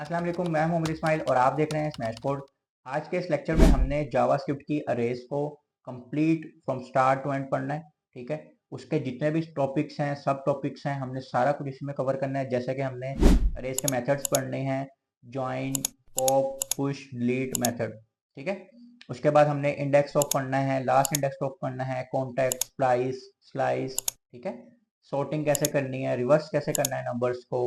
अस्सलाम वालेकुम, मैं मोहम्मद इस्माइल और आप देख रहे हैं स्मैश बोर्ड। आज के इस लेक्चर में हमने जावास्क्रिप्ट की अरेज को complete from start to end पढ़ना है। ठीक है, उसके जितने भी टॉपिक्स हैं, सब टॉपिक्स हैं, हमने सारा कुछ इसमें कवर करना है। जैसे कि हमने अरेज के मेथड्स पढ़ने हैं, join, pop, push, delete method. ठीक है, उसके बाद हमने इंडेक्स ऑफ पढ़ना है, लास्ट इंडेक्स ऑफ पढ़ना है, कॉन्टैक्ट, स्प्लाइस, स्लाइस। ठीक है, सॉर्टिंग कैसे करनी है, रिवर्स कैसे करना है नंबर्स को,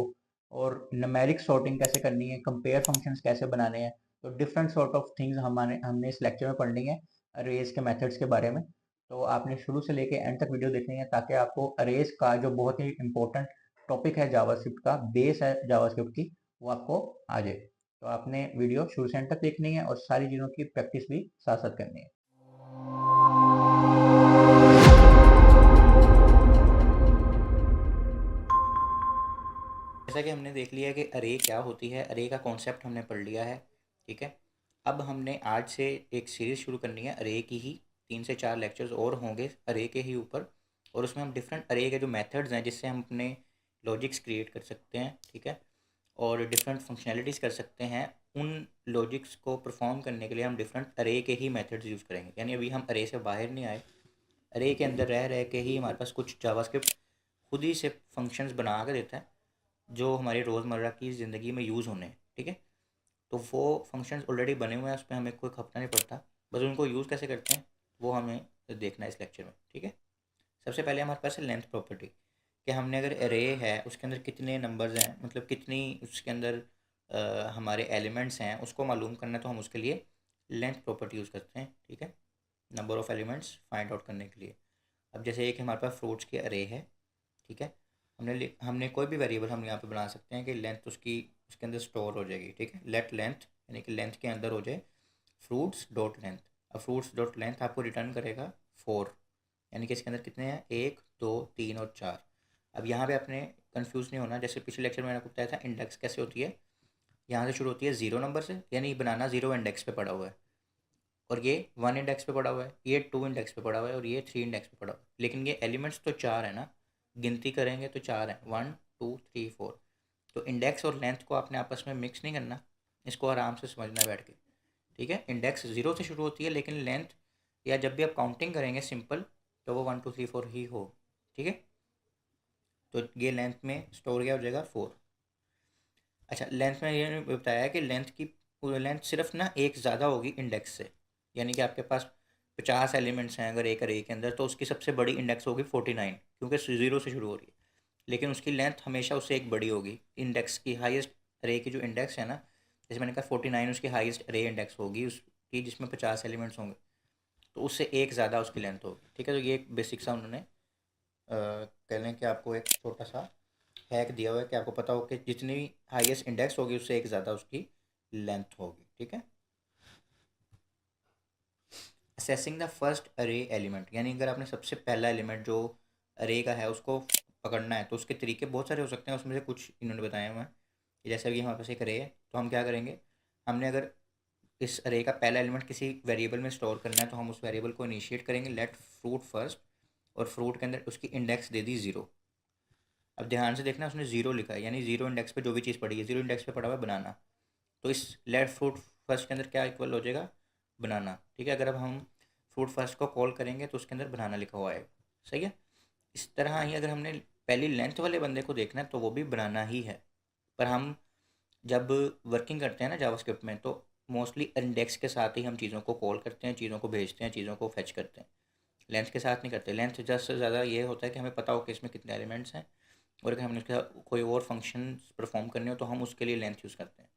और न्यूमेरिक सॉर्टिंग कैसे करनी है, कंपेयर फंक्शंस कैसे बनाने हैं। तो डिफरेंट सॉर्ट ऑफ थिंग्स हमने इस लेक्चर में पढ़नी है अरेज के मेथड्स के बारे में। तो आपने शुरू से लेके एंड तक वीडियो देखनी है ताकि आपको अरेज का जो बहुत ही इंपॉर्टेंट टॉपिक है, जावास्क्रिप्ट का बेस है जावास्क्रिप्ट की, वो आपको आ जाए। तो आपने वीडियो शुरू से एंड तक देखनी है और सारी चीज़ों की प्रैक्टिस भी साथ साथ करनी है। जैसा कि हमने देख लिया कि अरे क्या होती है, अरे का कॉन्सेप्ट हमने पढ़ लिया है। ठीक है, अब हमने आज से एक सीरीज़ शुरू करनी है अरे की ही। 3 से 4 लेक्चर्स और होंगे अरे के ही ऊपर, और उसमें हम डिफरेंट अरे के जो मेथड्स हैं जिससे हम अपने लॉजिक्स क्रिएट कर सकते हैं। ठीक है, और डिफरेंट फंक्शनैलिटीज़ कर सकते हैं। उन लॉजिक्स को परफॉर्म करने के लिए हम डिफरेंट अरे के ही मेथड्स यूज़ करेंगे। यानी अभी हम अरे से बाहर नहीं आए, अरे के अंदर रह रह के ही हमारे पास कुछ जावास्क्रिप्ट खुद ही से फंक्शंस बना के देता है जो हमारी रोज़मर्रा की ज़िंदगी में यूज़ होने हैं। ठीक है, तो वो फंक्शंस ऑलरेडी बने हुए हैं, उस पर हमें कोई खपना नहीं पड़ता। बस उनको यूज़ कैसे करते हैं वो हमें देखना है इस लेक्चर में। ठीक है, सबसे पहले हमारे पास है लेंथ प्रॉपर्टी, कि हमने अगर एरे है उसके अंदर कितने नंबर्स हैं, मतलब कितनी उसके अंदर हमारे एलिमेंट्स हैं, उसको मालूम करना है। तो हम उसके लिए लेंथ प्रॉपर्टी यूज़ करते हैं। ठीक है, number of elements find out करने के लिए। अब जैसे एक हमारे पास फ्रूट्स की अरे है। ठीक है, हमने कोई भी वेरिएबल हम यहाँ पे बना सकते हैं कि लेंथ उसकी उसके अंदर स्टोर हो जाएगी। ठीक है, लेट लेंथ यानी कि लेंथ के अंदर हो जाए फ्रूट्स डॉट लेंथ। अब फ्रूट्स डॉट लेंथ आपको रिटर्न करेगा 4, यानी कि इसके अंदर कितने हैं, 1 2 3 और 4। अब यहाँ पे आपने कंफ्यूज नहीं होना, जैसे पिछले लेक्चर में मैंने आपको बताया था इंडेक्स कैसे होती है। यहाँ से शुरू होती है 0 नंबर से, यानी बनाना 0 इंडेक्स पे पड़ा हुआ है, और ये 1 इंडेक्स पे पड़ा हुआ है, ये 2 इंडेक्स पे पड़ा हुआ है, और ये 3 इंडेक्स पे पड़ा हुआ है। लेकिन ये एलिमेंट्स तो 4 है ना, गिनती करेंगे तो 4 है, 1 2 3 4। तो इंडेक्स और लेंथ को आपने आपस में मिक्स नहीं करना, इसको आराम से समझना है बैठ के। ठीक है, इंडेक्स 0 से शुरू होती है, लेकिन लेंथ या जब भी आप काउंटिंग करेंगे सिंपल, तो वो 1 2 3 4 ही हो। ठीक है, तो ये लेंथ में स्टोर क्या हो जाएगा, 4। अच्छा, लेंथ में ये बताया है कि लेंथ सिर्फ ना एक ज़्यादा होगी इंडेक्स से। यानी कि आपके पास 50 एलिमेंट्स हैं अगर एक अरे के अंदर, तो उसकी सबसे बड़ी इंडेक्स होगी 49, क्योंकि 0 से शुरू हो रही है। लेकिन उसकी लेंथ हमेशा उससे एक बड़ी होगी। इंडेक्स की हाईएस्ट अरे की जो इंडेक्स है ना, जैसे मैंने कहा 49 उसकी हाईएस्ट अरे इंडेक्स होगी उसकी, जिसमें 50 एलिमेंट्स होंगे, तो उससे एक ज़्यादा उसकी लेंथ होगी। ठीक है, तो ये एक बेसिक सा उन्होंने कह लें कि आपको एक छोटा सा हैक दिया हुआ है कि आपको पता हो कि जितनी हाईएस्ट इंडेक्स होगी उससे एक ज़्यादा उसकी लेंथ होगी। ठीक है, असेसिंग द फर्स्ट अरे एलिमेंट, यानी अगर आपने सबसे पहला एलिमेंट जो अरे का है उसको पकड़ना है, तो उसके तरीके बहुत सारे हो सकते हैं। उसमें से कुछ इन्होंने बताए हुए हैं कि जैसे अभी हमारे पास एक अरे है, तो हम क्या करेंगे, हमने अगर इस अरे का पहला एलिमेंट किसी वेरिएबल में स्टोर करना है, तो हम उस वेरिएबल को इनिशिएट करेंगे लेट फ्रूट फर्स्ट, और फ्रूट के अंदर उसकी इंडेक्स दे दी 0। अब ध्यान से देखना, उसने 0 लिखा है, यानी 0 इंडेक्स पे जो भी चीज़ पड़ी है, 0 इंडेक्स पे पड़ा हुआ है बनाना। तो इस लेट फ्रूट फर्स्ट के अंदर क्या इक्वल हो जाएगा, बनाना। ठीक है, अगर अब हम फ्रूट फर्स्ट को कॉल करेंगे तो उसके अंदर बनाना लिखा हुआ आएगा। सही है, इस तरह ही अगर हमने पहली लेंथ वाले बंदे को देखना है तो वो भी बनाना ही है। पर हम जब वर्किंग करते हैं ना जावास्क्रिप्ट में, तो मोस्टली इंडेक्स के साथ ही हम चीज़ों को कॉल करते हैं, चीज़ों को भेजते हैं, चीज़ों को फेच करते हैं। लेंथ के साथ नहीं करते। लेंथ ज़्यादा से ज़्यादा ये होता है कि हमें पता हो कि इसमें कितने एलिमेंट्स हैं, और अगर हमने उसका कोई और फंक्शन परफॉर्म करने हो तो हम उसके लिए लेंथ यूज़ करते हैं।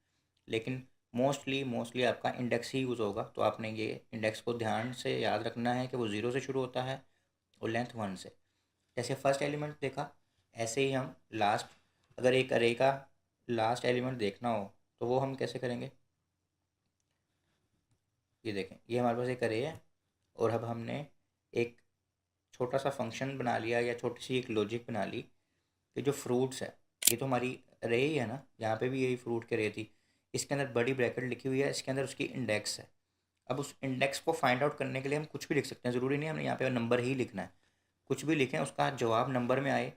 लेकिन मोस्टली आपका इंडेक्स ही यूज़ होगा, तो आपने ये इंडेक्स को ध्यान से याद रखना है कि वो 0 से शुरू होता है और लेंथ 1 से। जैसे फर्स्ट एलिमेंट देखा, ऐसे ही हम लास्ट, अगर एक अरे का लास्ट एलिमेंट देखना हो तो वो हम कैसे करेंगे। ये देखें, ये हमारे पास एक अरे है, और अब हमने एक छोटा सा फंक्शन बना लिया या छोटी सी एक लॉजिक बना ली कि जो फ्रूट्स है, ये तो हमारी अरे ही है ना, यहाँ पे भी यही फ्रूट की अरे थी। इसके अंदर बड़ी ब्रैकेट लिखी हुई है, इसके अंदर उसकी इंडेक्स है। अब उस इंडेक्स को फाइंड आउट करने के लिए हम कुछ भी लिख सकते हैं, ज़रूरी नहीं हमने यहाँ पे नंबर ही लिखना है। कुछ भी लिखें, उसका जवाब नंबर में आए,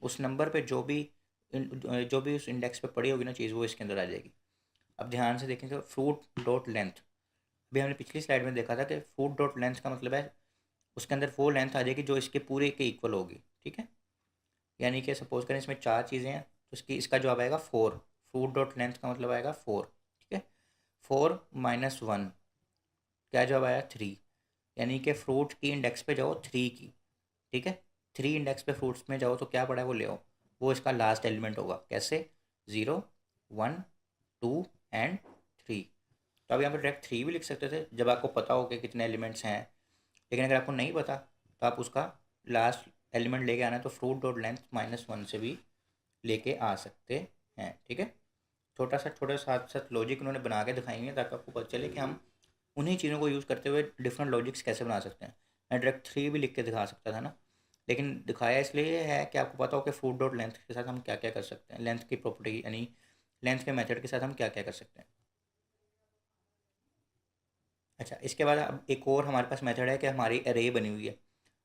उस नंबर पे जो भी उस इंडेक्स पे पड़ी होगी ना चीज़, वो इसके अंदर आ जाएगी। अब ध्यान से देखें तो फ्रूट डॉट लेंथ, अभी हमने पिछली स्लाइड में देखा था कि फ्रूट डॉट लेंथ का मतलब है उसके अंदर वो लेंथ आ जाएगी जो इसके पूरे के इक्वल होगी, ठीक है। यानी कि सपोज करें इसमें 4 चीज़ें हैं तो इसका जवाब आएगा 4। फ्रूट डॉट लेंथ का मतलब आएगा 4, ठीक है। 4 माइनस 1, क्या जवाब आया 3। यानी कि फ्रूट की इंडेक्स पे जाओ 3 की, ठीक है। 3 इंडेक्स पे फ्रूट्स में जाओ तो क्या पड़ा है वो ले आओ, वो इसका लास्ट एलिमेंट होगा। कैसे? 0, 1, 2 एंड 3। तो अब यहाँ पे डायरेक्ट 3 भी लिख सकते थे जब आपको पता हो कि कितने एलिमेंट्स हैं। लेकिन अगर आपको नहीं पता तो आप उसका लास्ट एलिमेंट लेके आना है, तो फ्रूट डॉट लेंथ -1 से भी लेके आ सकते हैं, ठीक है। छोटे साथ साथ लॉजिक उन्होंने बना के दिखाई है ताकि आपको पता चले कि हम उन्हीं चीज़ों को यूज़ करते हुए डिफरेंट लॉजिक्स कैसे बना सकते हैं। मैं डायरेक्ट 3 भी लिख के दिखा सकता था ना, लेकिन दिखाया इसलिए है कि आपको पता हो कि फ्रूट डॉट लेंथ के साथ हम क्या क्या कर सकते हैं, लेंथ की प्रॉपर्टी यानी लेंथ के मेथड के साथ हम क्या क्या कर सकते हैं। अच्छा, इसके बाद अब एक और हमारे पास मेथड है कि हमारी अरे बनी हुई है,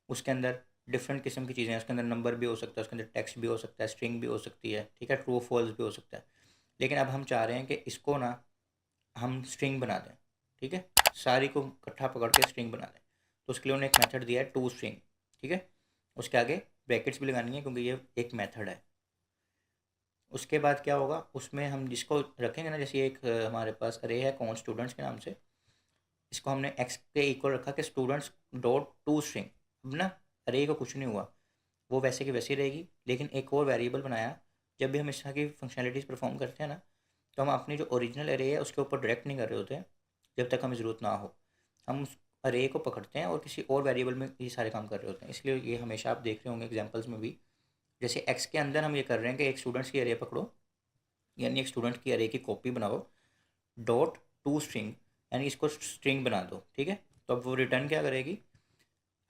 उसके अंदर डिफरेंट किस्म की चीज़ें हैं, उसके अंदर नंबर भी हो सकता है, उसके अंदर टेक्स्ट भी हो सकता है, स्ट्रिंग भी हो सकती है, ठीक है, ट्रू फॉल्स भी हो सकता है। लेकिन अब हम चाह रहे हैं कि इसको ना हम स्ट्रिंग बना दें, ठीक है, सारी को इकट्ठा पकड़ के स्ट्रिंग बना दें। तो उसके लिए उन्होंने एक मेथड दिया है टू स्ट्रिंग, ठीक है। उसके आगे ब्रैकेट्स भी लगानी है क्योंकि ये एक मेथड है। उसके बाद क्या होगा, उसमें हम जिसको रखेंगे ना, जैसे एक हमारे पास अरे है कौन स्टूडेंट्स के नाम से, इसको हमने एक्स के इक्वल रखा कि स्टूडेंट्स डॉट टू स्ट्रिंग। अब ना अरे को कुछ नहीं हुआ, वो वैसे की वैसी रहेगी, लेकिन एक और वेरिएबल बनाया। जब भी हम इस तरह की फंक्शनलिटीज़ परफॉर्म करते हैं ना, तो हम अपनी जो ओरिजिनल अरे है उसके ऊपर डायरेक्ट नहीं कर रहे होते जब तक हमें ज़रूरत ना हो। हम उस अरे को पकड़ते हैं और किसी और वेरिएबल में ये सारे काम कर रहे होते हैं। इसलिए ये हमेशा आप देख रहे होंगे एग्जांपल्स में भी, जैसे एक्स के अंदर हम ये कर रहे हैं कि एक स्टूडेंट्स की अरे पकड़ो, यानी एक स्टूडेंट की अरे की कॉपी बनाओ, डॉट टू स्ट्रिंग, यानी इसको स्ट्रिंग बना दो, ठीक है। तो अब वो रिटर्न क्या करेगी,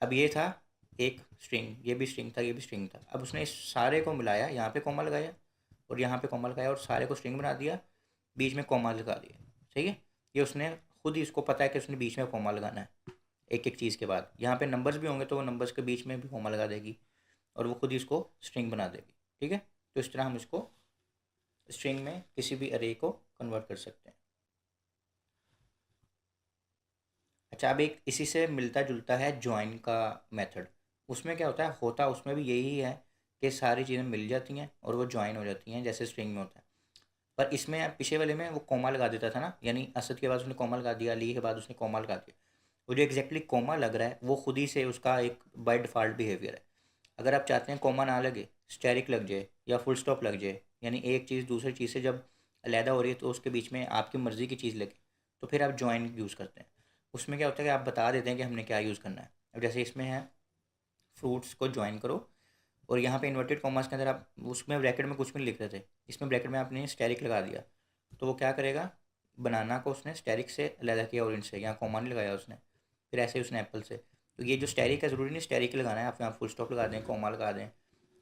अब ये था एक स्ट्रिंग, ये भी स्ट्रिंग था, ये भी स्ट्रिंग था। अब उसने इस सारे को मिलाया, यहाँ पे कॉमा लगाया और यहाँ पे कॉमा लगाया और सारे को स्ट्रिंग बना दिया, बीच में कॉमा लगा दिया, ठीक है। ये उसने खुद ही, इसको पता है कि उसने बीच में कॉमा लगाना है एक एक चीज़ के बाद। यहाँ पे नंबर्स भी होंगे तो वो नंबर्स के बीच में भी कॉमा लगा देगी और वो खुद ही इसको स्ट्रिंग बना देगी, ठीक है। तो इस तरह हम इसको स्ट्रिंग में किसी भी अरे को कन्वर्ट कर सकते हैं। अच्छा, अब एक इसी से मिलता जुलता है ज्वाइन का मेथड। उसमें क्या होता है उसमें भी यही है कि सारी चीज़ें मिल जाती हैं और वो ज्वाइन हो जाती हैं जैसे स्ट्रिंग में होता है। पर इसमें पीछे वाले में वो कॉमा लगा देता था ना, यानी असद के बाद उसने कॉमा लगा दिया, अली के बाद उसने कॉमा लगा दिया। वो जो एग्जैक्टली कॉमा लग रहा है वो खुद ही से उसका एक बाय डिफ़ॉल्ट बिहेवियर है। अगर आप चाहते हैं कॉमा ना लगे, स्टेरिक लग जाए या फुल स्टॉप लग जाए, यानी एक चीज़ दूसरी चीज़ से जब अलहदा हो रही है तो उसके बीच में आपकी मर्ज़ी की चीज़ लगे, तो फिर आप जॉइन यूज़ करते हैं। उसमें क्या होता है कि आप बता देते हैं कि हमने क्या यूज़ करना है। अब जैसे इसमें है फ्रूट्स को ज्वाइन करो, और यहाँ पे इन्वर्टेड कॉमास के अंदर आप उसमें ब्रैकेट में कुछ भी नहीं लिख रहे थे, इसमें ब्रैकेट में आपने स्टेरिक लगा दिया, तो वो क्या करेगा, बनाना को उसने स्टेरिक से अलग किया ऑरेंज से, यहाँ कॉमा नहीं लगाया उसने। फिर ऐसे ही उसने एप्पल से, तो ये जो स्टेरिक है ज़रूरी नहीं स्टेरिक लगाना है, आप यहाँ फुल स्टॉप लगा दें, कॉमा लगा दें,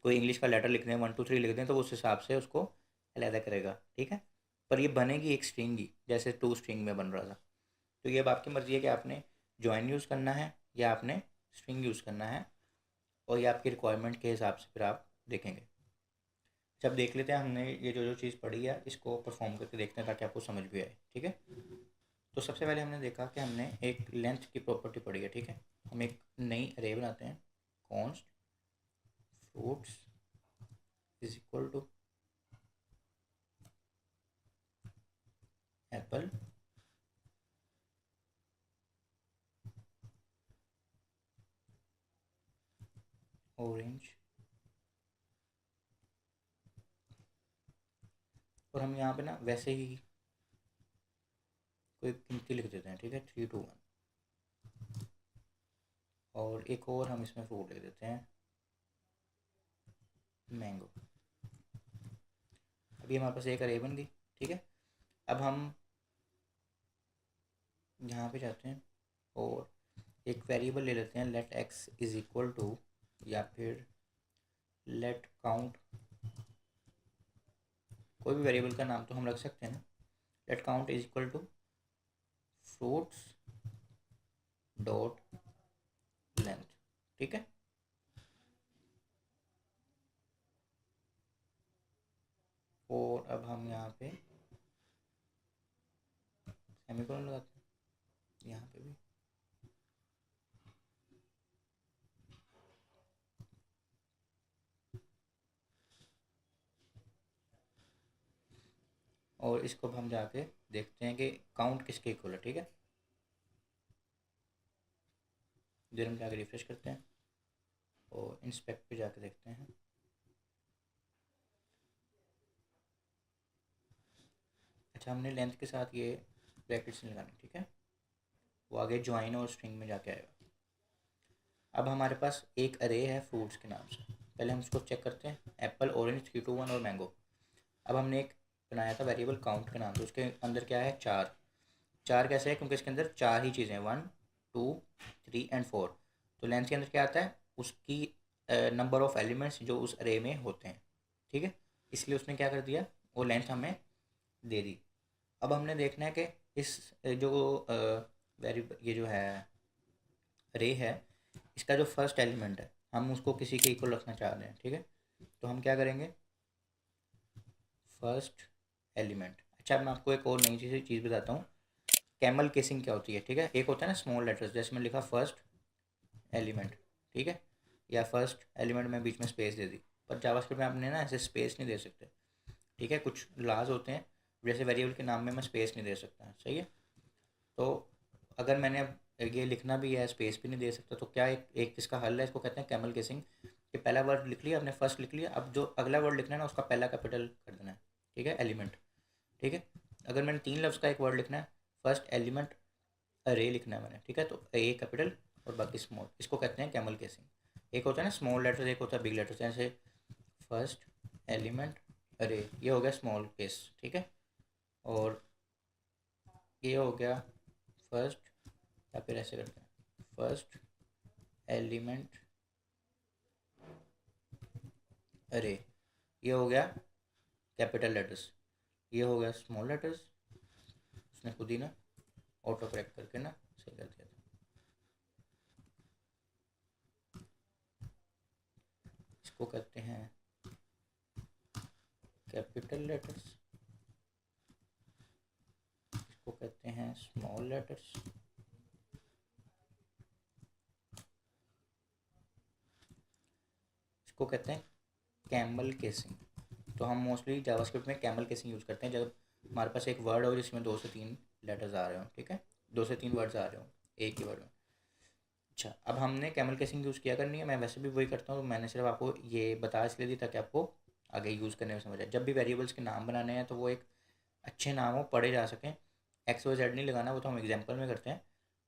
कोई इंग्लिश का लेटर लिख दें, 1 2 3 लिख दें, तो उस हिसाब से उसको अलहदा करेगा, ठीक है। पर ये बनेगी एक स्ट्रिंग ही, जैसे टू स्ट्रिंग में बन रहा था। तो ये अब आपकी मर्ज़ी है कि आपने जॉइन यूज़ करना है या आपने स्ट्रिंग यूज़ करना है, और ये आपकी रिक्वायरमेंट के हिसाब से फिर आप देखेंगे। जब देख लेते हैं हमने ये जो जो चीज़ पढ़ी है इसको परफॉर्म करके देखते हैं ताकि आपको समझ भी आए, ठीक है। तो सबसे पहले हमने देखा कि हमने एक लेंथ की प्रॉपर्टी पढ़ी है, ठीक है। हम एक नई अरे बनाते हैं, const fruits is equal to apple orange, और हम यहाँ पे ना वैसे ही कोई गिनती लिख देते हैं, ठीक है, 3 2 1, और एक और हम इसमें फ्रूट लिख देते हैं, मैंगो। अभी हमारे पास एक अरे बन गई, ठीक है। अब हम यहाँ पे जाते हैं और एक वेरिएबल ले लेते हैं, let x is equal to, या फिर लेट काउंट, कोई भी वेरिएबल का नाम तो हम रख सकते हैं ना। Let count is equal to fruits dot length, ठीक है। और अब हम यहाँ पे सेमीकोलन लगाते हैं यहाँ पे भी। और इसको अब हम जाके देखते हैं कि काउंट किसके इक्वल है, ठीक है। फिर हम जाके रिफ्रेश करते हैं और इंस्पेक्ट पे जाके देखते हैं। अच्छा, हमने लेंथ के साथ ये ब्रैकेट्स नहीं लगानी, ठीक है। वो आगे ज्वाइन और स्ट्रिंग में जाके आएगा। अब हमारे पास एक अरे है फ्रूट्स के नाम से। पहले हम उसको चेक करते हैं, एप्पल, ऑरेंज, 3 2 1 और मैंगो। अब हमने एक बनाया था वेरिएबल काउंट के नाम से, उसके अंदर क्या है, 4। 4 कैसे है, क्योंकि इसके अंदर 4 ही चीज़ें हैं, 1 2 3 एंड 4। तो लेंथ के अंदर क्या आता है, उसकी नंबर ऑफ एलिमेंट्स जो उस अरे में होते हैं, ठीक है। इसलिए उसने क्या कर दिया, वो लेंथ हमें दे दी। अब हमने देखना है कि इस जो वेरिएबल, ये जो है अरे है, इसका जो फर्स्ट एलिमेंट है हम उसको किसी के इक्वल रखना चाह रहे हैं, ठीक है। तो हम क्या करेंगे, फर्स्ट एलिमेंट। अच्छा, मैं आपको एक और नई चीज़ बताता हूँ, कैमल केसिंग क्या होती है, ठीक है। एक होता है ना स्मॉल लेटर्स, जैसे मैं लिखा फर्स्ट एलिमेंट, ठीक है, या फर्स्ट एलिमेंट में बीच में स्पेस दे दी, पर जावास्क्रिप्ट में आपने ना ऐसे स्पेस नहीं दे सकते, ठीक है। कुछ लाज होते हैं, जैसे वेरिएबल के नाम में मैं स्पेस नहीं दे सकता, सही है। तो अगर मैंने अब ये लिखना भी है, स्पेस भी नहीं दे सकता, तो क्या एक इसका हल है, इसको कहते हैं कैमल केसिंग। कि पहला वर्ड लिख लिया आपने, फर्स्ट लिख लिया, अब जो अगला वर्ड लिखना है ना उसका पहला कैपिटल कर देना है, ठीक है, एलिमेंट, ठीक है। अगर मैंने 3 लफ्ज़ का एक वर्ड लिखना है, फर्स्ट एलिमेंट अरे लिखना है मैंने, ठीक है, तो ए कैपिटल और बाकी स्मॉल, इसको कहते हैं कैमल केसिंग। एक होता है ना स्मॉल लेटर्स, एक होता है बिग लेटर्स, जैसे फर्स्ट एलिमेंट अरे, ये हो गया स्मॉल केस, ठीक है। और ये हो गया फर्स्ट, या फिर ऐसे करते हैं, फर्स्ट एलिमेंट अरे, ये हो गया कैपिटल लेटर्स, ये हो गया स्मॉल लेटर्स। उसने खुद ही ना ऑटो करेक्ट करके ना सही कर दिया था। इसको कहते हैं कैपिटल लेटर्स, इसको कहते हैं स्मॉल लेटर्स, इसको कहते हैं कैमल केसिंग। तो हम मोस्टली जावास्क्रिप्ट में कैमल केसिंग यूज़ करते हैं जब हमारे पास एक वर्ड हो जिसमें 2 से 3 लेटर्स आ रहे हो, ठीक है, 2 से 3 वर्ड्स आ रहे हो एक ही वर्ड में। अच्छा, अब हमने कैमल केसिंग यूज़ किया करनी है, मैं वैसे भी वही करता हूँ, तो मैंने सिर्फ आपको ये बता इसलिए दी ताकि आपको आगे यूज़ करने में समझ आए। जब भी वेरिएबल्स के नाम बनाने हैं तो वो एक अच्छे नाम हो, पढ़े जा सकें। एक्स वाई जेड नहीं लगाना, वो तो हम एग्जाम्पल में करते हैं।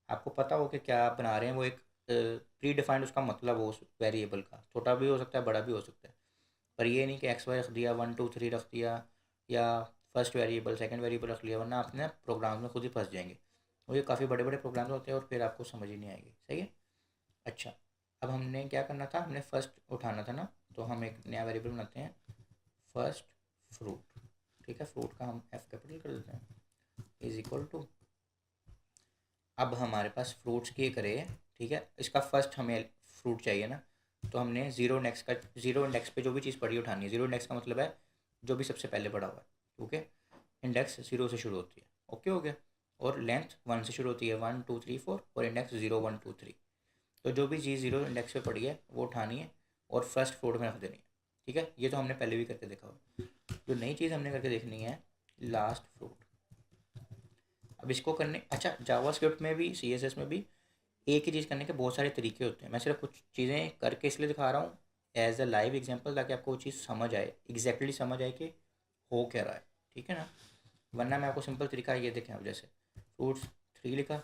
आपको पता हो कि क्या आप बना रहे हैं, वो एक प्री डिफाइंड उसका मतलब हो उस वेरिएबल का, छोटा भी हो सकता है बड़ा भी हो सकता है। पर ये नहीं कि एक्स वाई रख दिया, 1 2 3 रख दिया, या फर्स्ट वेरिएबल सेकंड वेरिएबल रख लिया, वरना आपने प्रोग्राम में खुद ही फंस जाएंगे। और ये काफ़ी बड़े बड़े प्रोग्राम्स होते हैं और फिर आपको समझ ही नहीं आएगी, सही है। अच्छा, अब हमने क्या करना था, हमने फर्स्ट उठाना था ना, तो हम एक नया वेरिएबल बनाते हैं, फर्स्ट फ्रूट, ठीक है। फ्रूट का हम एफ कैपिटल कर देते हैं, इज इक्वल टू, अब हमारे पास फ्रूट्स की एक अरे है, ठीक है। इसका फर्स्ट हमें फ्रूट चाहिए ना, तो हमने जीरो इंडेक्स का, जीरो इंडेक्स पे जो भी चीज़ पड़ी उठानी है। जीरो इंडेक्स का मतलब है जो भी सबसे पहले पड़ा हुआ है, ओके। इंडेक्स 0 से शुरू होती है, ओके हो गया। और लेंथ 1 से शुरू होती है, 1 2 3 4, और इंडेक्स 0 1 2 3। तो जो भी चीज़ 0 इंडेक्स पे पड़ी है वो उठानी है और फर्स्ट फ्रूट में रख देनी है, ठीक है। ये तो हमने पहले भी करके देखा हुआ। जो नई चीज़ हमने करके देखनी है, लास्ट फ्रूट। अब इसको करने, अच्छा, जावास्क्रिप्ट में भी CSS में भी एक ही चीज़ करने के बहुत सारे तरीके होते हैं। मैं सिर्फ कुछ चीज़ें करके इसलिए दिखा रहा हूँ एज अ लाइव एग्जांपल, ताकि आपको वो चीज़ समझ आए, एग्जैक्टली समझ आए कि हो क्या रहा है, ठीक है ना। वरना मैं आपको सिंपल तरीका ये देखें, अब जैसे फ्रूट्स 3 लिखा,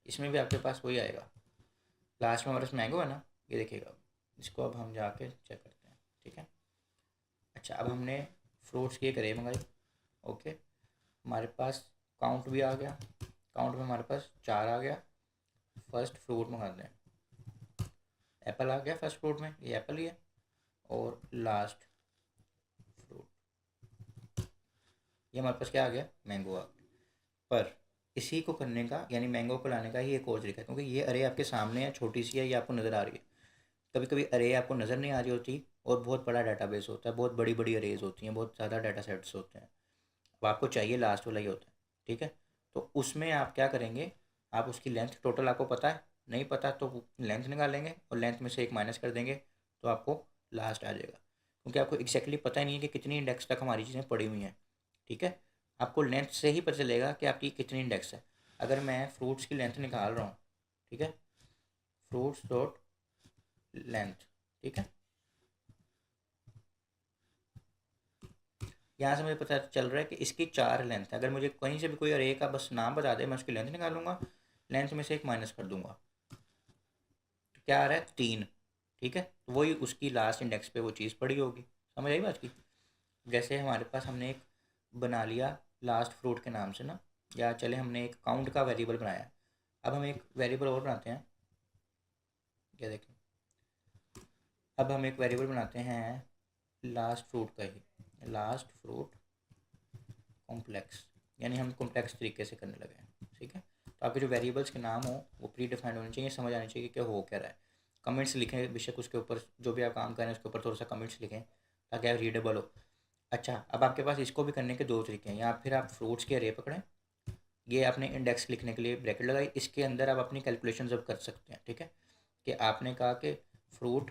इसमें भी आपके पास वही आएगा, लास्ट में हमारे पास मैंगो है ना, ये देखिएगा। इसको अब हम जाके चेक करते हैं, ठीक है। अच्छा, अब हमने फ्रूट्स की एक अरे मंगाई, ओके। हमारे पास काउंट भी आ गया, काउंट में हमारे पास 4 आ गया। फर्स्ट फ्रूट मंगाते हैं, एप्पल आ गया फर्स्ट फ्रूट में, ये एप्पल ही है। और लास्ट फ्रूट, ये हमारे पास क्या आ गया, मैंगो आ गया। पर इसी को करने का, यानी मैंगो को लाने का ही एक और तरीका है, क्योंकि ये अरे आपके सामने है, छोटी सी है, ये आपको नज़र आ रही है। कभी कभी अरे आपको नज़र नहीं आ रही होती और बहुत बड़ा डाटाबेस होता है, बहुत बड़ी बड़ी अरेज होती हैं, बहुत ज़्यादा डाटा सेट्स होते हैं। अब आपको चाहिए लास्ट वाला ही होता है, ठीक है। तो उसमें आप क्या करेंगे, आप उसकी लेंथ टोटल आपको पता है, नहीं पता तो लेंथ निकालेंगे और लेंथ में से एक माइनस कर देंगे तो आपको लास्ट आ जाएगा, क्योंकि आपको एग्जैक्टली पता ही नहीं है कि कितनी इंडेक्स तक हमारी चीज़ें पड़ी हुई हैं। ठीक है, आपको लेंथ से ही पता चलेगा कि आपकी कितनी इंडेक्स है। अगर मैं फ्रूट्स की लेंथ निकाल रहा हूँ, ठीक है, फ्रूट्स डॉट लेंथ, ठीक है, यहाँ से मुझे पता चल रहा है कि इसकी 4 लेंथ है। अगर मुझे कहीं से भी कोई अरे का बस नाम बता दे, मैं उसकी लेंथ निकालूंगा, लेंथ में से एक माइनस कर दूंगा, तो क्या आ रहा है 3। ठीक है, तो वही उसकी लास्ट इंडेक्स पे वो चीज़ पड़ी होगी। समझ आई बात की? जैसे हमारे पास हमने एक बना लिया लास्ट फ्रूट के नाम से ना, या चले हमने एक काउंट का वेरिएबल बनाया। अब हम एक वेरिएबल और बनाते हैं, क्या देखें, अब हम एक वेरिएबल बनाते हैं लास्ट फ्रूट का ही, लास्ट फ्रूट कॉम्प्लेक्स, यानी हम कॉम्प्लेक्स तरीके से करने लगे हैं। ठीक है, तो आपके जो वेरिएबल्स के नाम हो वो प्री डिफाइंड होने चाहिए, समझ आनी चाहिए कि क्या हो क्या रहा है। कमेंट्स लिखें बेशक उसके ऊपर, जो भी आप काम कर रहे हैं उसके ऊपर थोड़ा सा कमेंट्स लिखें ताकि आप रीडेबल हो। अच्छा, अब आपके पास इसको भी करने के दो तरीके हैं, या फिर आप फ्रूट्स के अरे पकड़ें, ये आपने इंडेक्स लिखने के लिए ब्रैकेट लगाई, इसके अंदर आप अपनी कैलकुलेशन अब कर सकते हैं। ठीक है, कि आपने कहा कि फ्रूट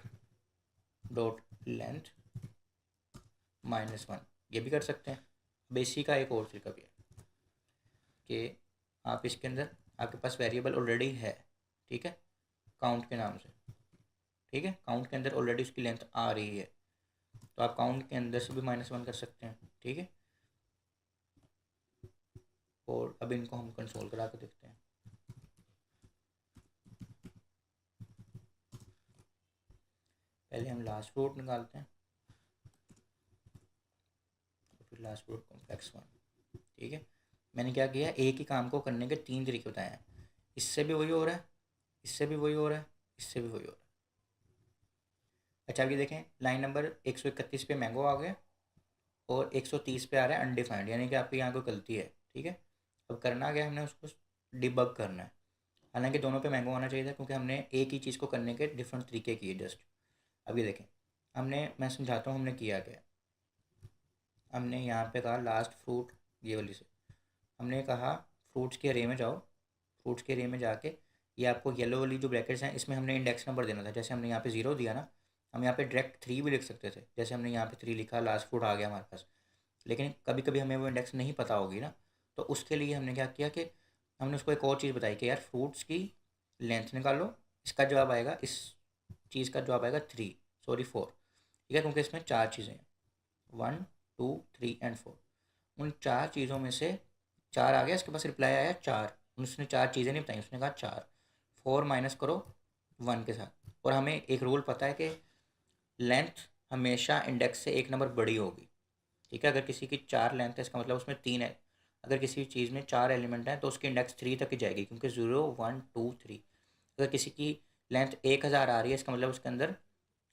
डॉट लेंथ -1, ये भी कर सकते हैं। बेसिक का एक और तरीका भी है कि आप इसके अंदर, आपके पास वेरिएबल ऑलरेडी है, ठीक है, काउंट के नाम से, ठीक है, काउंट के अंदर ऑलरेडी उसकी लेंथ आ रही है, तो आप काउंट के अंदर से भी -1 कर सकते हैं। ठीक है, और अब इनको हम कंसोल करा के देखते हैं। पहले हम लास्ट फ्रूट निकालते हैं, फिर लास्ट फ्रूट कॉम्प्लेक्स 1। ठीक है, मैंने क्या किया, एक ही काम को करने के 3 तरीके बताए हैं। इससे भी वही हो रहा है, इससे भी वही हो रहा है, इससे भी वही हो रहा है। अच्छा, अब ये देखें, लाइन नंबर 131 पे मैंगो आ गया और 130 पे आ रहा है अनडिफाइंड, यानी कि आपकी यहाँ कोई गलती है। ठीक है, अब करना क्या है, हमने उसको डिबग करना है। हालांकि दोनों पे मैंगो आना चाहिए था, क्योंकि हमने एक ही चीज़ को करने के डिफरेंट तरीके किए जस्ट। अब ये देखें, हमने, मैं समझाता हूँ हमने किया क्या। हमने यहाँ पे कहा लास्ट फ्रूट, ये वाली से हमने कहा फ्रूट्स के अरे में जाओ, फ्रूट्स के अरे में जाके ये आपको येलो वाली जो ब्रैकेट्स हैं इसमें हमने इंडेक्स नंबर देना था। जैसे हमने यहाँ पे 0 दिया ना, हम यहाँ पे डायरेक्ट 3 भी लिख सकते थे, जैसे हमने यहाँ पे 3 लिखा, लास्ट फ्रूट आ गया हमारे पास। लेकिन कभी कभी हमें वो इंडेक्स नहीं पता होगी ना, तो उसके लिए हमने क्या किया कि हमने उसको एक और चीज़ बताई कि यार फ्रूट्स की लेंथ निकालो, इसका जवाब आएगा, इस चीज़ का जवाब आएगा 3, सॉरी 4। ठीक है, क्योंकि इसमें 4 चीज़ें हैं, 1 2 3 एंड 4। उन 4 चीज़ों में से 4 आ गया, इसके पास रिप्लाई आया 4, उसने 4 चीज़ें नहीं बताई, उसने कहा 4, 4 माइनस करो 1 के साथ। और हमें एक रूल पता है कि लेंथ हमेशा इंडेक्स से एक नंबर बड़ी होगी। ठीक है, अगर किसी की 4 लेंथ है इसका मतलब उसमें 3 है, अगर किसी चीज़ में 4 एलिमेंट हैं तो उसकी इंडेक्स 3 तक ही जाएगी, क्योंकि 0 1 2 3। अगर किसी की लेंथ 1000 आ रही है इसका मतलब उसके अंदर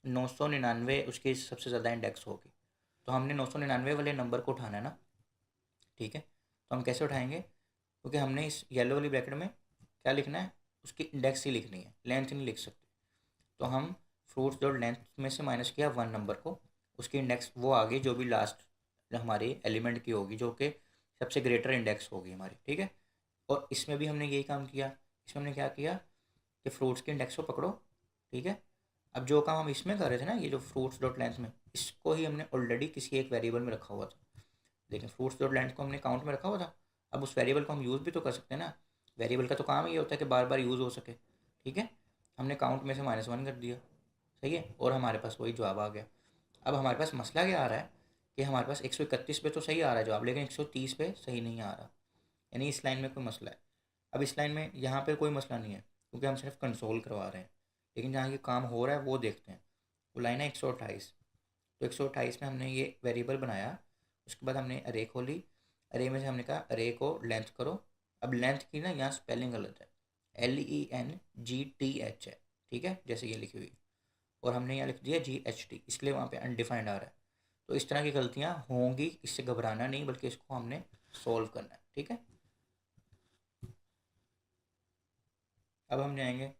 999 उसकी सबसे ज़्यादा इंडेक्स होगी। तो हमने 999 वाले नंबर को उठाना है ना। ठीक है, तो हम कैसे उठाएंगे, क्योंकि हमने इस येलो वाली ब्रैकेट में क्या लिखना है, उसकी इंडेक्स ही लिखनी है, लेंथ नहीं लिख सकते। तो हम फ्रूट्स डॉट लेंथ में से माइनस किया 1 नंबर को, उसकी इंडेक्स वो आ गई जो भी लास्ट हमारी एलिमेंट की होगी, जो कि सबसे ग्रेटर इंडेक्स होगी हमारी। ठीक है, और इसमें भी हमने यही काम किया। इसमें हमने क्या किया कि फ्रूट्स के इंडेक्स को पकड़ो। ठीक है, अब जो काम हम इसमें कर रहे थे ना, ये जो फ्रूट्स डॉट लेंथ में, इसको ही हमने ऑलरेडी किसी एक वेरिएबल में रखा हुआ था। लेकिन फ्रूट्स डॉट लेंथ को हमने काउंट में रखा हुआ था, अब उस वेरिएबल को हम यूज़ भी तो कर सकते हैं ना। वेरिएबल का तो काम ही होता है कि बार बार यूज़ हो सके। ठीक है, हमने काउंट में से -1 कर दिया, सही है, और हमारे पास वही जवाब आ गया। अब हमारे पास मसला क्या आ रहा है कि हमारे पास 131 पे तो सही आ रहा है जवाब, लेकिन 130 पे सही नहीं आ रहा, यानी इस लाइन में कोई मसला है। अब इस लाइन में यहाँ पे कोई मसला नहीं है, क्योंकि हम सिर्फ कंसोल करवा रहे हैं, लेकिन जहाँ ये काम हो रहा है वो देखते हैं। वो लाइन है 128, तो 128 में हमने ये वेरिएबल बनाया, उसके बाद हमने अरे खोली, अरे में से हमने कहा अरे को लेंथ करो। अब लेंथ की ना यहाँ स्पेलिंग गलत है, LENGTH है, ठीक है, जैसे ये लिखी हुई, और हमने यहाँ लिख दिया GHT, इसलिए वहाँ पे अनडिफाइंड आ रहा है। तो इस तरह की गलतियाँ होंगी, इससे घबराना नहीं, बल्कि इसको हमने सॉल्व करना है। ठीक है, अब हम जाएंगे,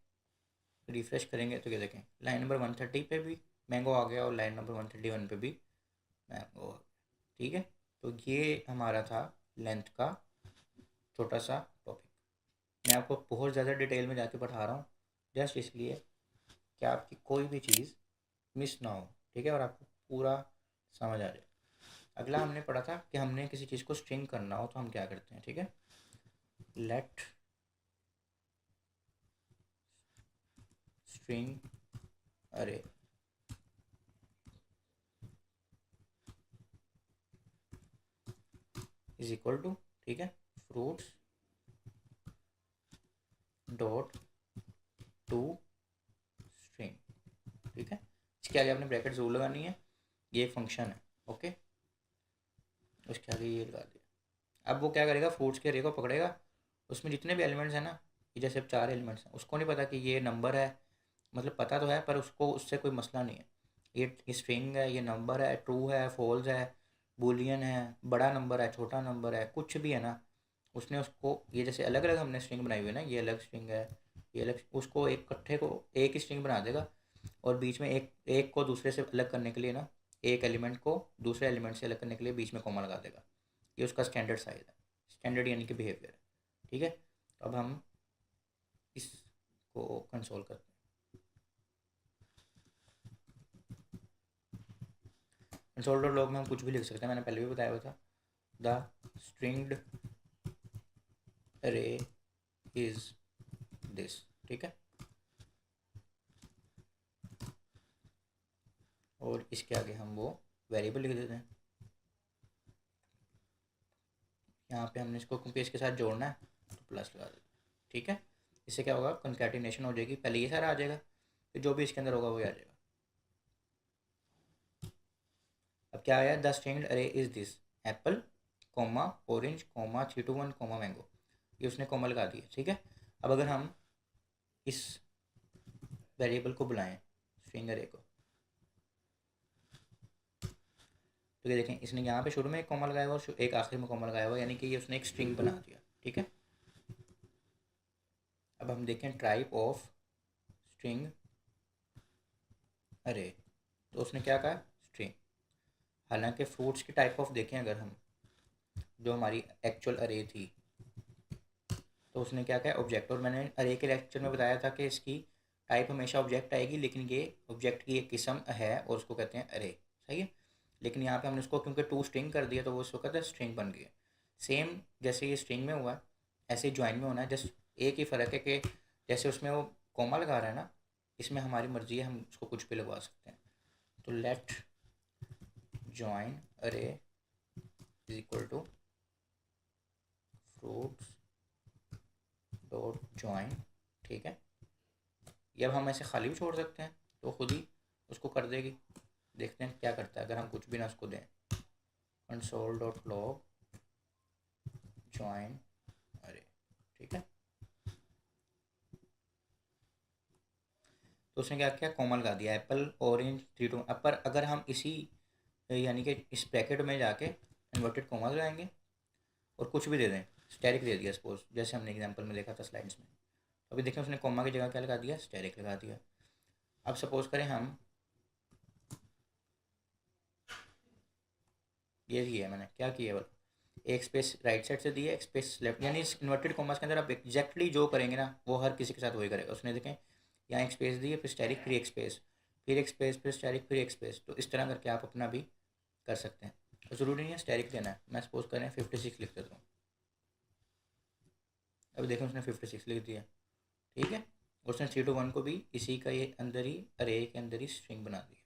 रिफ्रेश करेंगे तो क्या देखें, लाइन नंबर 130 पे भी मैंगो आ गया और लाइन नंबर 131 पे भी मैंगो आ गया। ठीक है, तो ये हमारा था लेंथ का छोटा सा टॉपिक। मैं आपको बहुत ज़्यादा डिटेल में जाके पढ़ा रहा हूँ जस्ट इसलिए कि आपकी कोई भी चीज़ मिस ना हो, ठीक है, और आपको पूरा समझ आ जाए। अगला हमने पढ़ा था कि हमने किसी चीज़ को स्ट्रिंग करना हो तो हम क्या करते हैं, ठीक है। लेट स्ट्रिंग अरे इज इक्वल टू, ठीक है, फ्रूट्स डॉट टू स्ट्रिंग, ठीक है। इसके आगे आपने ब्रैकेट जरूर लगानी है, ये एक फंक्शन है, ओके। उसके आगे ये लगा दिया। अब वो क्या करेगा, फ्रूट्स के अरे को पकड़ेगा, उसमें जितने भी एलिमेंट्स हैं ना, ये जैसे 4 एलिमेंट्स हैं, उसको नहीं पता कि ये नंबर है, मतलब पता तो है पर उसको उससे कोई मसला नहीं है। ये स्ट्रिंग है, ये नंबर है, ट्रू है, फॉल्स है, बूलियन है, बड़ा नंबर है, छोटा नंबर है, कुछ भी है ना, उसने उसको ये जैसे अलग अलग हमने स्ट्रिंग बनाई हुई है ना, ये अलग स्ट्रिंग है, ये अलग, उसको एक इकट्ठे को एक ही स्ट्रिंग बना देगा, और बीच में एक एक को दूसरे से अलग करने के लिए ना, एक एलिमेंट को दूसरे एलिमेंट से अलग करने के लिए बीच में कॉमा लगा देगा। ये उसका स्टैंडर्ड साइज है, स्टैंडर्ड यानी कि बिहेवियर है, ठीक है। तो अब हम इसको कंसोल करते हैं। कंसोल डॉट लॉग में हम कुछ भी लिख सकते हैं, मैंने पहले भी बताया हुआ था। द स्ट्रिंग्ड अरे इज दिस, ठीक है। और इसके आगे हम वो वेरिएबल लिख देते हैं। यहाँ पे हमने इसको क्योंकि इसके साथ जोड़ना है तो प्लस लगा देते हैं, ठीक है। इससे क्या होगा, कंकैटिनेशन हो जाएगी, पहले ये सारा आ जाएगा, फिर जो भी इसके अंदर होगा वही आ जाएगा। अब क्या आया, द स्ट्रिंग्ड अरे is this Apple comma orange comma 3 to 1 comma mango, ये उसने कॉमा लगा दिया, ठीक है। अब अगर हम इस वेरिएबल को बुलाएं, स्ट्रिंग अरे को, तो ये देखें, इसने यहाँ पे शुरू में एक कॉमा लगाया हुआ और एक आखिर में कॉमा लगाया हुआ, यानी कि ये उसने एक स्ट्रिंग बना दिया, ठीक है। अब हम देखें टाइप ऑफ स्ट्रिंग अरे, तो उसने क्या कहा, स्ट्रिंग। हालांकि फ्रूट्स की टाइप ऑफ देखें अगर हम, जो हमारी एक्चुअल अरे थी, तो उसने क्या कहा, ऑब्जेक्ट। और मैंने अरे के लेक्चर में बताया था कि इसकी टाइप हमेशा ऑब्जेक्ट आएगी, लेकिन ये ऑब्जेक्ट की एक किस्म है और उसको कहते हैं अरे, सही है। लेकिन यहाँ पे हमने उसको क्योंकि टू स्ट्रिंग कर दिया तो वो उसको कहते हैं स्ट्रिंग बन गई। सेम जैसे ये स्ट्रिंग में हुआ है ऐसे ज्वाइन में होना है, जस्ट एक ही फ़र्क है कि जैसे उसमें वो कॉमा लगा रहा है ना, इसमें हमारी मर्जी है, हम उसको कुछ भी लगवा सकते हैं। तो let join array is equal to fruits dot join, ठीक है। ये अब हम ऐसे खाली भी छोड़ सकते हैं तो खुद ही उसको कर देगी। देखते हैं क्या करता है अगर हम कुछ भी ना उसको दें। कंसोल डॉट लॉग ज्वाइन अरे, ठीक है। तो उसने क्या किया, कॉमा लगा दिया, एप्पल ऑरेंज 3 to 1। अब पर अगर हम इसी यानी कि इस ब्रैकेट में जाके इन्वर्टेड कॉमा लगाएंगे और कुछ भी दे दें, स्टैरिक दे दिया सपोज, जैसे हमने एग्जांपल में देखा था स्लाइड्स में, अभी देखें उसने कॉमा की जगह क्या लगा दिया, स्टैरिक लगा दिया। अब सपोज करें हम ये किया, मैंने क्या किया, बोलो, एक स्पेस राइट साइड से दिया, एक स्पेस लेफ्ट, यानी इस इन्वर्टेड कॉमर्स के अंदर आप एग्जैक्टली जो करेंगे ना वो हर किसी के साथ वही करेगा। उसने देखें यहाँ एक स्पेस दी है, फिर स्टैरिक, फिर एक स्पेस, फिर एक स्पेस, फिर स्टैरिक, फिर एक स्पेस, तो इस तरह करके आप अपना भी कर सकते हैं। तो ज़रूरी नहीं है स्टैरिक देना है, मैं सपोज करें 56 लिख देता हूँ। अभी देखें उसने 56 लिख दिया, ठीक है। उसने 3 to 1 को भी इसी का ये अंदर ही अरे के अंदर ही स्ट्रिंग बना दी।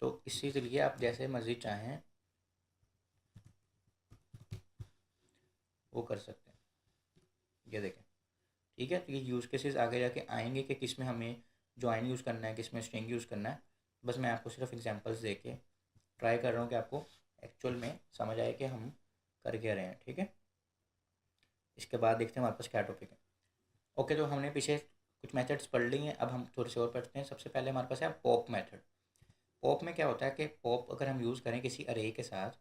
तो इसी के लिए आप जैसे मर्जी चाहें वो कर सकते हैं, ये देखें, ठीक है। तो ये यूज़ केसेस आगे जाके आएंगे कि किस में हमें ज्वाइन यूज़ करना है, किस में स्ट्रिंग यूज़ करना है। बस मैं आपको सिर्फ एग्जांपल्स दे के ट्राई कर रहा हूँ कि आपको एक्चुअल में समझ आए कि हम कर क्या रहे हैं, ठीक है। इसके बाद देखते हैं हमारे पास क्या टॉपिक है। ओके, तो हमने पीछे कुछ मेथड्स पढ़ ली हैं, अब हम थोड़े से और पढ़ते हैं। सबसे पहले हमारे पास है पॉप मेथड। पॉप में क्या होता है कि पॉप अगर हम यूज़ करें किसी अरे के साथ,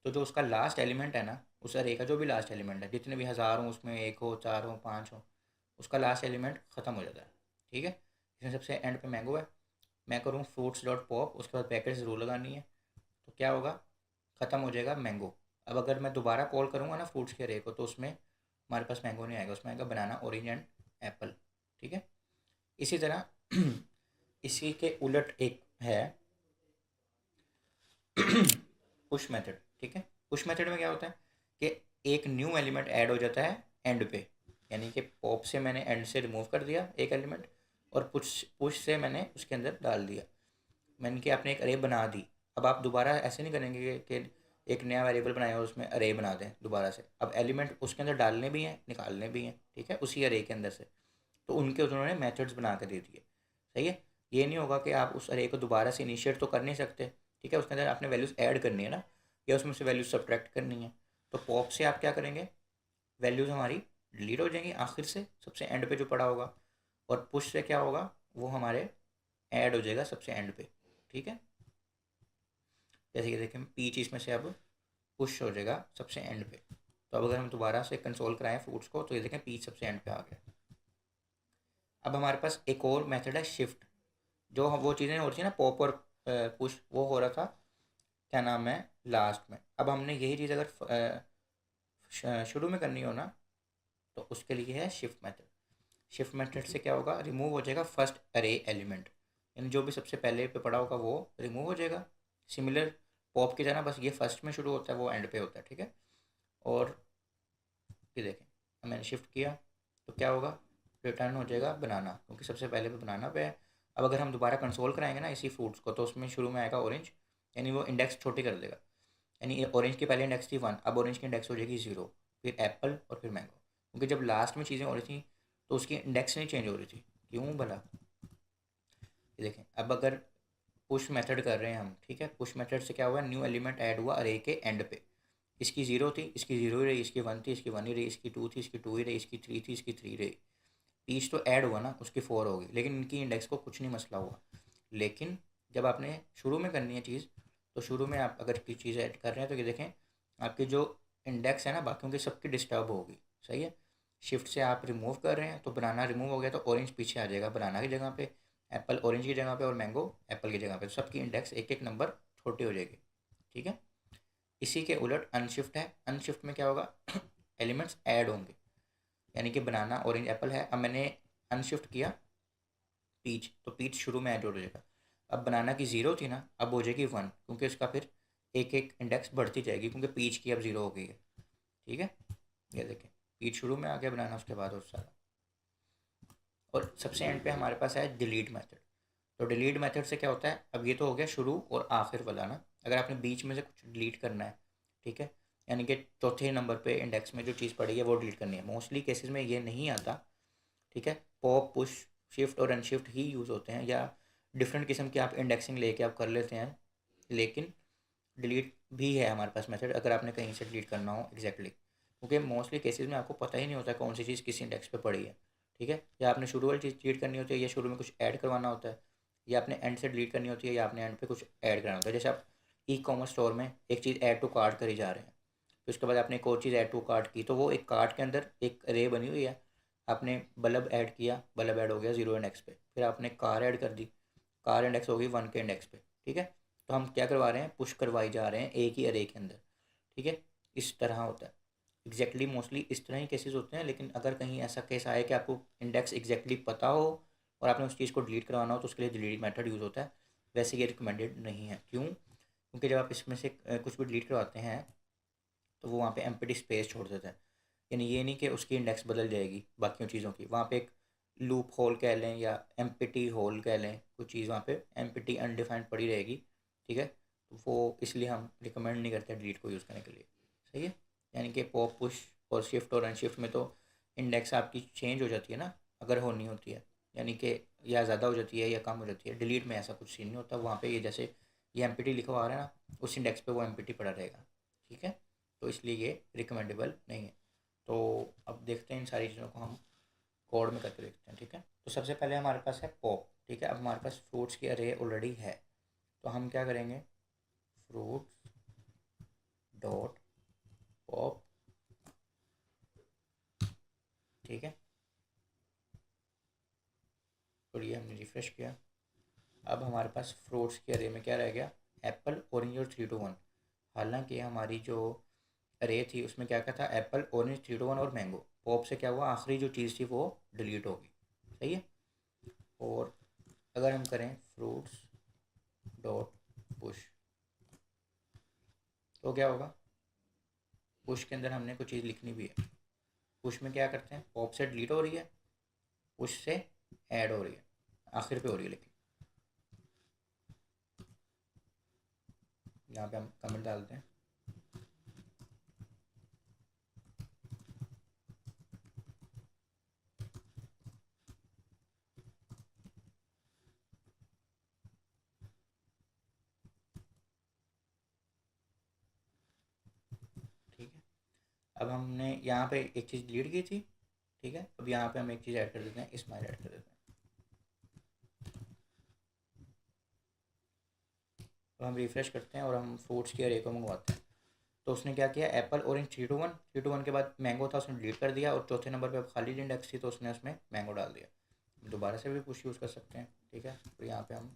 तो जो उसका लास्ट एलिमेंट है ना, उस अरे का जो भी लास्ट एलिमेंट है, जितने भी हज़ार हो उसमें, एक हो, चार हो, पाँच हो, उसका लास्ट एलिमेंट ख़त्म हो जाता है, ठीक है। इसमें सबसे एंड पे मैंगो है, मैं करूँ फ्रूट्स डॉट पॉप, उसके बाद ब्रैकेट ज़रूर लगानी है, तो क्या होगा, ख़त्म हो जाएगा मैंगो। अब अगर मैं दोबारा कॉल करूँगा ना फ्रूट्स के अरे को, तो उसमें हमारे पास मैंगो नहीं आएगा, उसमें आएगा बनाना, ऑरेंज एंड एप्पल। ठीक है। इसी तरह इसी के उलट एक है पुश मेथड। ठीक है। पुश मेथड में क्या होता है कि एक न्यू एलिमेंट ऐड हो जाता है एंड पे, यानी कि पॉप से मैंने एंड से रिमूव कर दिया एक एलिमेंट, और पुश पुश से मैंने उसके अंदर डाल दिया। मैंने कि आपने एक अरे बना दी। अब आप दोबारा ऐसे नहीं करेंगे कि एक नया वेरिएबल बनाया और उसमें अरे बना दें दोबारा से। अब एलिमेंट उसके अंदर डालने भी हैं, निकालने भी हैं। ठीक है, उसी अरे के अंदर से। तो उनके उन्होंने मेथड्स बना के दे दिए। सही है। ये नहीं होगा कि आप उस अरे को दोबारा से इनिशिएट तो कर नहीं सकते। ठीक है, उसके अंदर आपने वैल्यूज़ ऐड करनी है ना, या उसमें से वैल्यूज सब्ट्रैक्ट करनी है। तो पॉप से आप क्या करेंगे, वैल्यूज़ हमारी डिलीट हो जाएंगी आखिर से, सबसे एंड पे जो पड़ा होगा। और पुश से क्या होगा, वो हमारे ऐड हो जाएगा सबसे एंड पे। ठीक है। जैसे कि देखें पीच इसमें से अब पुश हो जाएगा सबसे एंड पे। तो अब अगर हम दोबारा से कंसोल कराएं फ्रूट्स को, तो ये देखें पीच सबसे एंड पे आ गया। अब हमारे पास एक और मेथड है शिफ्ट। जो वो चीज़ें हो रही थी ना पॉप और पुश, वो हो रहा था क्या नाम है लास्ट में। अब हमने यही चीज़ अगर शुरू में करनी हो ना, तो उसके लिए है शिफ्ट मेथड। शिफ्ट मेथड से क्या होगा, रिमूव हो जाएगा फर्स्ट अरे एलिमेंट, यानी जो भी सबसे पहले पे पड़ा होगा वो रिमूव हो जाएगा। सिमिलर पॉप की तरह, बस ये फर्स्ट में शुरू होता है, वो एंड पे होता है। ठीक है। और ये देखें, अब मैंने शिफ्ट किया तो क्या होगा, रिटर्न हो जाएगा बनाना, क्योंकि सबसे पहले पे बनाना पे है। अब अगर हम दोबारा कंसोल कराएंगे ना इसी फ्रूट्स को, तो उसमें शुरू में आएगा ऑरेंज, यानी वो इंडेक्स छोटी कर देगा। यानी ऑरेंज की पहले इंडेक्स थी 1, अब ऑरेंज की इंडेक्स हो जाएगी 0, फिर एप्पल और फिर मैंगो। क्योंकि जब लास्ट में चीज़ें हो रही थी तो उसकी इंडेक्स नहीं चेंज हो रही थी। क्यों भला, ये देखें अब अगर पुश मेथड कर रहे हैं हम, ठीक है, पुश मेथड से क्या हुआ, न्यू एलिमेंट ऐड हुआ अरे के एंड पे। इसकी 0 थी, इसकी 0 ही रही, इसकी 1 थी, इसकी 1 ही रही, इसकी 2 थी, इसकी 2 ही रही, इसकी 3 थी, इसकी 3 रही। पीच तो ऐड हुआ ना, उसकी 4 होगी, लेकिन इनकी इंडेक्स को कुछ नहीं मसला हुआ। लेकिन जब आपने शुरू में करनी है चीज़, तो शुरू में आप अगर कोई चीज़ ऐड कर रहे हैं तो ये देखें आपकी जो इंडेक्स है ना बाकियों की सबकी डिस्टर्ब होगी। सही है। शिफ्ट से आप रिमूव कर रहे हैं तो बनाना रिमूव हो गया, तो ऑरेंज पीछे आ जाएगा बनाना की जगह पे, एप्पल ऑरेंज की जगह पे, और मैंगो एप्पल की जगह पे। तो सबकी इंडेक्स एक एक नंबर छोटी हो जाएगी। ठीक है। इसी के उलट अनशिफ्ट है। अनशिफ्ट में क्या होगा एलिमेंट्स ऐड होंगे, यानी कि बनाना ऑरेंज एप्पल है, अब मैंने अनशिफ्ट किया पीच, तो पीच शुरू में ऐड हो जाएगा। अब बनाना की 0 थी ना, अब हो जाएगी 1, क्योंकि उसका फिर एक एक इंडेक्स बढ़ती जाएगी, क्योंकि पीच की अब 0 हो गई है। ठीक है। ये देखें पीच शुरू में आ गया बनाना, उसके बाद और सारा। और सबसे एंड पे हमारे पास है डिलीट मेथड। तो डिलीट मेथड से क्या होता है, अब ये तो हो गया शुरू और आखिर वाला ना, अगर आपने बीच में से कुछ डिलीट करना है, ठीक है, यानी कि चौथे नंबर पे इंडेक्स में जो चीज़ पड़ी है वो डिलीट करनी है। मोस्टली केसेस में ये नहीं आता। ठीक है। पॉप पुश शिफ्ट और अनशिफ्ट ही यूज़ होते हैं, या डिफरेंट किस्म की आप इंडेक्सिंग लेके आप कर लेते हैं। लेकिन डिलीट भी है हमारे पास मेथड, अगर आपने कहीं से डिलीट करना हो एग्जैक्टली, क्योंकि मोस्टली केसेस में आपको पता ही नहीं होता कौन सी चीज़ किस इंडेक्स पे पड़ी है। ठीक है। या आपने शुरू वाली चीज़ डिलीट करनी होती है, या शुरू में कुछ ऐड करवाना होता है, या आपने एंड से डिलीट करनी होती है, या आपने एंड पे कुछ ऐड करना होता है। जैसे आप ई कॉमर्स स्टोर में एक चीज़ ऐड टू कार्ट करी जा रहे हैं, फिर उसके बाद आपने एक और चीज़ ऐड टू कार्ट की, तो वो एक कार्ट के अंदर एक रे बनी हुई है। आपने बल्ब ऐड किया, बल्ब ऐड हो गया 0 इंडेक्स पे, फिर आपने कार ऐड कर दी, कार इंडेक्स होगी 1 के इंडेक्स पे। ठीक है। तो हम क्या करवा रहे हैं, पुश करवाई जा रहे हैं एक ही अरे के अंदर। ठीक है। इस तरह होता है एग्जैक्टली, मोस्टली इस तरह ही केसेस होते हैं। लेकिन अगर कहीं ऐसा केस आए कि आपको इंडेक्स एग्जैक्टली पता हो और आपने उस चीज़ को डिलीट करवाना हो, तो उसके लिए डिलीट मेथड यूज़ होता है। वैसे ये रिकमेंडेड नहीं है। क्यों, क्योंकि जब आप इसमें से कुछ भी डिलीट करवाते हैं तो वो वहाँ पे एम्प्टी स्पेस छोड़ देता है। यानी ये नहीं कि उसकी इंडेक्स बदल जाएगी बाकियों चीज़ों की, वहाँ पे एक लूप होल कह लें या एम्प्टी होल कह लें, कुछ चीज़ वहाँ पे एम्प्टी अनडिफाइंड पड़ी रहेगी। ठीक है। तो वो इसलिए हम रिकमेंड नहीं करते डिलीट को यूज़ करने के लिए। सही है। यानी कि पॉप पुश और शिफ्ट और अनशिफ्ट में तो इंडेक्स आपकी चेंज हो जाती है ना, अगर होनी होती है, यानी कि या ज़्यादा हो जाती है या कम हो जाती है। डिलीट में ऐसा कुछ सीन नहीं होता, वहाँ पे ये जैसे ये एम्प्टी लिखा हुआ आ रहा है ना, उस इंडेक्स पे वो एम्प्टी पड़ा रहेगा। ठीक है। तो इसलिए ये रिकमेंडेबल नहीं है। तो अब देखते हैं इन सारी चीज़ों को हम कोड में करके देखते हैं। ठीक है। तो सबसे पहले हमारे पास है पॉप। ठीक है। अब हमारे पास फ्रूट्स की अरे ऑलरेडी है, तो हम क्या करेंगे, फ्रूट्स डॉट पॉप। ठीक है। तो ये हमने रिफ्रेश किया। अब हमारे पास फ्रूट्स के अरे में क्या रह गया, एप्पल ऑरेंज और 3 to 1। हालांकि हमारी जो अरे थी उसमें क्या क्या था, एप्पल ऑरेंज 3 to 1 और मैंगो। पॉप से क्या हुआ, आखिरी जो चीज़ थी वो डिलीट होगी। सही है। और अगर हम करें फ्रूट्स डॉट पुश तो क्या होगा, पुश के अंदर हमने कुछ चीज़ लिखनी भी है। पुश में क्या करते हैं, पॉप से डिलीट हो रही है, पुश से ऐड हो रही है, आखिर पे हो रही है। लेकिन यहाँ पे हम कमेंट डालते हैं। ठीक है। अब हमने यहाँ पे एक चीज़ डिलीट की थी। ठीक है। अब यहाँ पे हम एक चीज़ ऐड कर देते हैं, स्माइल ऐड कर देते हैं। तो हम रिफ्रेश करते हैं और हम फ्रूट्स के अरे को मंगवाते हैं। तो उसने क्या किया, एप्पल ऑरेंज 3 to 1 के बाद मैंगो था उसने डिलीट कर दिया, और चौथे नंबर पे अब खाली इंडेक्स थी तो उसने उसमें मैंगो डाल दिया। दोबारा से भी पुश यूज़ कर सकते हैं। ठीक है। तो यहाँ पे हम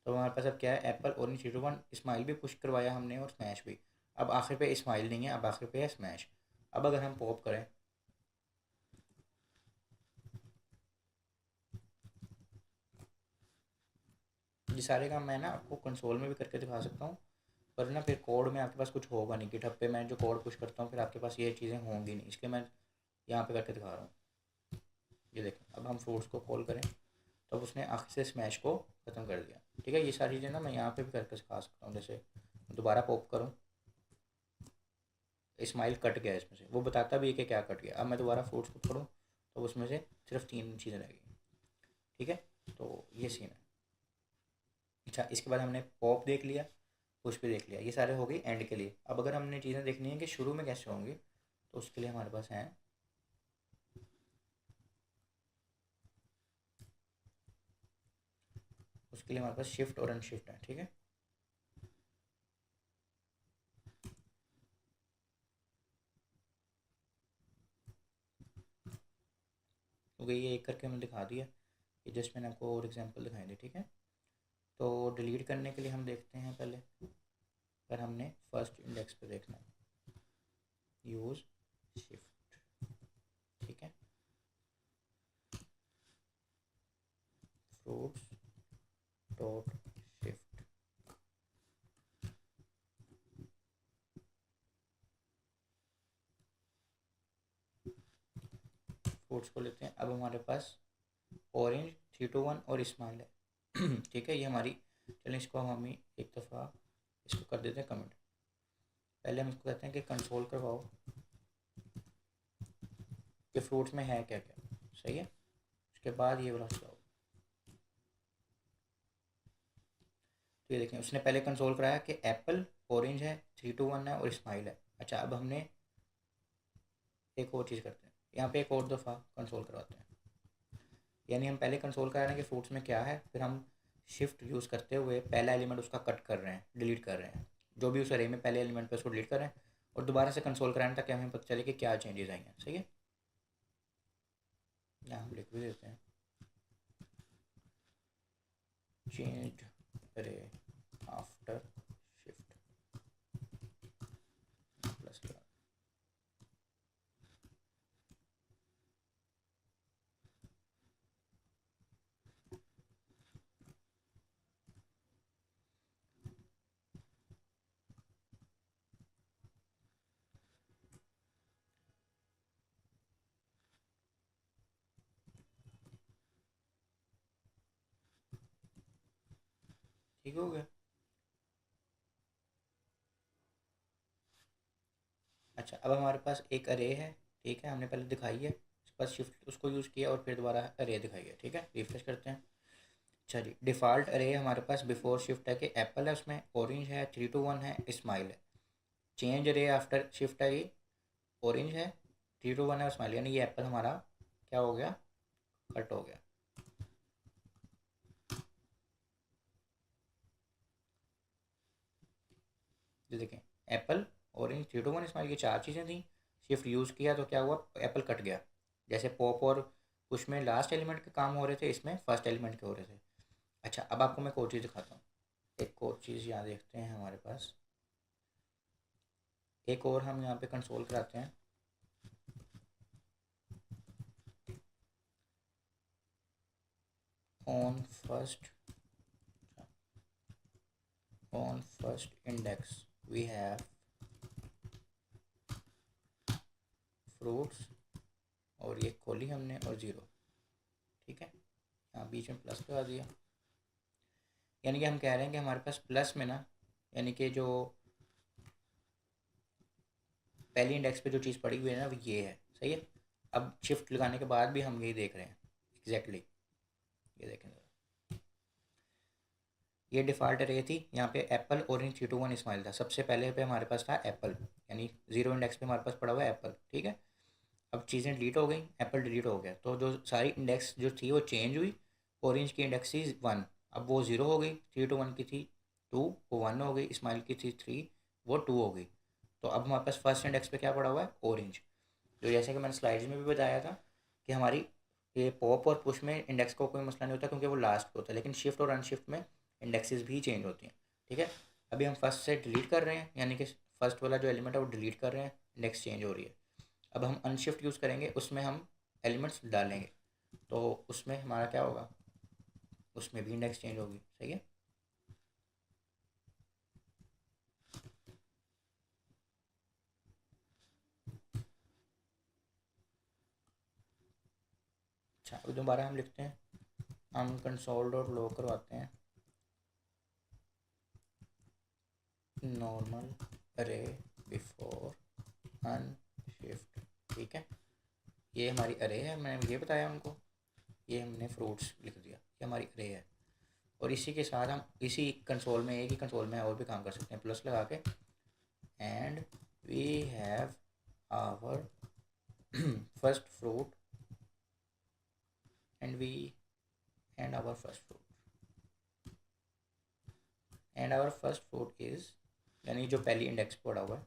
तो हमारे पास अब क्या है, एप्पल ऑरेंज 3 to 1, स्माइल भी पुश करवाया हमने और स्मैश भी। अब आखिर पे स्माइल नहीं है, अब आखिर पे है स्मैश। अब अगर हम पॉप करें, ये सारे काम मैं ना आपको कंसोल में भी करके दिखा सकता हूँ, पर ना फिर कोड में आपके पास कुछ होगा नहीं। गिटहब पे मैं जो कोड पुश करता हूँ फिर आपके पास ये चीज़ें होंगी नहीं, इसलिए मैं यहाँ पे करके दिखा रहा हूँ। ये देखें, अब हम फ्रूट्स को कॉल करें तब उसने आखिर से स्मैश को ख़त्म कर दिया। ठीक है। ये सारी चीज़ें ना मैं यहाँ पे भी करके सिखा सकता हूँ। जैसे दोबारा पॉप करूँ, स्माइल कट गया इसमें से, वो बताता भी है कि क्या कट गया। अब मैं दोबारा फ्रूट्स को पढ़ूँ तो उसमें से सिर्फ 3 चीज़ें रह गई। ठीक है। तो ये सीन है। अच्छा, इसके बाद हमने पॉप देख लिया, पुश भी देख लिया, ये सारे हो गई एंड के लिए। अब अगर हमने चीज़ें देखनी है कि शुरू में कैसे होंगी, तो उसके लिए हमारे पास हैं उसके लिए हमारे पास शिफ्ट और अनशिफ्ट है। ठीक है। क्योंकि ये एक करके हमने दिखा दिया, ये जस्ट मैंने आपको और एग्जांपल दिखाई दी। ठीक है। तो डिलीट करने के लिए हम देखते हैं पहले, पर हमने फर्स्ट इंडेक्स पे देखना है, यूज़ शिफ्ट। ठीक है। फ्रूट्स डॉट शिफ्ट, फ्रूट्स को लेते हैं। अब हमारे पास ऑरेंज 3 to 1 और स्माइल है। ठीक है। ये हमारी, चलिए इसको हम एक दफ़ा इसको कर देते हैं कमेंट। पहले हम इसको कहते हैं कि कंसोल करवाओ कि फ्रूट्स में है क्या क्या। सही है। उसके बाद ये वाला चलाओ। तो ये देखें, उसने पहले कंसोल कराया कि एप्पल ऑरेंज है, 3 to 1 है और स्माइल है। अच्छा, अब हमने एक और चीज़ करते हैं, यहाँ पे एक और दफ़ा कंसोल करवाते हैं। यानी हम पहले कंसोल करा रहे हैं कि फ्रूट्स में क्या है, फिर हम शिफ्ट यूज़ करते हुए पहला एलिमेंट उसका कट कर रहे हैं, डिलीट कर रहे हैं, जो भी उस अरे में पहले एलिमेंट पे उसको डिलीट कर रहे हैं, और दोबारा से कंसोल कराएं ताकि हमें पता चले कि क्या चेंजेस आई हैं। सही है। यहाँ हम लिख भी देते हैं, चेंज अरे आफ्टर शिफ्ट प्लस। ठीक हो गया। अच्छा, अब हमारे पास एक अरे है। ठीक है। हमने पहले दिखाई है, उसके बाद शिफ्ट उसको यूज़ किया और फिर दोबारा अरे दिखाई है। ठीक है। रिफ्रेश करते हैं। अच्छा जी, डिफ़ॉल्ट अरे हमारे पास बिफोर शिफ्ट है कि एप्पल है, उसमें ऑरेंज है, 3 to 1 है, स्माइल है। चेंज अरे आफ्टर शिफ्ट है, ये ऑरेंज है, 3 to 1 है, स्माइल, यानी ये एप्पल हमारा क्या हो गया, कट हो गया। ये देखें, एप्पल ऑरेंज 3 to 1 स्माइल, ये 4 चीज़ें थी। शिफ्ट यूज़ किया तो क्या हुआ, एप्पल कट गया। जैसे पॉप और पुश में लास्ट एलिमेंट के काम हो रहे थे, इसमें फर्स्ट एलिमेंट के हो रहे थे। अच्छा, अब आपको मैं एक और चीज़ दिखाता हूँ। एक और चीज़ यहाँ देखते हैं हमारे पास, एक और हम यहाँ पे कंसोल कराते हैं। On first index we have fruits, और ये खोली हमने और ज़ीरो, ठीक है। यहाँ बीच में प्लस लगा दिया, यानी कि हम कह रहे हैं कि हमारे पास प्लस में ना, यानी कि जो पहली इंडेक्स पे जो चीज़ पड़ी हुई है ना वो ये है, सही है। अब शिफ्ट लगाने के बाद भी हम यही देख रहे हैं एग्जैक्टली, ये देखें। ये डिफ़ॉल्ट अरे थी, यहाँ पे एप्पल ऑरेंज 321 इस्माइल था, सबसे पहले पे हमारे पास था एप्पल, यानी ज़ीरो इंडेक्स पे हमारे पास पड़ा हुआ है एप्पल, ठीक है। अब चीज़ें डिलीट हो गई, एप्पल डिलीट हो गया, तो जो सारी इंडेक्स जो थी वो चेंज हुई। ऑरेंज की इंडेक्स थी 1, अब वो ज़ीरो हो गई, 321 की थी 2, वो 1 हो गई, इस्माइल की थी 3, वो 2 हो गई। तो अब हमारे पास फर्स्ट इंडेक्स पे क्या पड़ा हुआ है, ऑरेंज। तो जैसे कि मैंने स्लाइड्स में भी बताया था कि हमारी ये पॉप और पुश में इंडेक्स को कोई मसला नहीं होता क्योंकि वो लास्ट पे होता है, लेकिन शिफ्ट और अनशिफ्ट में इंडेक्सेस भी चेंज होती हैं, ठीक है। अभी हम फर्स्ट से डिलीट कर रहे हैं, यानी कि फर्स्ट वाला जो एलिमेंट है वो डिलीट कर रहे हैं, इंडेक्स चेंज हो रही है। अब हम अनशिफ्ट यूज़ करेंगे, उसमें हम एलिमेंट्स डालेंगे, तो उसमें हमारा क्या होगा, उसमें भी इंडेक्स चेंज होगी, सही है। अच्छा, अभी दोबारा हम लिखते हैं, हम कंसोल डॉट लॉग करवाते हैं नॉर्मल अरे बिफोर अनशिफ्ट, ठीक है। ये हमारी अरे है, मैंने ये बताया उनको, ये हमने फ्रूट्स लिख दिया, ये हमारी अरे है। और इसी के साथ हम इसी कंसोल में, एक ही कंसोल में और भी काम कर सकते हैं, प्लस लगा के, and we have our first fruit and our first fruit is, यानी जो पहली इंडेक्स पड़ा हुआ है,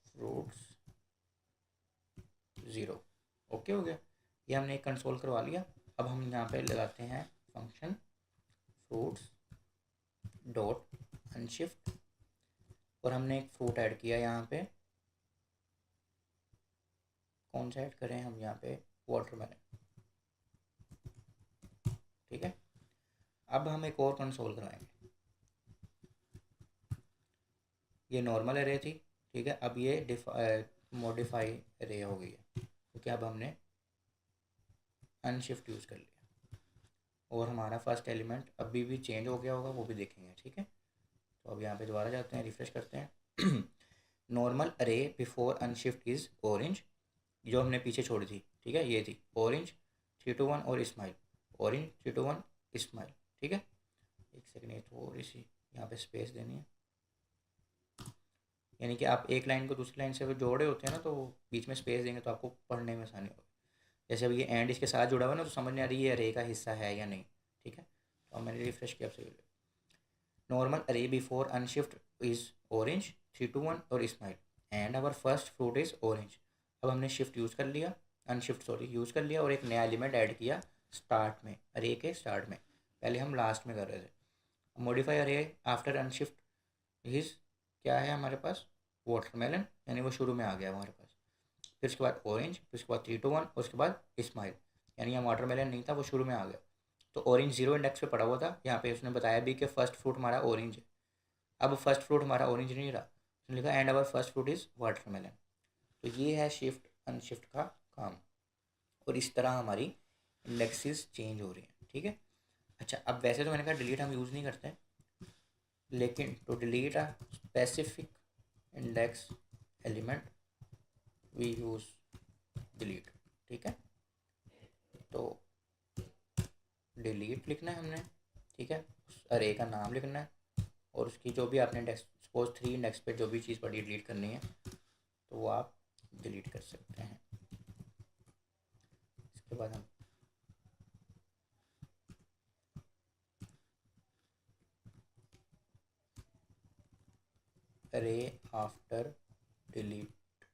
फ्रूट्स ज़ीरो, ओके हो गया। ये हमने एक कंसोल करवा लिया। अब हम यहाँ पे लगाते हैं फंक्शन फ्रूट्स डॉट अनशिफ्ट, और हमने एक फ्रूट ऐड किया यहाँ पे, कौन सा ऐड करें हम यहाँ पे, वाटरमेलन, ठीक है। अब हम एक और कंसोल करवाएंगे, ये नॉर्मल एरे थी, ठीक है। अब ये मॉडिफाई एरे हो गई है क्योंकि अब हमने अनशिफ्ट यूज़ कर लिया, और हमारा फर्स्ट एलिमेंट अभी भी चेंज हो गया होगा, वो भी देखेंगे, ठीक है। तो अब यहाँ पे दोबारा जाते हैं, रिफ्रेश करते हैं। नॉर्मल अरे बिफोर अनशिफ्ट इज़ ऑरेंज, जो हमने पीछे छोड़ी थी, ठीक है, ये थी ऑरेंज 321 और इस्माइल, ऑरेंज 321 इस्माइल, ठीक है। एक सेकेंड, ये थोड़ी सी यहाँ पे स्पेस देनी है, यानी कि आप एक लाइन को दूसरी लाइन से जोड़े होते हैं ना, तो बीच में स्पेस देंगे तो आपको पढ़ने में आसानी होगी। जैसे अब ये एंड इसके साथ जुड़ा हुआ है ना, तो समझ नहीं आ रही है अरे का हिस्सा है या नहीं, ठीक है। तो मैंने रिफ्रेश किया, अब सही। नॉर्मल अरे बिफोर अनशिफ्ट इज़ ऑरेंज 321 और Ismail, and our first fruit is orange. अब हमने शिफ्ट यूज़ कर लिया, अनशिफ्ट सॉरी यूज़ कर लिया, और एक नया एलिमेंट ऐड किया स्टार्ट में, अरे के स्टार्ट में, पहले हम लास्ट में कर रहे थे। मॉडिफाई अरे आफ्टर अनशिफ्ट इज़ क्या है हमारे पास, वाटरमेलन, यानी वो शुरू में आ गया हमारे पास। फिर उसके बाद ऑरेंज, फिर उसके बाद 321, उसके बाद इस्माइल, यानी यहाँ वाटरमेलन नहीं था, वो शुरू में आ गया। तो ऑरेंज जीरो इंडेक्स पे पड़ा हुआ था, यहाँ पे उसने बताया भी कि फर्स्ट फ्रूट हमारा ऑरेंज है। अब फर्स्ट फ्रूट हमारा ऑरेंज नहीं रहा, उसने लिखा and our first fruit is watermelon. तो ये है शिफ्ट अनशिफ्ट का काम, और इस तरह हमारी इंडेक्सेस चेंज हो रही हैं, ठीक है। अच्छा, अब वैसे तो मैंने कहा डिलीट हम यूज़ नहीं करते, लेकिन to delete a specific index element we use delete, ठीक है। तो डिलीट लिखना है हमने, ठीक है, उस अरे का नाम लिखना है, और उसकी जो भी आपने इंडेक्स, सपोज 3 इंडेक्स पे जो भी चीज़ पड़ी डिलीट करनी है, तो वो आप डिलीट कर सकते हैं। इसके बाद हम अरे आफ्टर डिलीट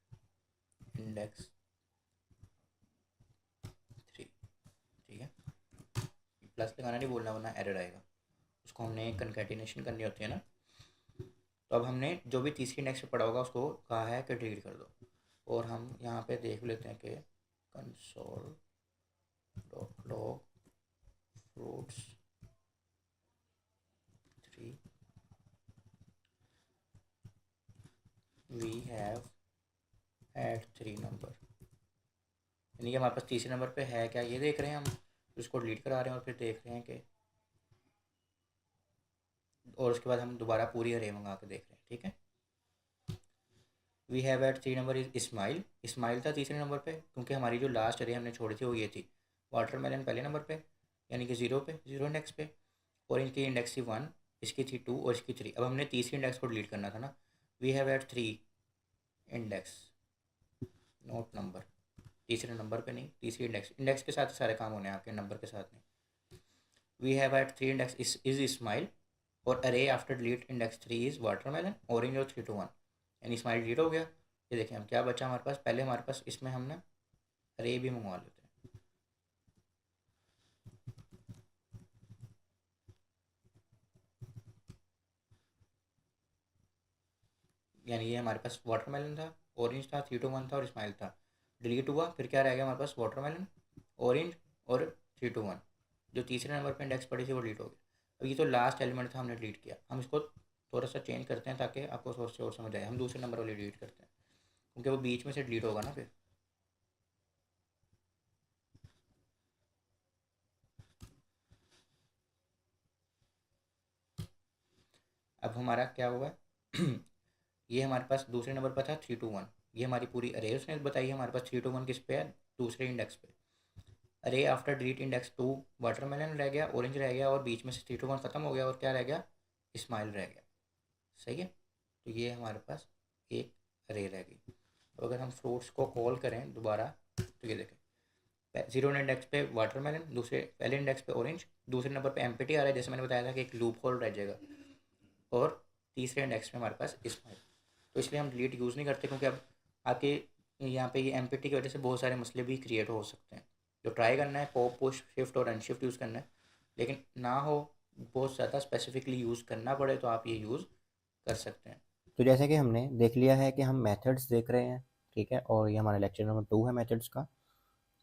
इंडेक्स 3, ठीक है, प्लस लगाना नहीं बोलना वरना एरर आएगा। उसको हमने कंकैटिनेशन करनी होती है ना। तो अब हमने जो भी तीसरी इंडेक्स पे पढ़ा होगा उसको कहा है कि डिलीट कर दो। और हम यहाँ पे देख लेते हैं कि console dot log fruits 3 we have at 3 number, यानी कि हमारे पास तीसरे नंबर पे है क्या ये देख रहे हैं हम, उसको डिलीट करा रहे हैं और फिर देख रहे हैं कि, और उसके बाद हम दोबारा पूरी अरे मंगा के देख रहे हैं। ठीक है, we have at 3 number is Ismail. Ismail था तीसरे नंबर पे क्योंकि हमारी जो लास्ट अरे हमने छोड़ी थी वो ये थी। वाटरमेलन पहले नंबर पे यानी कि जीरो इंडेक्स पे, और इनकी इंडेक्स थी 1, इसकी थी 2 और इसकी 3। अब हमने तीसरी इंडेक्स को डिलीट करना था ना। We have at 3 index not number, तीसरे नंबर पे नहीं, तीसरी इंडेक्स, इंडेक्स के साथ सारे काम होने हैं आपके, नंबर के साथ नहीं। We have at 3 index is Ismail, और array after delete index 3 is watermelon, orange और 3 to 1, यानी इस्माइल डिलीट हो गया। ये देखें हम क्या बचा हमारे पास, पहले हमारे पास इसमें हम ना अरे भी मंगवा लेते हैं। यानी ये हमारे पास वाटरमेलन था, ऑरेंज था, 3 to 1 था और इस्माइल था। डिलीट हुआ, फिर क्या रह गया हमारे पास, वाटरमेलन, ऑरेंज और 3 to 1। जो तीसरे नंबर पर इंडेक्स पड़ी थी वो डिलीट हो गया। अब ये तो लास्ट एलिमेंट था, हमने डिलीट किया। हम इसको थोड़ा सा चेंज करते हैं ताकि आपको सोच से और समझ आए। हम दूसरे नंबर वाले डिलीट करते हैं क्योंकि वो बीच में से डिलीट होगा ना फिर। अब हमारा क्या हुआ ये हमारे पास दूसरे नंबर पर था 3 to 1। ये हमारी पूरी अरे उसने बताई है हमारे पास 3 to 1 किस पे है, दूसरे इंडेक्स पे। अरे आफ्टर डिलीट इंडेक्स 2 वाटरमेलन रह गया, ऑरेंज रह गया और बीच में से 3 to 1 ख़त्म हो गया और क्या रह गया, स्माइल रह गया। सही है, तो ये हमारे पास एक अरे रह गई। तो अगर हम फ्रूट्स को कॉल करें दोबारा तो ये देखें, जीरो इंडेक्स पे वाटरमेलन, दूसरे पहले इंडेक्स पे ऑरेंज, दूसरे नंबर पे एम्प्टी आ रहा है जैसे मैंने बताया था कि एक लूप होल रह जाएगा, और तीसरे इंडेक्स में हमारे पास स्माइल। तो इसलिए हम डिलीट यूज़ नहीं करते क्योंकि अब आपके यहाँ पे ये एम्प्टी की वजह से बहुत सारे मसले भी क्रिएट हो सकते हैं। जो ट्राई करना है पॉप पुश शिफ्ट और अनशिफ्ट यूज़ करना है, लेकिन ना हो बहुत ज़्यादा स्पेसिफिकली यूज़ करना पड़े तो आप ये यूज़ कर सकते हैं। तो जैसे कि हमने देख लिया है कि हम मेथड्स देख रहे हैं, ठीक है, और ये हमारा लेक्चर नंबर 2 है मेथड्स का।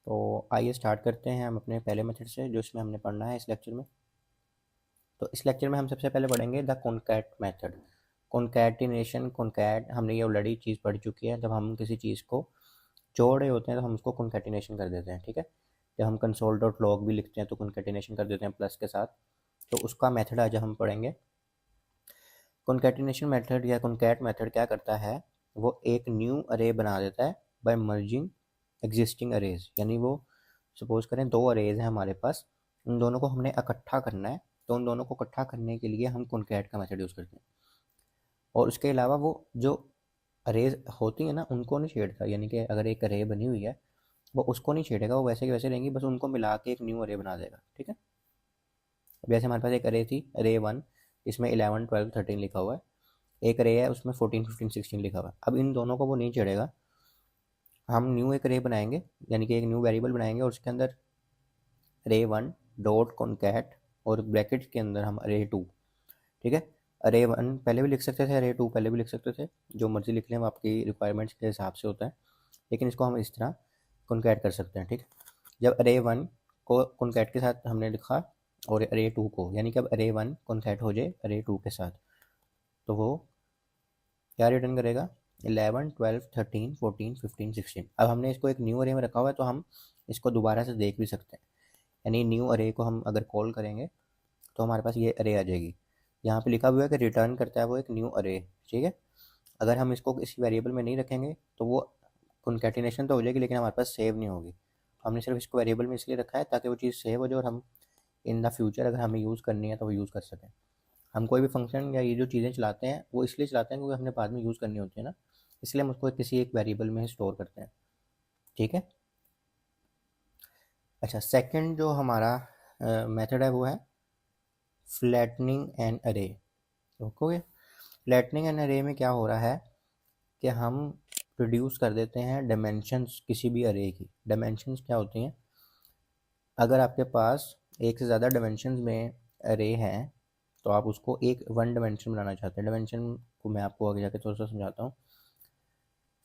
तो आइए स्टार्ट करते हैं हम अपने पहले मेथड से जो इसमें हमने पढ़ना है इस लेक्चर में। तो इस लेक्चर में हम सबसे पहले पढ़ेंगे the concat method. Concatenation, concat हमने ये ऑलरेडी चीज़ पढ़ चुकी है। जब हम किसी चीज़ को जोड़ रहे होते हैं तो हम उसको कॉन्कैटिनेशन कर देते हैं, ठीक है। जब हम कंसोल डॉट लॉग भी लिखते हैं तो कॉन्कैटिनेशन कर देते हैं प्लस के साथ। तो उसका मेथड आज हम पढ़ेंगे। कॉन्कैटिनेशन मेथड या कॉन्कैट मेथड क्या करता है, वो एक न्यू अरे बना देता है बाय मर्जिंग एग्जिस्टिंग अरेज। यानी वो सपोज करें 2 अरेज हैं हमारे पास, उन दोनों को हमने इकट्ठा करना है। तो उन दोनों को इकट्ठा करने के लिए हम कॉन्कैट का मेथड यूज़ करते हैं। और उसके अलावा वो जो अरेज होती है ना उनको नहीं छेड़ता। यानी कि अगर एक अरे बनी हुई है वो उसको नहीं छेड़ेगा, वो वैसे के वैसे रहेंगी, बस उनको मिला के एक न्यू अरे बना देगा, ठीक है। अब जैसे हमारे पास एक अरे थी, अरे 1, इसमें 11 12 13 लिखा हुआ है। एक अरे है उसमें 14 15 16 लिखा हुआ है। अब इन दोनों को वो नहीं छेड़ेगा। हम न्यू एक अरे बनाएंगे, यानी कि एक न्यू वेरिएबल बनाएंगे और उसके अंदर अरे 1 डॉट कॉन्कैट और ब्रैकेट के अंदर हम अरे 2, ठीक है। अरे 1 पहले भी लिख सकते थे, अरे 2 पहले भी लिख सकते थे, जो मर्जी लिख लें, वो आपकी रिक्वायरमेंट्स के हिसाब से होता है। लेकिन इसको हम इस तरह कॉन्कैट कर सकते हैं, ठीक है। जब अरे 1 को कॉन्कैट के साथ हमने लिखा और अरे 2 को, यानी कि अब अरे 1 कॉन्कैट हो जाए अरे 2 के साथ, तो वो क्या रिटर्न करेगा, 11 12 13 14 15 16। अब हमने इसको एक न्यू अरे में रखा हुआ है तो हम इसको दोबारा से देख भी सकते हैं। यानी न्यू अरे को हम अगर कॉल करेंगे तो हमारे पास ये अरे आ जाएगी। यहाँ पे लिखा हुआ है कि रिटर्न करता है वो एक न्यू अरे, ठीक है। अगर हम इसको किसी वेरिएबल में नहीं रखेंगे तो वो कॉन्कैटिनेशन तो हो जाएगी लेकिन हमारे पास सेव नहीं होगी। हमने सिर्फ इसको वेरिएबल में इसलिए रखा है ताकि वो चीज़ सेव हो जाए और हम इन द फ्यूचर अगर हमें यूज़ करनी है तो वो यूज़ कर सकें। हम कोई भी फंक्शन या ये जो चीज़ें चलाते हैं वो इसलिए चलाते हैं क्योंकि हमने बाद में यूज़ करनी होती है ना, इसलिए हम उसको किसी एक वेरिएबल में स्टोर करते हैं, ठीक है। अच्छा, सेकंड जो हमारा मेथड है वो है फ्लैटनिंग एन अरे। ओके, फ्लैटनिंग एन अरे में क्या हो रहा है कि हम प्रोड्यूस कर देते हैं डायमेंशंस किसी भी अरे की। डायमेंशंस क्या होती हैं, अगर आपके पास एक से ज़्यादा डायमेंशंस में अरे है तो आप उसको एक वन डायमेंशन बनाना चाहते हैं। डायमेंशन को मैं आपको आगे जाके थोड़ा सा समझाता हूँ।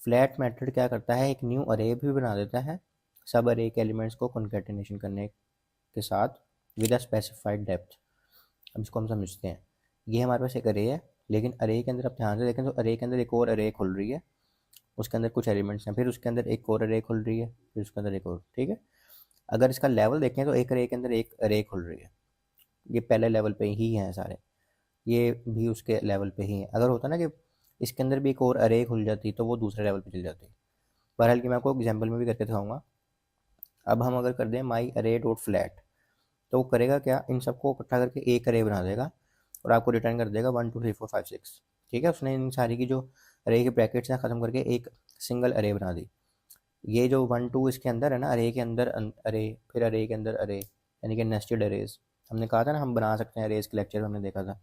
फ्लैट मेथड क्या करता है, एक न्यू अरे भी बना देता है सब अरे के एलिमेंट्स को कॉन्केटिनेशन करने के साथ विद अ स्पेसिफाइड डेप्थ। अब इसको हम समझते हैं। ये हमारे पास एक अरे है, लेकिन अरे के अंदर आप ध्यान से देखें तो अरे के अंदर एक और अरे खुल रही है, उसके अंदर कुछ एलिमेंट्स हैं, फिर उसके अंदर एक और अरे खुल रही है, फिर उसके अंदर एक और, ठीक है। अगर इसका लेवल देखें तो एक अरे के अंदर एक अरे खुल रही है, ये पहले लेवल पे ही हैं सारे, ये भी उसके लेवल पे ही है। अगर होता ना कि इसके अंदर भी एक और अरे खुल जाती तो वो दूसरे लेवल पे चल जाती। बहरहाल कि मैं आपको एग्जाम्पल में भी करके दिखाऊंगा। अब हम अगर कर दें माई अरे डॉट फ्लैट, तो वो करेगा क्या, इन सबको इकट्ठा करके एक अरे बना देगा और आपको रिटर्न कर देगा 1 2 3 4 5 6। ठीक है, उसने इन सारी की जो अरे के ब्रैकेट्स हैं ख़त्म करके एक सिंगल अरे बना दी। ये जो 1 2 इसके अंदर है ना, अरे के अंदर अरे, फिर अरे के अंदर अरे, यानी कि नेस्टेड अरेज। हमने कहा था ना हम बना सकते हैं अरेज के लेक्चर में हमने देखा था।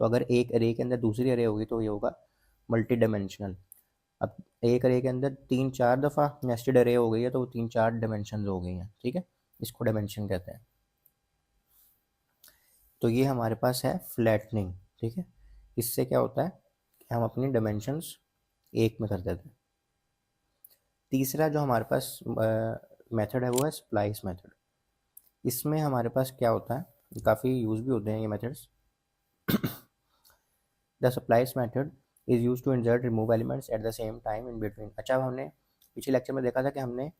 तो अगर एक अरे के अंदर दूसरी अरे होगी तो ये होगा मल्टी डायमेंशनल। अब एक अरे के अंदर 3 4 दफ़ा नेस्टेड अरे हो गई है तो वो 3 4 डायमेंशन हो गई हैं, ठीक है, इसको डायमेंशन कहते हैं। तो ये हमारे पास है फ्लैटनिंग, ठीक है। इससे क्या होता है कि हम अपनी डायमेंशंस एक में कर देते हैं। तीसरा जो हमारे पास मेथड है वो है स्प्लाइस मेथड। इसमें हमारे पास क्या होता है, काफ़ी यूज़ भी होते हैं ये methods. The splice method is use to insert remove elements at the same time in between. अच्छा, अब हमने पिछले लेक्चर में देखा था कि हमने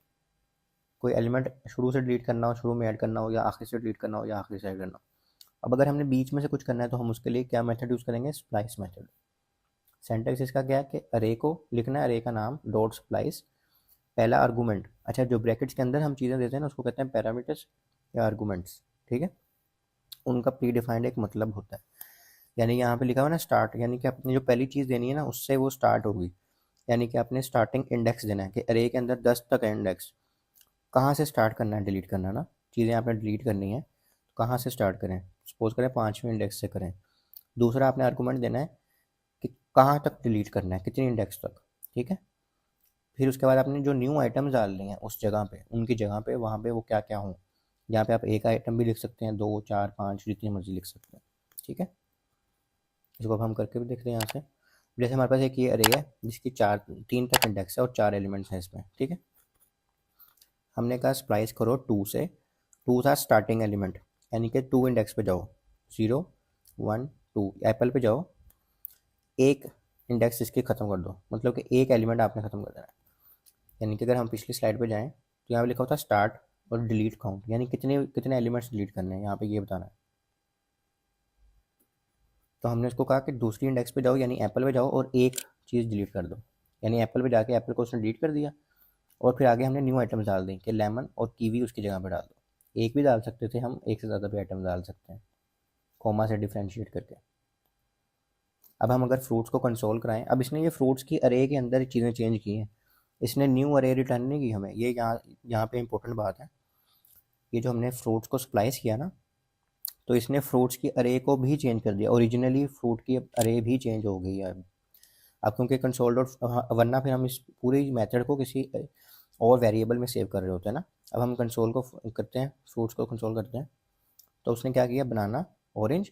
कोई एलिमेंट शुरू से डिलीट करना हो, शुरू में ऐड करना हो, या आखिरी से डिलीट करना हो, या आखिरी से ऐड करना हो। अब अगर हमने बीच में से कुछ करना है तो हम उसके लिए क्या मेथड यूज़ करेंगे, स्प्लाइस मेथड। सेंटेक्स इसका क्या है कि अरे को लिखना है, अरे का नाम डॉट स्प्लाइस, पहला आर्गूमेंट। अच्छा, जो ब्रैकेट्स के अंदर हम चीज़ें देते हैं ना उसको कहते हैं पैरामीटर्स या आर्गूमेंट्स, ठीक है। उनका प्री डिफाइंड एक मतलब होता है। यानी यहाँ पे लिखा हुआ ना स्टार्ट, यानी कि अपनी जो पहली चीज़ देनी है ना उससे वो स्टार्ट होगी। यानी कि आपने स्टार्टिंग इंडेक्स देना है कि अरे के अंदर 10 तक है इंडेक्स, कहाँ से स्टार्ट करना है डिलीट करना ना, चीज़ें आपने डिलीट करनी है तो कहाँ से स्टार्ट करें, सपोज करें 5वें इंडेक्स से करें। दूसरा आपने आर्गूमेंट देना है कि कहाँ तक डिलीट करना है, कितनी इंडेक्स तक, ठीक है। फिर उसके बाद आपने जो न्यू आइटम्स डालनी है उस जगह पे, उनकी जगह पे वहाँ पे वो क्या क्या हों। यहाँ पे आप एक आइटम भी लिख सकते हैं, 2 4 5 जितनी मर्जी लिख सकते हैं, ठीक है। इसको अब हम करके भी देखते हैं यहाँ से। जैसे हमारे पास एक ये अरे है जिसकी 3 तक इंडेक्स है और 4 एलिमेंट्स हैं इसमें, ठीक है। हमने कहा स्प्लाइस करो 2 से, 2 था स्टार्टिंग एलिमेंट, यानी कि 2 इंडेक्स पे जाओ, 0 1 2, एप्पल पे जाओ, एक इंडेक्स इसकी ख़त्म कर दो, मतलब कि एक एलिमेंट आपने ख़त्म कर देना है। यानी कि अगर हम पिछली स्लाइड पे जाएँ तो यहाँ पे लिखा होता है स्टार्ट और डिलीट काउंट, यानी कितने कितने एलिमेंट्स डिलीट करने हैं, यहाँ पे ये बताना है। तो हमने उसको कहा कि दूसरी इंडेक्स पे जाओ, यानी एप्पल पे जाओ और एक चीज़ डिलीट कर दो, यानी एप्पल पे जाके एप्पल को उसने डिलीट कर दिया। और फिर आगे हमने न्यू आइटम्स डाल दी कि लेमन और कीवी उसकी जगह पे डाल दो। एक भी डाल सकते थे हम, एक से ज़्यादा भी आइटम डाल सकते हैं कोमा से डिफ्रेंशिएट करके। अब हम अगर फ्रूट्स को कंसोल कराएं, अब इसने ये फ्रूट्स की अरे के अंदर चीज़ें चेंज की हैं, इसने न्यू अरे रिटर्न नहीं की हमें। ये यहाँ यहाँ पे इंपॉर्टेंट बात है, ये जो हमने फ्रूट्स को स्प्लाइस किया ना, तो इसने फ्रूट्स की अरे को भी चेंज कर दिया, ओरिजिनली फ्रूट की अरे भी चेंज हो गई है अब क्योंकि कंसोल डॉट, वरना फिर हम इस पूरी मेथड को किसी और वेरिएबल में सेव कर रहे होते हैं ना। अब हम कंसोल को करते हैं, फ्रूट्स को कंसोल करते हैं, तो उसने क्या किया, बनाना ऑरेंज,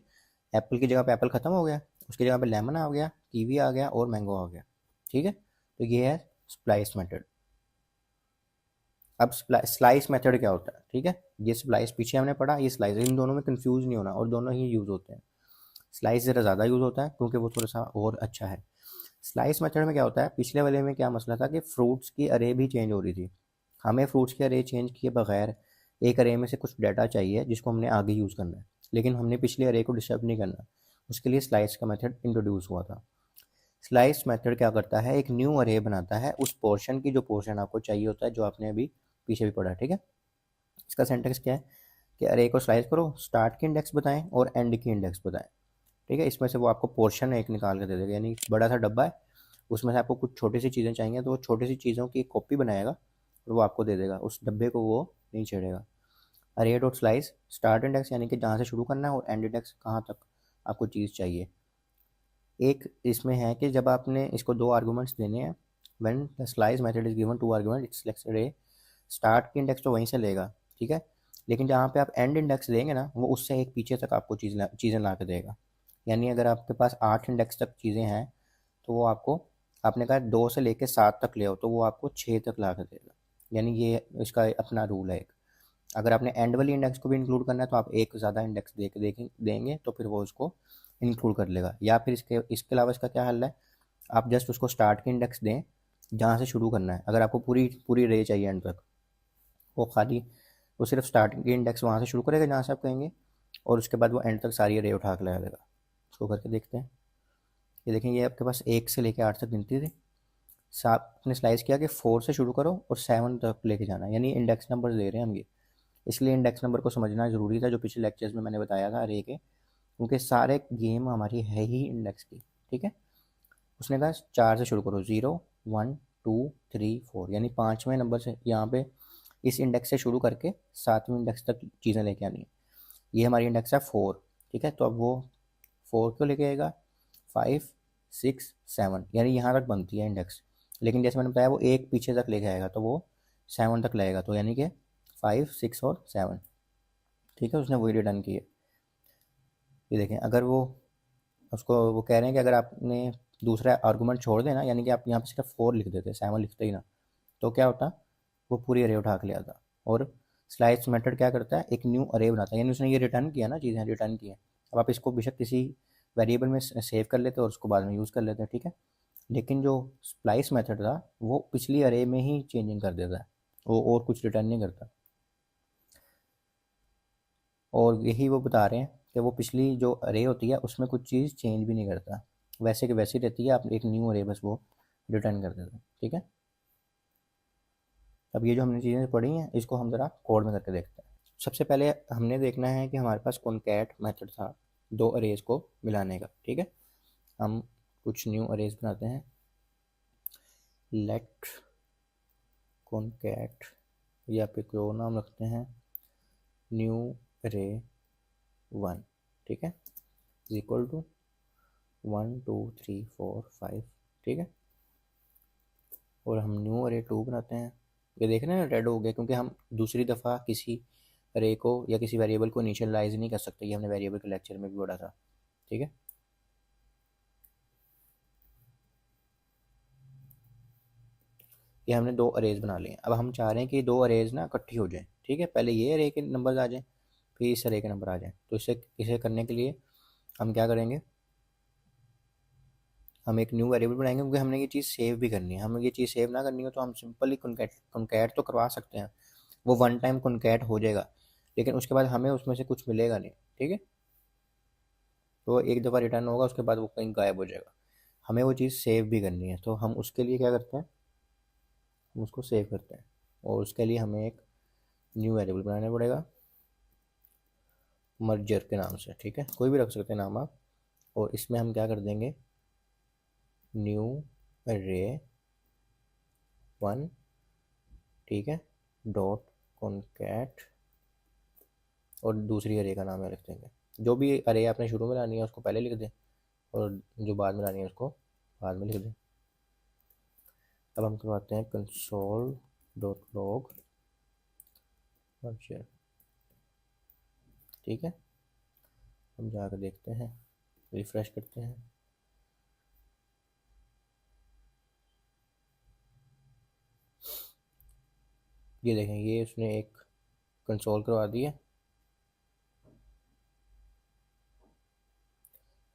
एप्पल की जगह पे एप्पल ख़त्म हो गया, उसकी जगह पे लेमन आ गया, कीवी आ गया और मैंगो आ गया, ठीक है। तो ये है स्प्लाइस मेथड। अब स्लाइस मेथड क्या होता है, ठीक है। ये स्प्लाइस पीछे हमने पढ़ा, ये स्लाइस, इन दोनों में कंफ्यूज नहीं होना और दोनों ही यूज़ होते हैं। स्लाइस ज़रा ज़्यादा यूज़ होता है क्योंकि वो थोड़ा सा और अच्छा है। स्लाइस मेथड में क्या होता है, पिछले वाले में क्या मसला था कि फ्रूट्स की अरे भी चेंज हो रही थी, हमें फ्रूट्स की अरे चेंज किए बगैर एक अरे में से कुछ डाटा चाहिए जिसको हमने आगे यूज़ करना है, लेकिन हमने पिछले अरे को डिस्टर्ब नहीं करना, उसके लिए स्लाइस का मेथड इंट्रोड्यूस हुआ था। स्लाइस मेथड क्या करता है, एक न्यू अरे बनाता है उस पोर्शन की जो पोर्शन आपको चाहिए होता है, जो आपने अभी पीछे भी पढ़ा, ठीक है। इसका सेंटेक्स क्या है कि अरे को स्लाइस करो, स्टार्ट की इंडेक्स बताएं और एंड की इंडेक्स बताएं, ठीक है। इसमें से वो आपको पोर्शन एक निकाल के दे देगा, यानी बड़ा सा डब्बा है, उसमें से आपको कुछ छोटी सी चीज़ें चाहिए तो वो छोटी सी चीज़ों की कॉपी बनाएगा और वो आपको दे देगा, उस डब्बे को वो नहीं छेड़ेगा। अरे डॉट स्लाइस स्टार्ट इंडेक्स, यानी कि जहाँ से शुरू करना है, और एंड इंडेक्स कहाँ तक आपको चीज़ चाहिए। एक इसमें है कि जब आपने इसको 2 आर्गूमेंट्स देने हैं, when the slice method is given 2 argument it's selected A, start की इंडेक्स तो वहीं से लेगा, ठीक है। लेकिन जहाँ पे आप एंड इंडेक्स देंगे ना, वो उससे एक पीछे तक आपको चीज़ें ला के देगा। यानी अगर आपके पास 8 इंडेक्स तक चीज़ें हैं, तो वो आपको, आपने कहा 2 से लेके 7 तक ले आओ, तो वो आपको 6 तक ला के देगा। यानी ये इसका अपना रूल है एक। अगर आपने एंड वाली इंडेक्स को भी इंक्लूड करना है, तो आप एक ज़्यादा इंडेक्स देंगे तो फिर वो उसको इंक्लूड कर लेगा। या फिर इसके अलावा इसका क्या हल है, आप जस्ट उसको स्टार्ट के इंडेक्स दें जहाँ से शुरू करना है। अगर आपको पूरी पूरी रे चाहिए एंड तक, वो सिर्फ स्टार्टिंग के इंडेक्स वहाँ से शुरू करेगा जहाँ से आप कहेंगे, और उसके बाद वो एंड तक सारी रे उठा के लगा देगा। इसको करके देखते हैं। ये देखें, ये आपके पास 1 से लेकर 8 तक गिनती थी। आपने स्लाइस किया कि 4 से शुरू करो और 7 तक लेके जाना, यानी इंडेक्स नंबर दे रहे हैं हम ये। इसलिए इंडेक्स नंबर को समझना ज़रूरी था, जो पिछले लेक्चर्स में मैंने बताया था अरे के, क्योंकि सारे गेम हमारी है ही इंडेक्स की। ठीक है, उसने कहा 4 से शुरू करो, 0 1 2 3 4, यानी 5वें नंबर से यहाँ पे इस इंडेक्स से शुरू करके 7वें इंडेक्स तक चीज़ें लेके आनी है। ये हमारी इंडेक्स है 4। ठीक है, तो अब वो 4 क्यों लेके आएगा, 5 6 7, यानी यहाँ तक बनती है इंडेक्स। लेकिन जैसे मैंने बताया वो एक पीछे तक लेके आएगा, तो वो 7 तक लगेगा, तो यानी कि 5 6 और 7। ठीक है, उसने वही रिटर्न की है। ये देखें, अगर वो कह रहे हैं कि अगर आपने दूसरा आर्गूमेंट छोड़ देना, यानी कि आप यहाँ पे सिर्फ 4 लिख देते, 7 लिखते ही ना, तो क्या होता, वो पूरी अरे उठा के ले आता। और स्लाइस मेथड क्या करता है, एक न्यू अरे बनाता है। यानी उसने ये रिटर्न किया ना, चीज़ें रिटर्न की हैं, अब आप इसको बेशक किसी वेरिएबल में सेव कर लेते और उसको बाद में यूज़ कर लेते हैं। ठीक है, लेकिन जो स्प्लाइस मेथड था वो पिछली अरे में ही चेंजिंग कर देता है, वो और कुछ रिटर्न नहीं करता। और यही वो बता रहे हैं कि वो पिछली जो अरे होती है उसमें कुछ चीज़ चेंज भी नहीं करता, वैसे कि वैसी रहती है, आप एक न्यू अरे बस वो रिटर्न कर देते हैं। ठीक है, अब ये जो हमने चीज़ें पढ़ी हैं इसको हम ज़रा कोड में करके देखते हैं। सबसे पहले हमने देखना है कि हमारे पास कॉनकैट मेथड था दो अरेज को मिलाने का। ठीक है, हम कुछ न्यू अरेज बनाते हैं। लेट कॉनकैट, या फिर कोई और नाम रखते हैं, न्यू अरे 1। ठीक है, इज इक्वल टू 1 2 3 4 5। ठीक है, और हम न्यू अरे 2 बनाते हैं। ये देख रहे हैं रेड हो गया, क्योंकि हम दूसरी दफ़ा किसी अरे को या किसी वेरिएबल को इनिशियलाइज नहीं कर सकते। ये हमने वेरिएबल के लेक्चर में भी पढ़ा था। ठीक है, ये हमने दो अरेज बना लिए। अब हम चाह रहे हैं कि दो अरेज ना इकट्ठी हो जाएं। ठीक है, पहले ये अरे के नंबर आ जाएं, फिर इस अरे के नंबर आ जाएं। तो इसे करने के लिए हम क्या करेंगे, हम एक न्यू वेरिएबल बनाएंगे, क्योंकि हमने ये चीज़ सेव भी करनी है। हम ये चीज़ सेव ना करनी हो तो हम सिंपली कॉन्कैट तो करवा सकते हैं, वो वन टाइम कॉन्कैट हो जाएगा, लेकिन उसके बाद हमें उसमें से कुछ मिलेगा नहीं। ठीक है, तो एक दफ़ा रिटर्न होगा, उसके बाद वो कहीं गायब हो जाएगा। हमें वो चीज़ सेव भी करनी है, तो हम उसके लिए क्या करते हैं, हम उसको सेव करते हैं, और उसके लिए हमें एक न्यू वेरिएबल बनाना पड़ेगा मर्जर के नाम से। ठीक है, कोई भी रख सकते हैं नाम आप, और इसमें हम क्या कर देंगे, न्यू अरे 1। ठीक है, डॉट कॉन्कैट, और दूसरी अरे का नाम है रख देंगे। जो भी अरे आपने शुरू में लानी है उसको पहले लिख दें, और जो बाद में लानी है उसको बाद में लिख दें। अब हम करवाते हैं कंसोल डॉट लॉग मर्जर। ठीक है, हम जाकर देखते हैं, रिफ्रेश करते हैं। ये देखें, ये उसने एक कंसोल करवा दी है।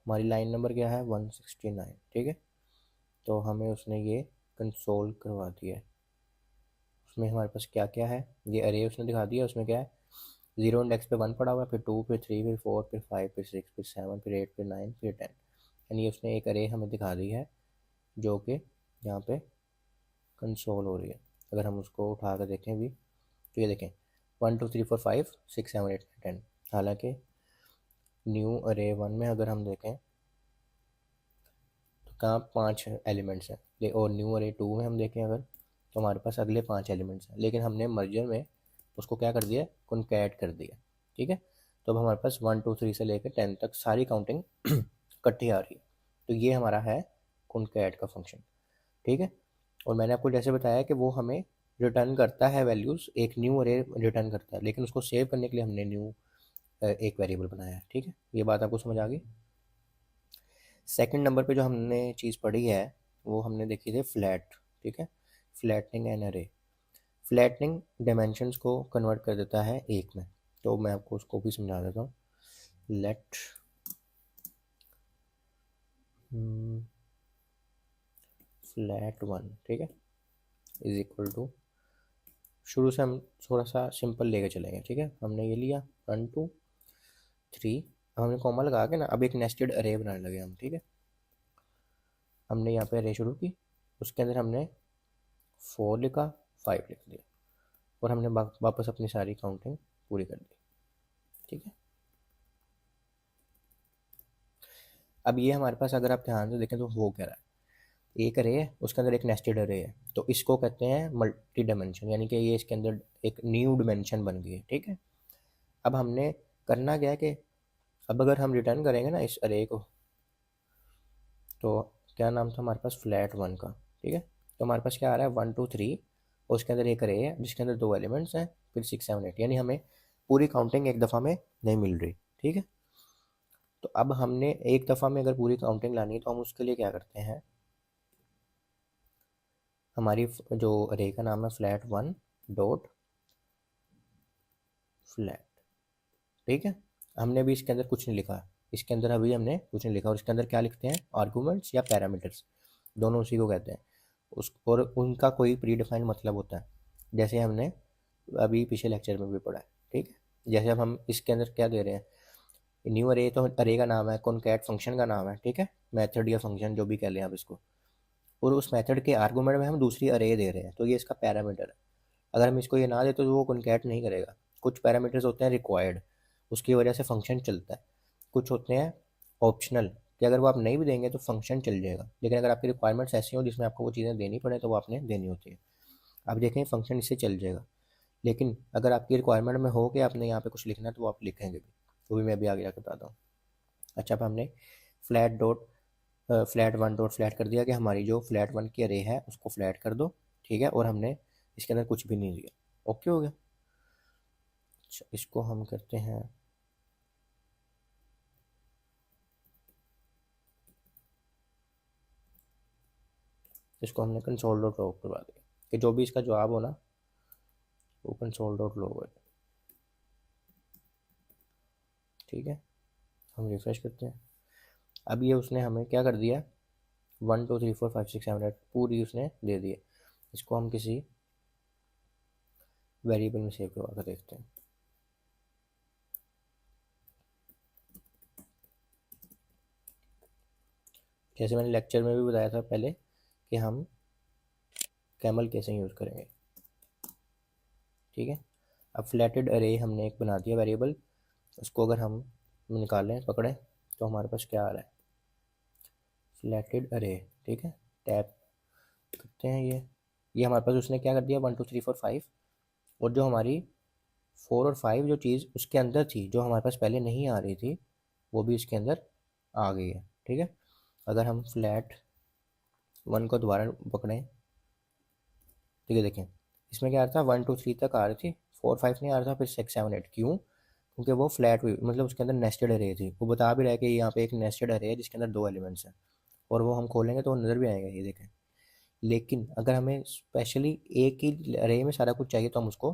हमारी लाइन नंबर क्या है, 169। ठीक है, तो हमें उसने ये कंसोल करवा दिया है। उसमें हमारे पास क्या क्या है, ये अरे उसने दिखा दिया। उसमें क्या है, 0 इंडेक्स पे 1 पड़ा हुआ है, फिर 2, फिर 3, फिर 4, फिर 5, फिर 6, फिर 7, फिर 8, फिर 9, फिर 10। यानी उसने एक अरे हमें दिखा दी है जो कि यहाँ पे कंसोल हो रही है। अगर हम उसको उठा कर देखें भी, तो ये देखें 1 2 3 4 5 6 7 8 10। हालांकि न्यू अरे 1 में अगर हम देखें तो कहाँ 5 एलिमेंट्स हैं, और न्यू अरे 2 में हम देखें अगर, तो हमारे पास अगले 5 एलिमेंट्स हैं। लेकिन हमने मर्जर में उसको क्या कर दिया, कॉन्कैट कर दिया। ठीक है, तो अब हमारे पास 1 2 3 से लेकर 10 तक सारी काउंटिंग इकट्ठी आ रही है। तो ये हमारा है कॉन्कैट का फंक्शन। ठीक है, और मैंने आपको जैसे बताया कि वो हमें रिटर्न करता है वैल्यूज़, एक न्यू अरे रिटर्न करता है, लेकिन उसको सेव करने के लिए हमने न्यू एक वेरिएबल बनाया है। ठीक है, ये बात आपको समझ आ गई। सेकंड नंबर पे जो हमने चीज़ पढ़ी है वो हमने देखी थी फ्लैट। ठीक है, फ्लैटनिंग एन अरे। फ्लैटनिंग डायमेंशंस को कन्वर्ट कर देता है एक में, तो मैं आपको उसको भी समझा देता हूँ। लेट फ्लैट वन, ठीक है, इज इक्वल टू, शुरू से हम थोड़ा सा सिंपल लेके चलेंगे। ठीक है, हमने ये लिया 1 2 3, अब हमने कॉमा लगा के ना अब एक नेस्टेड अरे बनाने लगे हम। ठीक है, हमने यहाँ पे अरे शुरू की, उसके अंदर हमने 4 लिखा, 5 लिख दिया, और हमने वापस अपनी सारी काउंटिंग पूरी कर दी। ठीक है, अब ये हमारे पास अगर आप ध्यान से देखें तो हो क्या रहा है, एक अरे है उसके अंदर एक नेस्टेड अरे है, तो इसको कहते हैं मल्टी डायमेंशन, यानी कि ये इसके अंदर एक न्यू डिमेंशन बन गई है। ठीक है, अब हमने करना क्या है कि अब अगर हम रिटर्न करेंगे ना इस अरे को, तो क्या नाम था हमारे पास, फ्लैट वन का। ठीक है, तो हमारे पास क्या आ रहा है 1 2 3, और उसके अंदर एक अरे है जिसके अंदर 2 एलिमेंट्स हैं, फिर 6 7 8, यानी हमें पूरी काउंटिंग एक दफ़ा में नहीं मिल रही। ठीक है, तो अब हमने एक दफ़ा में अगर पूरी काउंटिंग लानी है तो हम उसके लिए क्या करते हैं, हमारी जो अरे का नाम है फ्लैट वन डॉट फ्लैट। ठीक है, हमने भी इसके अंदर कुछ नहीं लिखा, इसके अंदर अभी हमने कुछ नहीं लिखा, और इसके अंदर क्या लिखते हैं, आर्गूमेंट्स या पैरामीटर्स, दोनों उसी को कहते हैं। उस और उनका कोई प्री डिफाइंड मतलब होता है, जैसे हमने अभी पिछले लेक्चर में भी पढ़ा है। ठीक है, जैसे अब हम इसके अंदर क्या दे रहे हैं, न्यू अरे, तो अरे का नाम है, कॉनकैट फंक्शन का नाम है। ठीक है, मेथड या फंक्शन जो भी कह लें आप इसको, और उस मेथड के आर्गूमेंट में हम दूसरी अरे दे रहे हैं, तो ये इसका पैरामीटर है। अगर हम इसको ये ना दे तो वो कॉनकैट नहीं करेगा। कुछ पैरामीटर्स होते हैं रिक्वायर्ड, उसकी वजह से फंक्शन चलता है, कुछ होते हैं ऑप्शनल कि अगर वो आप नहीं भी देंगे तो फंक्शन चल जाएगा, लेकिन अगर आपकी रिक्वायरमेंट्स ऐसी हो जिसमें आपको वो चीज़ें देनी पड़े तो वो आपने देनी होती है। आप देखें फंक्शन इससे चल जाएगा, लेकिन अगर आपकी रिक्वायरमेंट में हो कि आपने यहाँ पे कुछ लिखना है तो वो आप लिखेंगे भी, वो भी मैं अभी आगे जाकर बताता हूँ। अच्छा, अब हमने flat dot flat one dot flat कर दिया कि हमारी जो फ्लैट वन की अरे है उसको फ्लैट कर दो। ठीक है, और हमने इसके अंदर कुछ भी नहीं दिया। ओके हो गया। अच्छा, इसको हम करते हैं, इसको हमने कंसोल डॉट लॉग करवा दिया कि जो भी इसका जवाब हो ना वो कंसोल डॉट लॉग है। ठीक है, हम रिफ्रेश करते हैं, अब ये उसने हमें क्या कर दिया, 1 2 3 4 5 6 7 8 पूरी उसने दे दी है। इसको हम किसी वेरिएबल में सेव करवा कर देखते हैं। जैसे मैंने लेक्चर में भी बताया था पहले कि हम कैमल कैसे यूज़ करेंगे। ठीक है, अब फ्लैटेड अरे हमने एक बना दिया वेरिएबल, उसको अगर हम निकालें पकड़ें तो हमारे पास क्या आ रहा है, फ्लैटेड अरे। ठीक है, टैप करते हैं, ये हमारे पास उसने क्या कर दिया 1 2 3 4 5, और जो हमारी 4 और 5 जो चीज़ उसके अंदर थी जो हमारे पास पहले नहीं आ रही थी वो भी इसके अंदर आ गई है। ठीक है, अगर हम फ्लैट वन को दोबारा पकड़ें, ठीक है, देखें इसमें क्या आ रहा था 1 2 3 तक आ रही थी, 4 5 नहीं आ रहा था, फिर 6 7 8, क्यों, क्योंकि वो फ्लैट हुई, मतलब उसके अंदर नेस्टेड अरे थी। वो बता भी रहा है कि यहाँ पे एक नेस्टेड अरे है जिसके अंदर 2 एलिमेंट्स हैं, और वो हम खोलेंगे तो नज़र भी आएगा, ये देखें। लेकिन अगर हमें स्पेशली एक ही अरे में सारा कुछ चाहिए तो हम उसको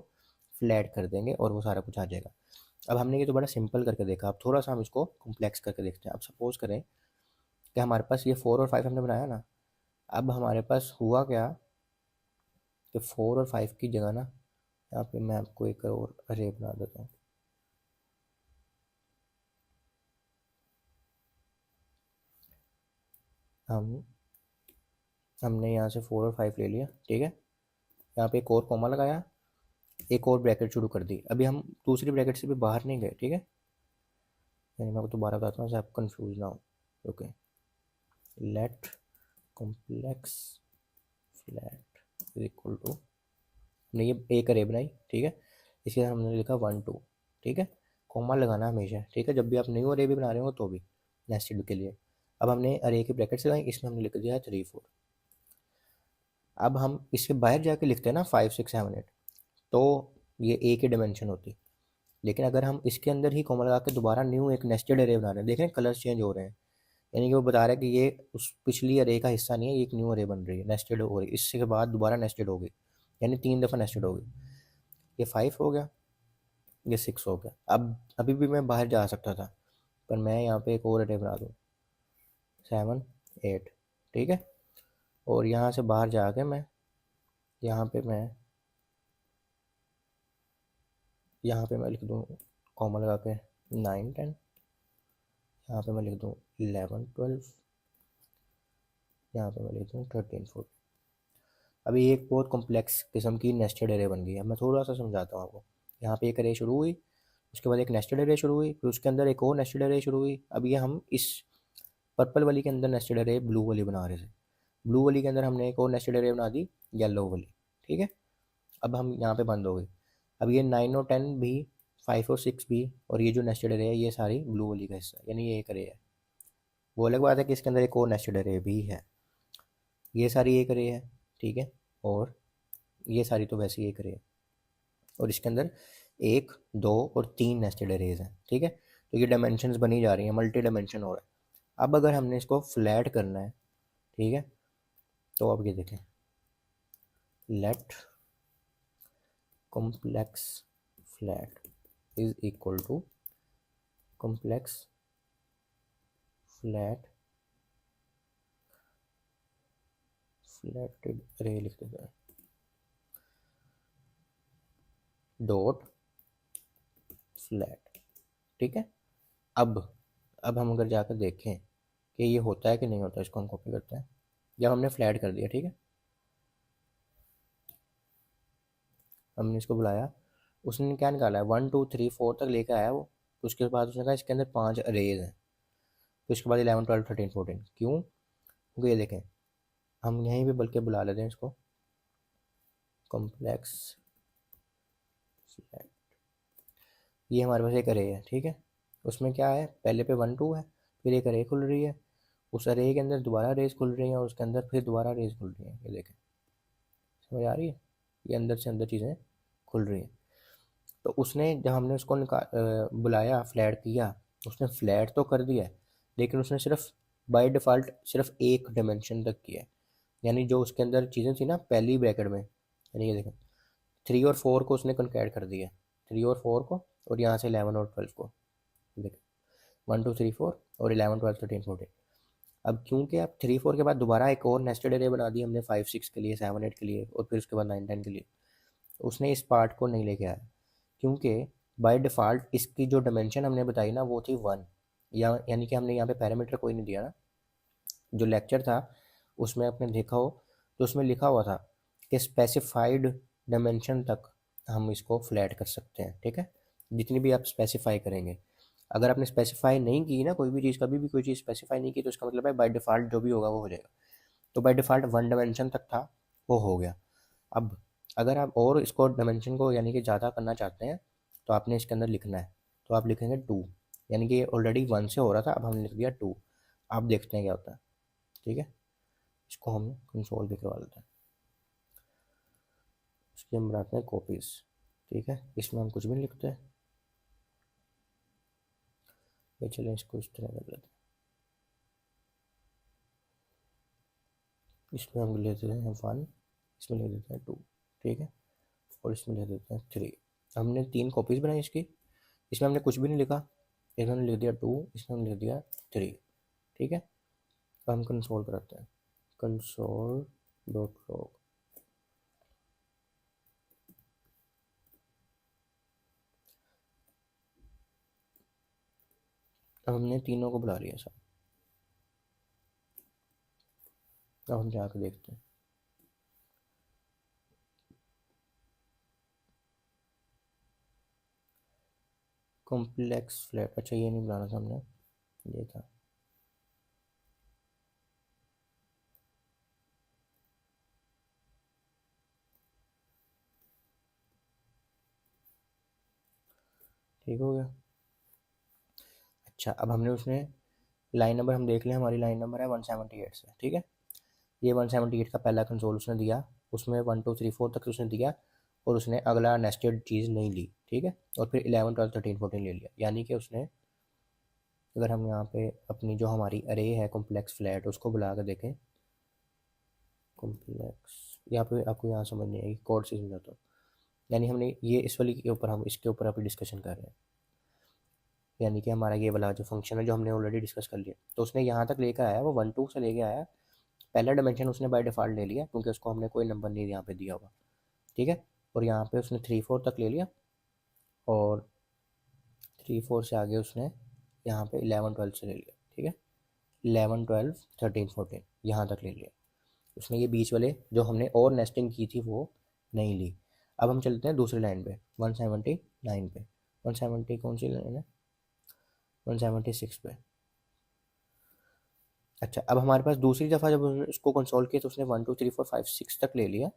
फ्लैट कर देंगे और वो सारा कुछ आ जाएगा। अब हमने ये तो बड़ा सिंपल करके देखा, अब थोड़ा सा हम इसको कॉम्प्लेक्स करके देखते हैं। अब सपोज करें कि हमारे पास ये 4 और 5 हमने बनाया ना, अब हमारे पास हुआ क्या कि 4 और 5 की जगह ना यहाँ पे मैं आपको एक और अरे बना देता हूँ। हम हमने यहाँ से 4 और 5 ले लिया। ठीक है, यहाँ पे एक और कॉमा लगाया, एक और ब्रैकेट शुरू कर दी। अभी हम दूसरी ब्रैकेट से भी बाहर नहीं गए। ठीक है, यानी मैं आपको दोबारा बताता हूँ आप कंफ्यूज ना हो। Okay, let complex flat is equal to, हमने ये एक अरे बनाई। ठीक है, इसके साथ हमने लिखा 1 2। ठीक है, कॉमा लगाना हमेशा। ठीक है, जब भी आप न्यू अरे भी बना रहे हो तो भी नेस्टेड के लिए। अब हमने अरे की ब्रैकेट लगाई, इसमें हमने लिख दिया है 3 4। अब हम इसके बाहर जाके लिखते हैं ना 5 6 7 8, तो ये ए की डायमेंशन होती। लेकिन अगर हम इसके अंदर ही कॉमा लगा के दोबारा न्यू एक नेस्टेड अरे बना रहे हैं, देख रहे हैं कलर्स चेंज हो रहे हैं, यानी कि वो बता रहा है कि ये उस पिछली अरे का हिस्सा नहीं है, ये एक न्यू अरे बन रही है, नेस्टेड हो रही है, इसके बाद दोबारा नेस्टेड हो गई, यानी 3 दफ़ा नेस्टेड हो गई। ये 5 हो गया, ये 6 हो गया। अब अभी भी मैं बाहर जा सकता था, पर मैं यहाँ पे एक और अरे बना दूँ, 7 8, ठीक है। और यहाँ से बाहर जाके मैं यहाँ पे मैं लिख दूँ कॉमा लगा के 9 10, यहाँ पे मैं लिख दूँ 11 12, यहाँ पे मैं लिख दूँ 13 14। अभी एक बहुत कॉम्प्लेक्स किस्म की नेस्टेड एरे बन गई है। मैं थोड़ा सा समझाता हूँ आपको। यहाँ पे एक एरे शुरू हुई, उसके बाद एक नेस्टेड एरे शुरू हुई, फिर उसके अंदर एक और नेस्टेड एरे शुरू हुई। अब ये हम इस पर्पल वाली के अंदर नेस्टेड एरे ब्लू वाली बना रहे थे, ब्लू वाली के अंदर हमने एक और नेस्टेड एरे बना दी येलो वाली, ठीक है। अब हम यहाँ पे बंद हो गए। अब ये 9 और 10 भी, 5 और 6 भी, और ये जो नेस्टेड एरे है ये सारी ब्लू वाली का हिस्सा, यानी ये एक एरे है। वो अलग बात है कि इसके अंदर एक और नेस्टेड एरे भी है, ये सारी एक एरे है, ठीक है। और ये सारी तो वैसे ही एक एरे है, और इसके अंदर 1 2 और 3 नेस्टेड एरेज हैं, ठीक है। तो ये डायमेंशंस बनी जा रही हैं, मल्टी डायमेंशन हो रहा है। अब अगर हमने इसको फ्लैट करना है, ठीक है, तो अब ये देखें, let complex flat is equal to complex flatted array लिख देते हैं, डॉट फ्लैट, ठीक है। अब अब हम अगर जाकर देखें कि ये होता है कि नहीं होता, इसको हम कॉपी करते हैं। जब हमने फ्लैट कर दिया, ठीक है, हमने इसको बुलाया, उसने क्या निकाला है, 1 2 3 4 तक लेकर आया वो। तो उसके बाद उसने कहा इसके अंदर 5 अरेज हैं। तो उसके बाद 11 12 13 14, क्यों? क्योंकि ये देखें, हम यहीं पे बल्कि बुला लेते हैं इसको कॉम्प्लेक्स फ्लैट। ये हमारे पास एक अरे है, ठीक है। उसमें क्या है, पहले पे 1 2 है, फिर एक अरे खुल रही है, उस अरे के अंदर दोबारा रेज खुल रही हैं, और उसके अंदर फिर दोबारा रेज खुल रही हैं। ये देखें, समझ आ रही है? ये अंदर से अंदर चीज़ें खुल रही हैं। तो उसने जब हमने उसको बुलाया, फ्लैट किया, उसने फ्लैट तो कर दिया है, लेकिन उसने सिर्फ बाय डिफ़ॉल्ट सिर्फ एक डायमेंशन तक किया है। यानी जो उसके अंदर चीज़ें थी ना पहली ब्रैकेट में, यानी ये देखें 3 और 4 को उसने कंकैट कर दिया, 3 और 4 को, और यहाँ से 11 और 12 को, देखें 1 2 3 4 और 11 12 13 14। अब क्योंकि अब 3 4 के बाद दोबारा एक और नेस्टेड एरे बना दी हमने 5 6 के लिए, 7 8 के लिए, और फिर उसके बाद 9 10 के लिए। उसने इस पार्ट को नहीं लेके आया, क्योंकि बाय डिफ़ॉल्ट इसकी जो डायमेंशन हमने बताई ना वो थी 1, या यानी कि हमने यहाँ पे पैरामीटर कोई नहीं दिया ना। जो लेक्चर था उसमें आपने देखा हो तो उसमें लिखा हुआ था कि स्पेसिफाइड डायमेंशन तक हम इसको फ्लैट कर सकते हैं, ठीक है, जितनी भी आप स्पेसिफाई करेंगे। अगर आपने स्पेसिफाई नहीं की ना कोई भी चीज़, कभी भी कोई चीज़ स्पेसिफाई नहीं की, तो इसका मतलब है बाय डिफ़ॉल्ट जो भी होगा वो हो जाएगा। तो बाय डिफ़ॉल्ट 1 डायमेंशन तक था, वो हो गया। अब अगर आप और इसको डायमेंशन को यानी कि ज़्यादा करना चाहते हैं, तो आपने इसके अंदर लिखना है, तो आप लिखेंगे 2, यानी कि ये ऑलरेडी 1 से हो रहा था, अब हमने लिख दिया 2। आप देखते हैं क्या होता है, ठीक है। इसको हम कंसोल भी करवा लेते हैं, इसकी हम बनाते हैं कॉपीज़, ठीक है। इसमें हम कुछ भी नहीं लिखते हैं, ये चलें इसको इस तरह कर लेते हैं। इसमें हम ले देते हैं 1, इसमें ले देते हैं 2, ठीक है, और इसमें ले देते हैं 3। हमने 3 कॉपीज़ बनाई इसकी, इसमें हमने कुछ भी नहीं लिखा, इसमें हमने लिख दिया 2, इसमें हमने लिख दिया 3, ठीक है। अब हम कंसोल कराते हैं, कंसोल डॉट लॉग। अब हमने तीनों को बुला लिया सब। अब हम जाकर देखते हैं, कॉम्प्लेक्स फ्लैट, अच्छा ये नहीं बनाना था हमने, ये था। ठीक हो गया। अच्छा अब हमने उसमें लाइन नंबर हम देख लें, हमारी लाइन नंबर है 178 से, ठीक है। ये 178 का पहला कंसोल उसने दिया, उसमें 1 2 3 4 तक उसने दिया, और उसने अगला नेस्टेड चीज़ नहीं ली, ठीक है। और फिर 11 12 13 14 ले लिया, यानी कि उसने, अगर हम यहाँ पे अपनी जो हमारी अरे है कॉम्प्लेक्स फ्लैट उसको बुला कर देखें, कॉम्प्लेक्स, यहाँ पे आपको यहाँ समझ नहीं आएगी, कोड से समझाता हूँ। यानी हमने ये इस वाली के ऊपर, हम इसके ऊपर अभी डिस्कशन कर रहे हैं, यानी कि हमारा ये वाला जो फंक्शन है जो हमने ऑलरेडी डिस्कस कर लिया, तो उसने यहाँ तक लेकर आया, वो 1 2 से लेके आया, पहला डायमेंशन उसने बाय डिफ़ॉल्ट ले लिया क्योंकि उसको हमने कोई नंबर नहीं यहाँ पे दिया हुआ, ठीक है। और यहाँ पे उसने 3 4 तक ले लिया, और 3 4 से आगे उसने यहाँ पे 11 12 से ले लिया, ठीक है। 11 12 13 14 यहाँ तक ले लिया उसने, ये बीच वाले जो हमने और नेस्टिंग की थी वो नहीं ली। अब हम चलते हैं दूसरी लाइन पे, 179 पे। 170 कौन सी लाइन है, 176 पे। अच्छा, अब हमारे पास दूसरी दफ़ा जब उसने उसको कंसोल किया तो उसने 1 2 3 4 5 6 तक ले लिया,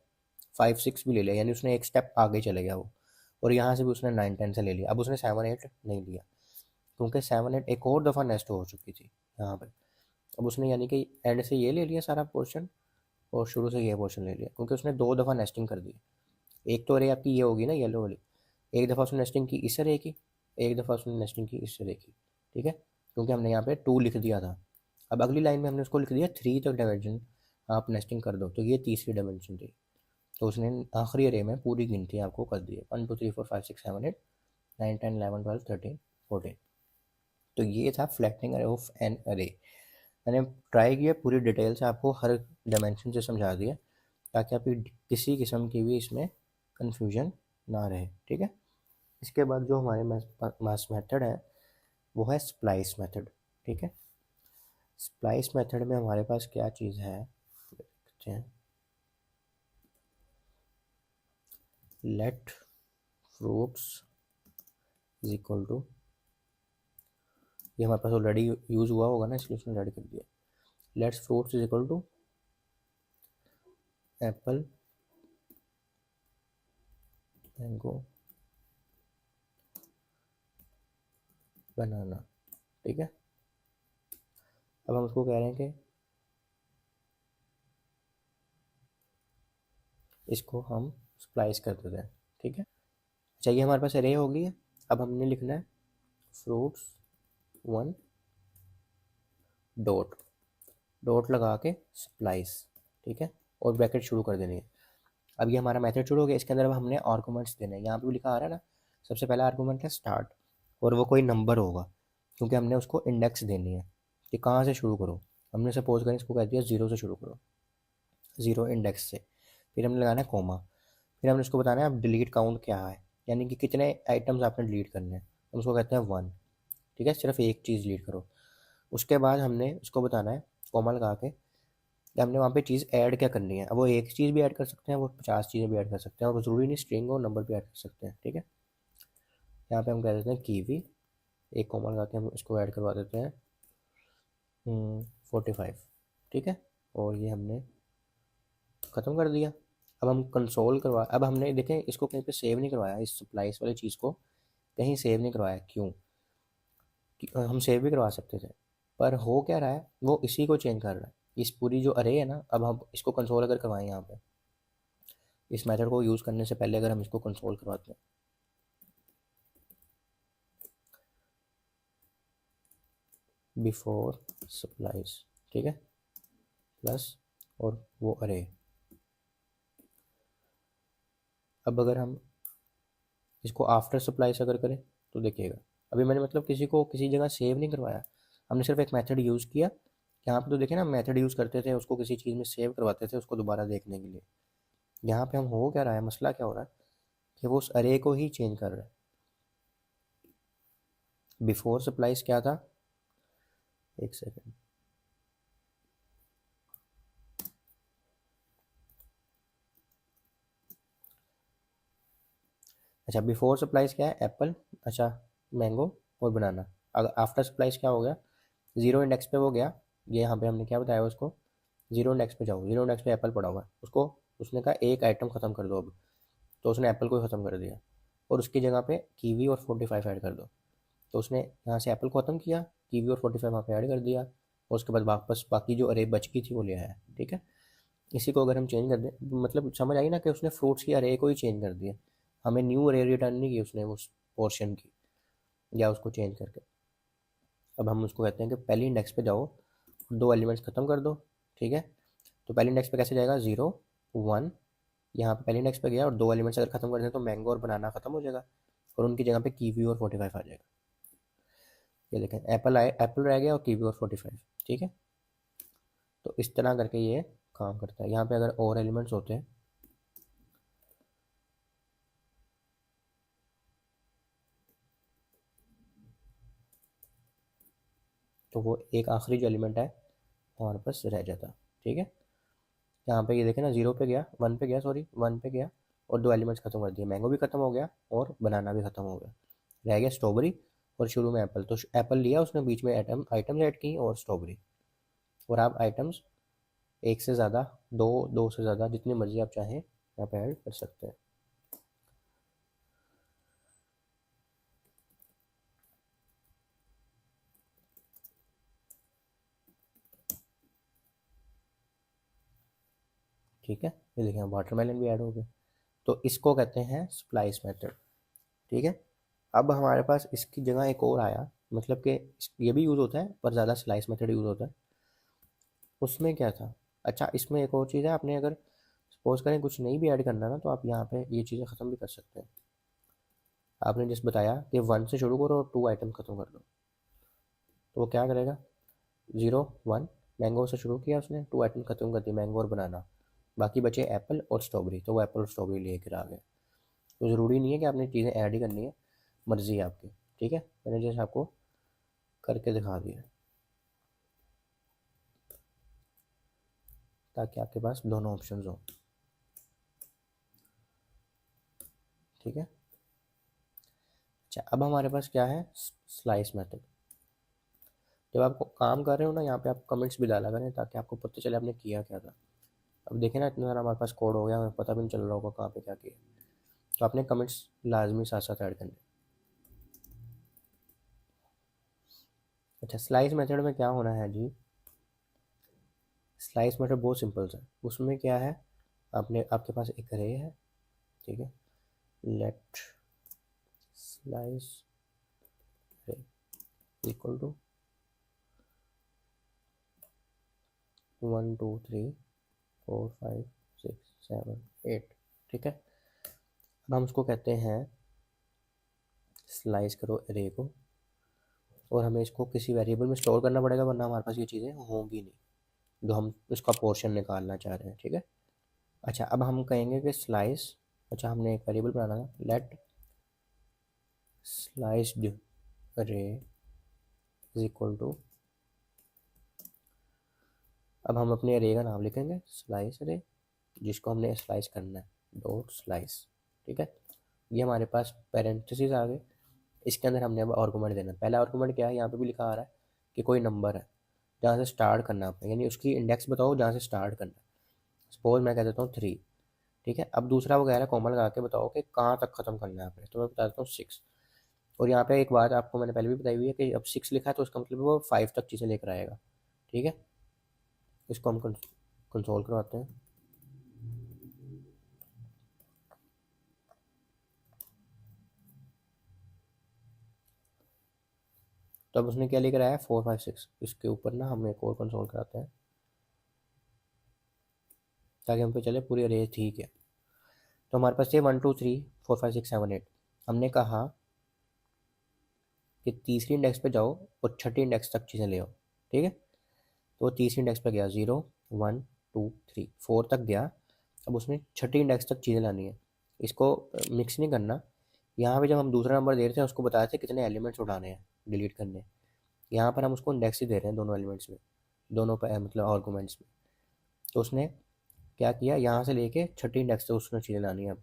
5 6 भी ले लिया, यानी उसने एक स्टेप आगे चले गया वो। और यहाँ से भी उसने 9 10 से ले लिया, अब उसने 7 8 नहीं लिया क्योंकि 7 8 एक और दफ़ा नेस्ट हो चुकी थी यहाँ पर। अब उसने यानी कि एंड से ये ले लिया सारा पोर्शन, और शुरू से ये पोर्शन ले लिया, क्योंकि उसने 2 दफ़ा नेस्टिंग कर दी। एक तो अरे आपकी ये होगी ना येलो वाली, एक दफ़ा उसने नेस्टिंग की इस अरे की, एक दफ़ा उसने नेस्टिंग की इस अरे की, ठीक है, क्योंकि हमने यहाँ पे 2 लिख दिया था। अब अगली लाइन में हमने उसको लिख दिया 3 तक डायमेंशन आप नेस्टिंग कर दो, तो ये तीसरी डायमेंशन थी, तो उसने आखिरी अरे में पूरी गिनती आपको कर दी है, 1 2 3 4 5 6 7 8 9 10 11 12 13 14। तो ये था फ्लैटनिंग अरे ऑफ एन अरे। मैंने ट्राई किया पूरी डिटेल से आपको हर डायमेंशन से समझा दिया, ताकि आपकी किसी किस्म की भी इसमें कन्फ्यूजन ना रहे, ठीक है। इसके बाद जो हमारे मास मेथड है वो है स्प्लाइस मेथड, ठीक है। स्प्लाइस मेथड में हमारे पास क्या चीज़ है, देखते हैं। Let fruits is equal to, ये हमारे पास ऑलरेडी यूज़ हुआ होगा ना, इसलिए उसने रेडी कर दिया। Let's fruits is equal to apple, mango, banana, ठीक है। अब हम उसको कह रहे हैं कि इसको हम स्प्लाइस कर देते हैं, ठीक है। अच्छा, ये हमारे पास अरे हो गई है। अब हमने लिखना है फ्रूट्स 1 डॉट, डॉट लगा के स्प्लाइस, ठीक है, और ब्रैकेट शुरू कर देनी है। अब ये हमारा मेथड शुरू हो गया, इसके अंदर अब हमने आर्गूमेंट्स देने हैं, यहाँ पे भी लिखा आ रहा है ना। सबसे पहला आर्गूमेंट है स्टार्ट, और वो कोई नंबर होगा क्योंकि हमने उसको इंडेक्स देनी है कि कहाँ से शुरू करो। हमने सपोज करें इसको कह दिया 0 से शुरू करो, 0 इंडेक्स से। फिर हमने लगाना है कोमा, फिर हमने उसको बताना है अब डिलीट काउंट क्या है, यानी कि कितने आइटम्स आपने डिलीट करने हैं। हम उसको कहते हैं 1, ठीक है, सिर्फ एक चीज़ डिलीट करो। उसके बाद हमने उसको बताना है कोमा लगा के कि हमने वहाँ पे चीज़ ऐड क्या करनी है। अब वो एक चीज़ भी ऐड कर सकते हैं, वो 50 चीज़ें भी ऐड कर सकते हैं, और ज़रूरी नहीं स्ट्रिंग और नंबर भी ऐड कर सकते हैं, ठीक है। यहाँ पे हम कह देते हैं कीवी, एक कोमा लगा के हम इसको ऐड करवा देते हैं 45, ठीक है, और ये हमने ख़त्म कर दिया। अब हम कंसोल करवा, अब हमने देखें इसको कहीं पे सेव नहीं करवाया, इस सप्लाइस वाली चीज़ को कहीं सेव नहीं करवाया, क्यों? हम सेव भी करवा सकते थे, पर हो क्या रहा है, वो इसी को चेंज कर रहा है, इस पूरी जो अरे है ना। अब हम इसको कंसोल अगर करवाएं, यहाँ पे इस मेथड को यूज़ करने से पहले अगर हम इसको कंसोल करवाते हैं, बिफोर सप्लाइज, ठीक है, प्लस और वो अरे। अब अगर हम इसको आफ्टर सप्लाइज अगर करें तो देखिएगा, अभी मैंने मतलब किसी को किसी जगह सेव नहीं करवाया, हमने सिर्फ एक मेथड यूज़ किया। यहाँ पे तो देखें ना, मेथड यूज़ करते थे, उसको किसी चीज़ में सेव करवाते थे उसको दोबारा देखने के लिए। यहाँ पे हम हो क्या रहा है, मसला क्या हो रहा है कि वो उस अरे को ही चेंज कर रहा है। बिफोर सप्लाइज क्या था, एक सेकेंड, अच्छा बिफोर सप्लाइज क्या है, एप्पल, अच्छा मैंगो और बनाना। अगर आफ्टर सप्लाइज क्या हो गया, 0 इंडेक्स पे वो गया, ये यहाँ पे हमने क्या बताया उसको, 0 इंडेक्स पे जाओ, 0 इंडेक्स पे एप्पल पड़ा हुआ है, उसको उसने कहा एक आइटम ख़त्म कर दो अब, तो उसने एप्पल को ही ख़त्म कर दिया, और उसकी जगह पे कीवी और 45 ऐड कर दो। तो उसने यहाँ से एप्पल को ख़त्म किया, कीवी और 45 वहाँ पे ऐड कर दिया, और उसके बाद वापस बाकी जो अरे बच गई थी वो ले आया, ठीक है। इसी को अगर हम चेंज कर दें, मतलब समझ आई ना कि उसने फ्रूट्स की अरे को ही चेंज कर दिया, हमें न्यू अरे रिटर्न नहीं की उसने उस पोर्शन की, या उसको चेंज करके। अब हम उसको कहते हैं कि पहली इंडेक्स पे जाओ, दो एलिमेंट्स खत्म कर दो, ठीक है। तो पहली इंडेक्स पे कैसे जाएगा, 0 1, यहाँ पे पहली इंडेक्स पे गया और दो एलिमेंट्स अगर खत्म कर दें तो मैंगो और बनाना खत्म हो जाएगा, और उनकी जगह पे कीवी और 45 आ जाएगा। ये देखें, एप्पल आए, एप्पल रह गया और कीवी और 45, ठीक है। तो इस तरह करके ये काम करता है। यहाँ पे अगर और एलिमेंट्स होते हैं तो वो एक आखिरी जो एलिमेंट है हमारे पास रह जाता, ठीक है। यहाँ पे ये देखें ना, 0 पे गया, 1 पे गया, सॉरी 1 पे गया और दो एलिमेंट्स खत्म कर दिए, मैंगो भी खत्म हो गया और बनाना भी खत्म हो गया, रह गया स्ट्रॉबेरी और शुरू में एप्पल। तो एप्पल लिया उसने, बीच में आइटम्स ऐड की और स्ट्रॉबेरी। और आप आइटम्स एक से ज़्यादा, दो, दो से ज़्यादा, जितनी मर्जी आप चाहें यहाँ पे ऐड कर सकते हैं। ठीक है, ये देखें वाटरमेलन भी ऐड हो गया। तो इसको कहते हैं स्प्लाइस मेथड, ठीक है। अब हमारे पास इसकी जगह एक और आया, मतलब कि ये भी यूज़ होता है पर ज़्यादा स्लाइस मेथड यूज़ होता है। उसमें क्या था, अच्छा इसमें एक और चीज़ है, आपने अगर सपोज करें कुछ नहीं भी ऐड करना ना, तो आप यहाँ पे ये चीज़ें ख़त्म भी कर सकते हैं। आपने जिस बताया कि 1 से शुरू करो और 2 आइटम ख़त्म कर दो, तो वो क्या करेगा, 0 1, मैंगो से शुरू किया उसने, 2 आइटम ख़त्म कर दिए, मैंगो और बनाना, बाकी बचे एप्पल और स्ट्रॉबेरी, तो वो एप्पल और स्ट्रॉबेरी लेकर आ गए। तो ज़रूरी नहीं है कि आपने चीज़ें ऐड ही करनी है, मर्ज़ी है आपकी, ठीक है। मैंने जैसे आपको करके दिखा दिया ताकि आपके पास दोनों ऑप्शंस हों, ठीक है। अच्छा, अब हमारे पास क्या है, स्लाइस मेथड। जब आप काम कर रहे हो ना, यहाँ पे आप कमेंट्स भी डाला करें ताकि आपको पता चले आपने किया क्या था। अब देखें ना, इतना सारा हमारे पास कोड हो गया, हमें पता भी नहीं चल रहा होगा कहाँ पे क्या किया। तो आपने कमेंट्स लाजमी साथ साथ ऐड करने। अच्छा, स्लाइस मेथड में क्या होना है जी, स्लाइस मेथड बहुत सिंपल है। उसमें क्या है, आपने, आपके पास एक रे है, ठीक है, लेट स्लाइस रे इक्वल टू 1 2 3 4 5 6 7 8, ठीक है। अब हम उसको कहते हैं स्लाइस करो रे को, और हमें इसको किसी वेरिएबल में स्टोर करना पड़ेगा, वरना हमारे पास ये चीज़ें होंगी नहीं जो हम इसका पोर्शन निकालना चाह रहे हैं, ठीक है। अच्छा, अब हम कहेंगे कि स्लाइस, अच्छा हमने एक वेरिएबल बनाना है, लेट स्लाइस्ड रे इज इक्वल टू, अब हम अपने रे का नाम लिखेंगे स्लाइस रे, जिसको हमने स्लाइस करना है, डॉट स्लाइस, ठीक है। ये हमारे पास पेरेंथेसिस आ गए, इसके अंदर हमने अब आर्गूमेंट देना है। पहला आर्गूमेंट क्या है, यहाँ पे भी लिखा आ रहा है कि कोई नंबर है जहाँ से स्टार्ट करना है आपने, यानी उसकी इंडेक्स बताओ जहाँ से स्टार्ट करना है। सपोज मैं कह देता हूँ 3, ठीक है। अब दूसरा वो कह रहा है कॉमा लगा के बताओ कि कहाँ तक ख़त्म करना है आपने, तो मैं बता देता हूँ 6। और यहाँ पे एक बात आपको मैंने पहले भी बताई हुई है कि अब 6 लिखा है तो उसका मतलब वो 5 तक चीज़ें लेकर आएगा, ठीक है। इसको हम कंसोल करवाते हैं। तो अब उसने क्या लेकर आया, 4 5 6। इसके ऊपर ना हम एक और कंसोल कराते हैं ताकि हम पे चले पूरी अरे ठीक है। तो हमारे पास ये 1 2 3 4 5 6 7 8। हमने कहा कि तीसरी इंडेक्स पे जाओ और छठी इंडेक्स तक चीज़ें ले आओ, ठीक है। तो वो तीसरी इंडेक्स पे गया, 0 1 2 3 4 तक गया। अब उसने छठी इंडेक्स तक चीज़ें लानी है, इसको मिक्स नहीं करना। यहाँ पे जब हम दूसरा नंबर दे रहे थे उसको बताया था कितने एलिमेंट्स उठाने हैं, डिलीट करने हैं। यहाँ पर हम उसको इंडेक्स ही दे रहे हैं दोनों एलिमेंट्स में, दोनों पे मतलब आर्गूमेंट्स में। तो उसने क्या किया, यहाँ से लेके छठी इंडेक्स तक उसने चीज़ें लानी है। अब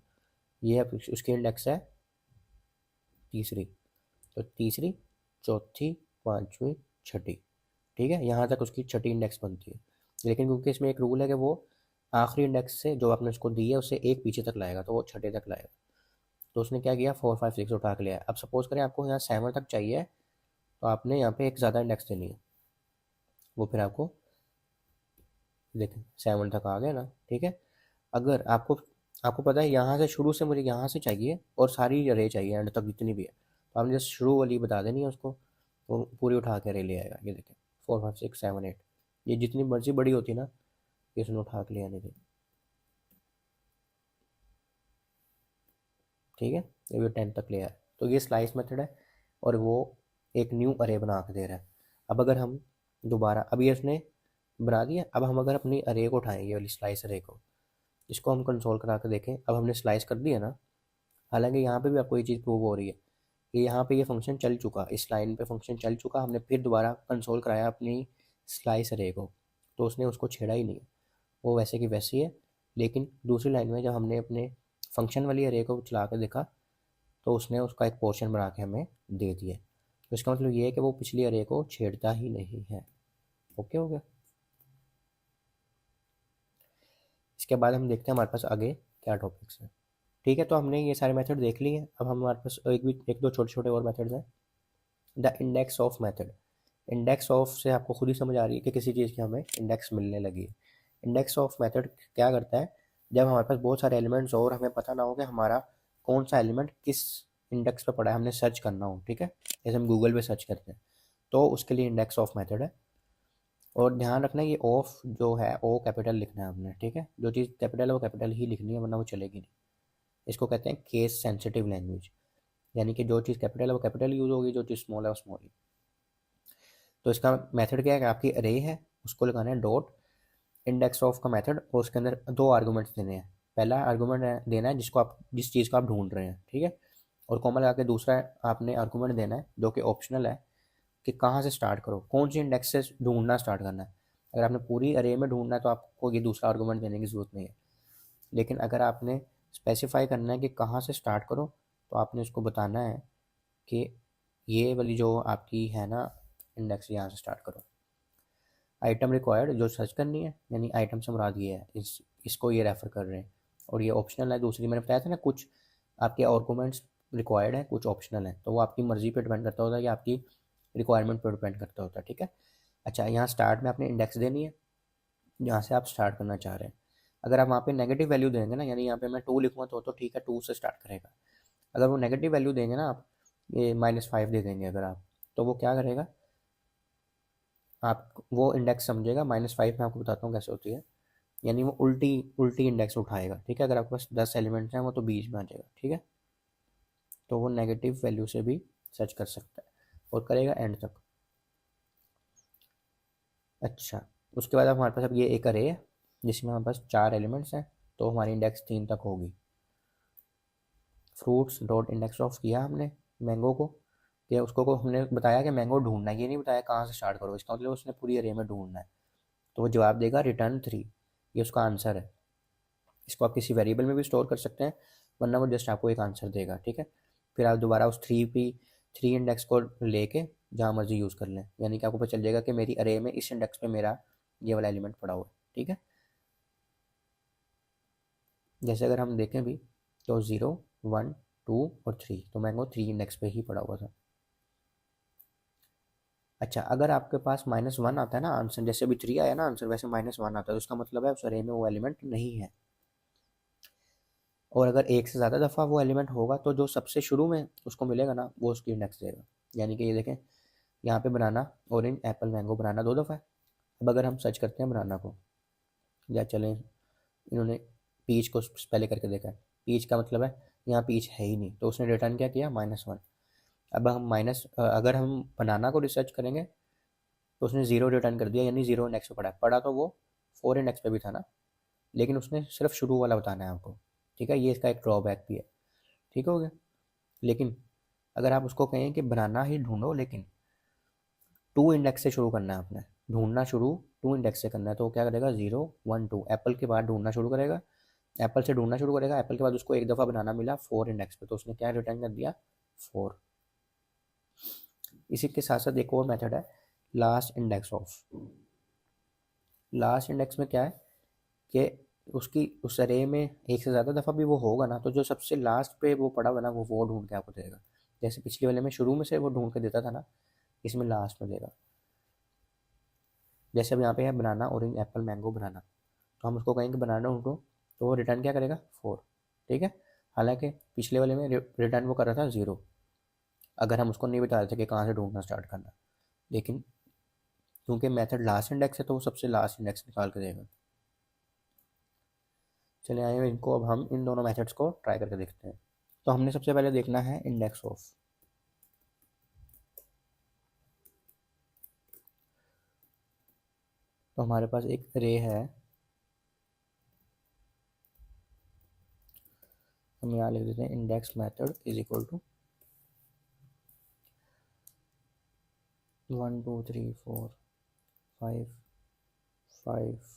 ये अब उसकी इंडेक्स है तीसरी, तो तीसरी, चौथी, पाँचवीं, छठी, ठीक है। यहाँ तक उसकी छठी इंडेक्स बनती है। लेकिन क्योंकि इसमें एक रूल है कि वो आखिरी इंडेक्स से जो आपने उसको दी है उससे एक पीछे तक लाएगा, तो वो छठे तक लाएगा। तो उसने क्या किया, 4 5 6 उठा के लिया। अब सपोज करें आपको यहाँ 7 तक चाहिए, तो आपने यहाँ पे एक ज़्यादा इंडेक्स देनी है, वो फिर आपको देखें 7 तक आ गया ना, ठीक है। अगर आपको आपको पता है यहाँ से शुरू से मुझे यहाँ से चाहिए और सारी अरे चाहिए एंड तक जितनी भी है, तो आपने जस्ट शुरू वाली बता देनी है उसको, वो पूरी उठा के अरे ले आएगा। ये देखें 4 5 6 7 8, ये जितनी मर्जी बड़ी होती है ना, ये उसने उठा के ले आने थी, ठीक है। ये भी 10 तक ले आया, तो ये स्लाइस मेथड है और वो एक न्यू अरे बना के दे रहा है। अब अगर हम दोबारा, अब ये उसने बना दिया, अब हम अगर अपनी अरे को उठाएं, ये वाली स्लाइस अरे को, इसको हम कंसोल करा के देखें, अब हमने स्लाइस कर दिया ना। हालांकि यहाँ पे भी आपको ये चीज़ प्रूव हो रही है कि यहाँ पे ये फंक्शन चल चुका, इस लाइन पे फंक्शन चल चुका, हमने फिर दोबारा कंसोल कराया अपनी स्लाइस अरे को, तो उसने उसको छेड़ा ही नहीं, वो वैसे की वैसी है। लेकिन दूसरी लाइन में जब हमने अपने फंक्शन वाली अरे को चला कर देखा, तो उसने उसका एक पोर्शन बना के हमें दे दिया। तो इसका मतलब ये है कि वो पिछली अरे को छेड़ता ही नहीं है। ओके हो गया। इसके बाद हम देखते हैं हमारे पास आगे क्या टॉपिक्स हैं। ठीक है, तो हमने ये सारे मेथड देख लिए हैं। अब हमारे पास एक दो छोटे छोटे और मेथड्स हैं। The index of method. Index of से आपको खुद ही समझ आ रही है कि किसी चीज़ की हमें इंडेक्स मिलने लगी है। इंडेक्स ऑफ मेथड क्या करता है, जब हमारे पास बहुत सारे एलिमेंट्स हो और हमें पता ना हो कि हमारा कौन सा एलिमेंट किस इंडेक्स पे पड़ा है, हमने सर्च करना हो, ठीक है, जैसे हम गूगल पे सर्च करते हैं, तो उसके लिए इंडेक्स ऑफ मेथड है। और ध्यान रखना ये ऑफ जो है ओ कैपिटल लिखना है आपने, ठीक है, जो चीज़ कैपिटल है वो कैपिटल ही लिखनी है, वरना वो चलेगी नहीं। इसको कहते हैं केस सेंसिटिव लैंग्वेज, यानी कि जो चीज़ कैपिटल है वो कैपिटल यूज़ होगी, जो चीज़ स्मॉल है वो स्मॉल ही। तो इसका मेथड क्या है कि आपकी अरे है, उसको लगाना है डॉट इंडेक्स ऑफ का मेथड, और उसके अंदर दो आर्गूमेंट्स देने हैं। पहला आर्गूमेंट देना है जिसको आप, जिस चीज़ को आप ढूंढ रहे हैं, ठीक है, और कॉमा लगा के दूसरा आपने आर्गूमेंट देना है जो कि ऑप्शनल है, कि कहाँ से स्टार्ट करो, कौन सी इंडेक्स से ढूंढना स्टार्ट करना है। अगर आपने पूरी अरे में ढूंढना है तो आपको ये दूसरा आर्गूमेंट देने की ज़रूरत नहीं है। लेकिन अगर आपने स्पेसिफाई करना है कि कहाँ से स्टार्ट करो, तो आपने उसको बताना है कि ये वाली जो आपकी है ना इंडेक्स, यहाँ से स्टार्ट करो। आइटम रिक्वायर्ड जो सर्च करनी है, यानी आइटम से मुराद ये है, इसको ये रेफ़र कर रहे हैं। और ये ऑप्शनल है, दूसरी मैंने बताया था ना, कुछ आपके आर्गूमेंट्स रिक्वायर्ड है, कुछ ऑप्शनल है, तो वो आपकी मर्ज़ी पे डिपेंड करता होता है या आपकी रिक्वायरमेंट पर डिपेंड करता होता है, ठीक है। अच्छा, यहाँ स्टार्ट में आपने इंडेक्स देनी है जहाँ से आप स्टार्ट करना चाह रहे हैं। अगर आप वहाँ पे नेगेटिव वैल्यू देंगे ना, यानी यहाँ पे मैं 2 लिखूँगा तो ठीक है, 2 से स्टार्ट करेगा। अगर वो नेगेटिव वैल्यू देंगे ना आप, ये -5 दे देंगे अगर आप, तो वो क्या करेगा, आप वो इंडेक्स समझेगा। -5 मैं आपको बताता हूँ कैसे होती है, यानी वो उल्टी उल्टी इंडेक्स उठाएगा, ठीक है। अगर आपके पास 10 एलिमेंट्स हैं वो तो बीच में आ जाएगा, ठीक है। तो वो नेगेटिव वैल्यू से भी सर्च कर सकता है और करेगा एंड तक। अच्छा, उसके बाद अब हमारे पास अब ये एक अरे है जिसमें हमारे पास 4 एलिमेंट्स हैं, तो हमारी इंडेक्स 3 तक होगी। फ्रूट्स डॉट इंडेक्स ऑफ किया हमने मैंगो को, कि उसको को हमने बताया कि मैंगो ढूंढना है, ये नहीं बताया कहाँ से स्टार्ट करो। इसका मतलब उसने पूरी अरे में ढूंढना है, तो वो जवाब देगा रिटर्न 3। ये उसका आंसर है। इसको आप किसी वेरिएबल में भी स्टोर कर सकते हैं, वरना वो जस्ट आपको एक आंसर देगा, ठीक है। फिर आप दोबारा उस 3 इंडेक्स को लेके जहाँ मर्जी यूज़ कर लें, यानी कि आपको पता चल जाएगा कि मेरी अरे में इस इंडेक्स पे मेरा ये वाला एलिमेंट पड़ा हुआ है, ठीक है। जैसे अगर हम देखें भी, तो 0 1 2 और 3, तो मैंगो 3 इंडेक्स पे ही पड़ा हुआ था। अच्छा, अगर आपके पास -1 आता है ना आंसर, जैसे अभी 3 आया ना आंसर, वैसे -1 आता है, तो उसका मतलब है उस अरे में वो एलिमेंट नहीं है। और अगर एक से ज़्यादा दफ़ा वो एलिमेंट होगा, तो जो सबसे शुरू में उसको मिलेगा ना, वो उसकी इंडेक्स देगा। यानी कि ये देखें, यहाँ पे बनाना, ऑरेंज, एप्पल, मैंगो, बनाना 2 दफ़ा है। अब अगर हम सर्च करते हैं बनाना को, या चलें, इन्होंने पीच को पहले करके देखा है, पीच का मतलब है यहाँ पीच है ही नहीं, तो उसने रिटर्न क्या किया, -1। अब हम अगर हम बनाना को रिसर्च करेंगे, तो उसने 0 रिटर्न कर दिया, यानी 0 इंडेक्स पे पड़ा तो वो 4 इंडेक्स पे भी था ना, लेकिन उसने सिर्फ शुरू वाला बताना है आपको, ठीक है। ये इसका एक ड्रॉबैक भी है, ठीक हो गया। लेकिन अगर आप उसको कहें कि बनाना ही ढूंढो, लेकिन 2 इंडेक्स से शुरू करना है आपने, ढूंढना शुरू 2 इंडेक्स से करना है, तो क्या करेगा, 0 1 2, एप्पल के बाद ढूंढना शुरू करेगा, एप्पल से ढूंढना शुरू करेगा, एप्पल के बाद उसको एक दफ़ा बनाना मिला 4 इंडेक्स पे, तो उसने क्या रिटर्न कर दिया, 4। इसी के साथ साथ एक और मेथड है last index of. Last index में क्या है कि उसकी उस अरे में एक से ज़्यादा दफ़ा भी वो होगा ना, तो जो सबसे लास्ट पे वो पड़ा हुआ ना, वो ढूंढ के आपको देगा। जैसे पिछले वाले में शुरू में से वो ढूंढ के देता था ना, इसमें लास्ट में देगा। जैसे अब यहाँ पे है बनाना, ऑरेंज, एप्पल, मैंगो, बनाना, तो हम उसको कहेंगे बनाना ढूंढो, तो वो रिटर्न क्या करेगा 4, ठीक है। हालांकि पिछले वाले में रिटर्न वो कर रहा था 0, अगर हम उसको नहीं बता रहे थे कि कहाँ से ढूंढना स्टार्ट करना, लेकिन क्योंकि मेथड लास्ट इंडेक्स है तो वो सबसे लास्ट इंडेक्स निकाल के देगा। चले आए इनको, अब हम इन दोनों मेथड्स को ट्राई करके देखते हैं। तो हमने सबसे पहले देखना है इंडेक्स ऑफ। तो हमारे पास एक रे है, हम यहाँ लिख देते हैं index method is equal to 1 2 3 4 5 5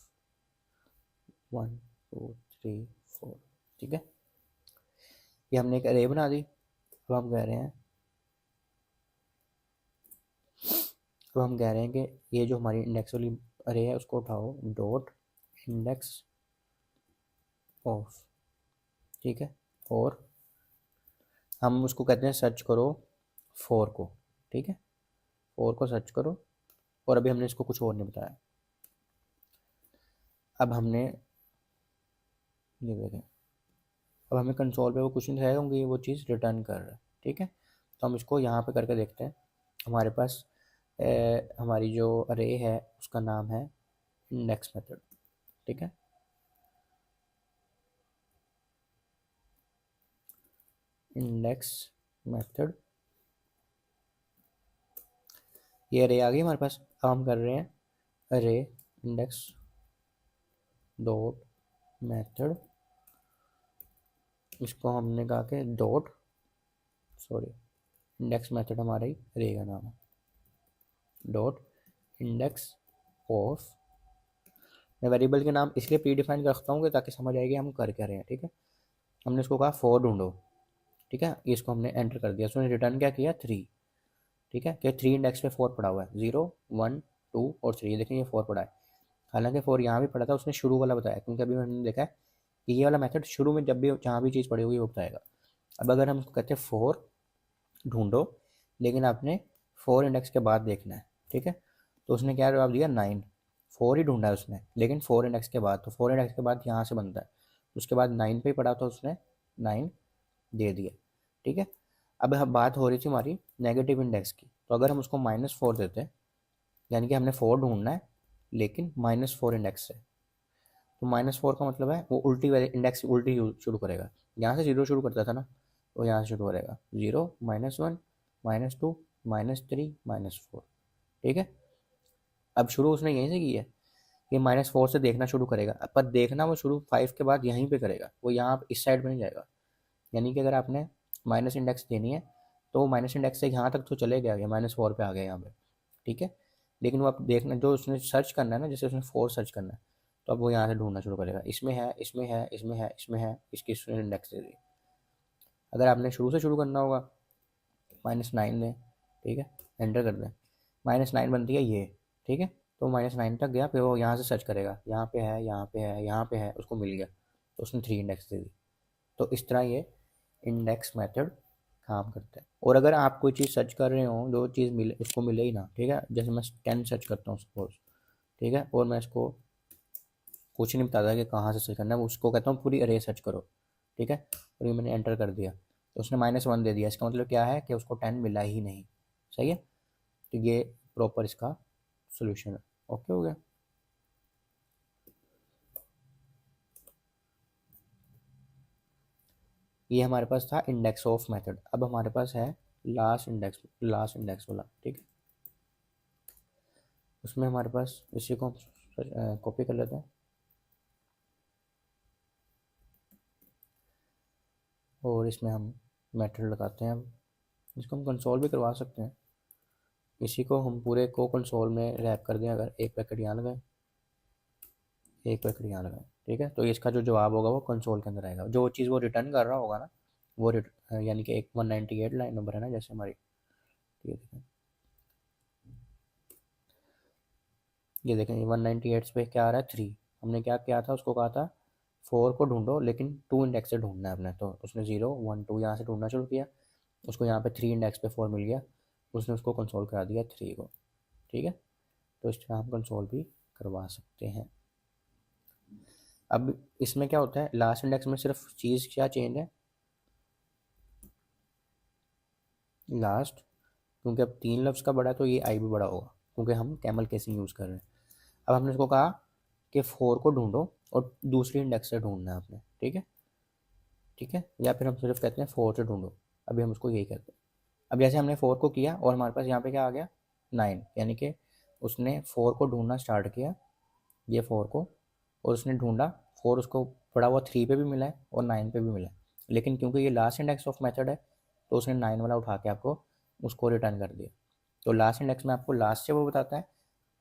1 2 3 4, ठीक है। ये हमने एक अरे बना दी। अब हम कह रहे हैं कि ये जो हमारी इंडेक्स वाली अरे है उसको उठाओ डॉट इंडेक्स ऑफ, ठीक है। और हम उसको कहते हैं सर्च करो 4 को, ठीक है, 4 को सर्च करो। और अभी हमने इसको कुछ और नहीं बताया। अब हमने ये देखें, अब हमें कंसोल पे वो कुछ नहीं दिखाएगा क्योंकि वो चीज़ रिटर्न कर रहा है, ठीक है। तो हम इसको यहाँ पे करके देखते हैं। हमारे पास हमारी जो अरे है उसका नाम है इंडेक्स मेथड, ठीक है। इंडेक्स मेथड, ये अरे आ गई हमारे पास। अब हम कर रहे हैं अरे इंडेक्स डॉट मेथड, इसको हमने कहा कि डॉट, सॉरी, इंडेक्स मेथड हमारा ही अरे का नाम है, डॉट इंडेक्स ऑफ। मैं वेरिएबल के नाम इसलिए प्री डिफाइन रखता हूँ कि ताकि समझ आएगी हम कर क्या रहे हैं, ठीक है। हमने इसको कहा 4 ढूंढो, ठीक है, इसको हमने एंटर कर दिया, उसने रिटर्न क्या किया 3, ठीक है, कि 3 इंडेक्स पे 4 पड़ा हुआ है, 0 1 2 और 3, देखें ये 4 पड़ा है। हालांकि 4 यहाँ भी पड़ा था, उसने शुरू वाला बताया, क्योंकि अभी हमने देखा है कि ये वाला मेथड शुरू में जब भी जहाँ भी चीज़ पड़ी होगी वो बताएगा। अब अगर हम कहते हैं 4 ढूंढो, लेकिन आपने 4 इंडेक्स के बाद देखना है, ठीक है, तो उसने क्या जवाब दिया 9, 4 ही ढूंढा है उसने, लेकिन 4 इंडेक्स के बाद, तो 4 इंडेक्स के बाद यहाँ से बनता है, उसके बाद 9 पे ही पड़ा तो उसने 9 दे दिया, ठीक है। अब हम बात हो रही थी हमारी नेगेटिव इंडेक्स की, तो अगर हम उसको -4 देते हैं, यानी कि हमने 4 ढूंढना है लेकिन -4 इंडेक्स से, तो -4 का मतलब है वो उल्टी वाले इंडेक्स उल्टी शुरू करेगा, यहाँ से 0 शुरू करता था ना, तो यहाँ से शुरू करेगा 0 -1 -2 -3 -4, ठीक है। अब शुरू उसने यहीं से की है, ये -4 से देखना शुरू करेगा, पर देखना वो शुरू 5 के बाद यहीं पे करेगा, वो यहाँ इस साइड में नहीं जाएगा। यानी कि अगर आपने माइनस इंडेक्स देनी है तो वो माइनस इंडेक्स से यहाँ तक तो चले गया, -4 पे आ गया यहाँ पे, ठीक है। लेकिन वो आप देखना जो उसने सर्च करना है ना, जैसे उसने 4 सर्च करना है, तो अब वो यहाँ से ढूंढना शुरू करेगा, इसमें है, इसमें है, इसमें है, इसमें है, इसकी उसने इंडेक्स दे दी। अगर आपने शुरू से शुरू करना होगा -9 दें, ठीक है, एंटर कर दें, -9 बनती है ये, ठीक है, तो -9 तक गया, फिर वो यहाँ से सर्च करेगा, यहाँ पे है, यहाँ पे है, यहाँ पे है, उसको मिल गया, तो उसने 3 इंडेक्स दे दी। तो इस तरह ये इंडेक्स मेथड काम करता है। और अगर आप कोई चीज़ सर्च कर रहे हो, जो चीज़ मिले उसको मिले ही ना, ठीक है, जैसे मैं 10 सर्च करता हूँ सपोज, ठीक है, और मैं इसको कुछ नहीं बताता कि कहाँ से सर्च करना है, उसको कहता हूँ पूरी अरे सर्च करो, ठीक है, और ये मैंने एंटर कर दिया, तो उसने -1 दे दिया, इसका मतलब क्या है कि उसको 10 मिला ही नहीं, सही है। तो ये प्रॉपर इसका सोल्यूशन है। ओके हो गया। ये हमारे पास था इंडेक्स ऑफ मेथड। अब हमारे पास है लास्ट इंडेक्स वाला, ठीक है। उसमें हमारे पास इसी को कॉपी कर लेते हैं और इसमें हम मेथड लगाते हैं। अब इसको हम कंसोल भी करवा सकते हैं, इसी को हम पूरे को कंसोल में रैप कर दें, अगर एक पैकेट यहाँ लगाएं, एक पैकेट यहाँ लगाएं, ठीक है, तो इसका जो जवाब होगा वो कंसोल के अंदर आएगा, जो चीज़ वो रिटर्न कर रहा होगा ना, वो यानी कि एक 198 लाइन नंबर है ना जैसे हमारी, ये देखें 198 पे क्या आ रहा है 3। हमने क्या किया था, उसको कहा था 4 को ढूंढो लेकिन 2 इंडेक्स से ढूंढना है अपने, तो उसने 0 1 2 यहाँ से ढूंढना शुरू किया, उसको यहाँ पे 3 इंडेक्स पे 4 मिल गया, उसने उसको कंसोल करा दिया 3 को, ठीक है। तो इस तरह हम कंसोल भी करवा सकते हैं। अब इसमें क्या होता है, लास्ट इंडेक्स में सिर्फ चीज़ क्या चेंज है, लास्ट, क्योंकि अब 3 लफ्ज़ का बड़ा तो ये आई भी बड़ा होगा क्योंकि हम कैमल केसिंग यूज़ कर रहे हैं। अब हमने इसको कहा कि 4 को ढूंढो और दूसरी इंडेक्स से ढूंढना है आपने, ठीक है, ठीक है, या फिर हम सिर्फ कहते हैं 4 से ढूंढो, अभी हम उसको यही कहते हैं। अब जैसे हमने 4 को किया और हमारे पास यहाँ पे क्या आ गया 9, यानी कि उसने 4 को ढूंढना स्टार्ट किया, ये 4 को, और उसने ढूंढा 4, उसको पड़ा हुआ 3 पे भी मिला है और 9 पे भी मिला है, लेकिन क्योंकि ये लास्ट इंडेक्स ऑफ मेथड है तो उसने 9 वाला उठा के आपको उसको रिटर्न कर दिया। तो लास्ट इंडेक्स में आपको लास्ट से वो बताता है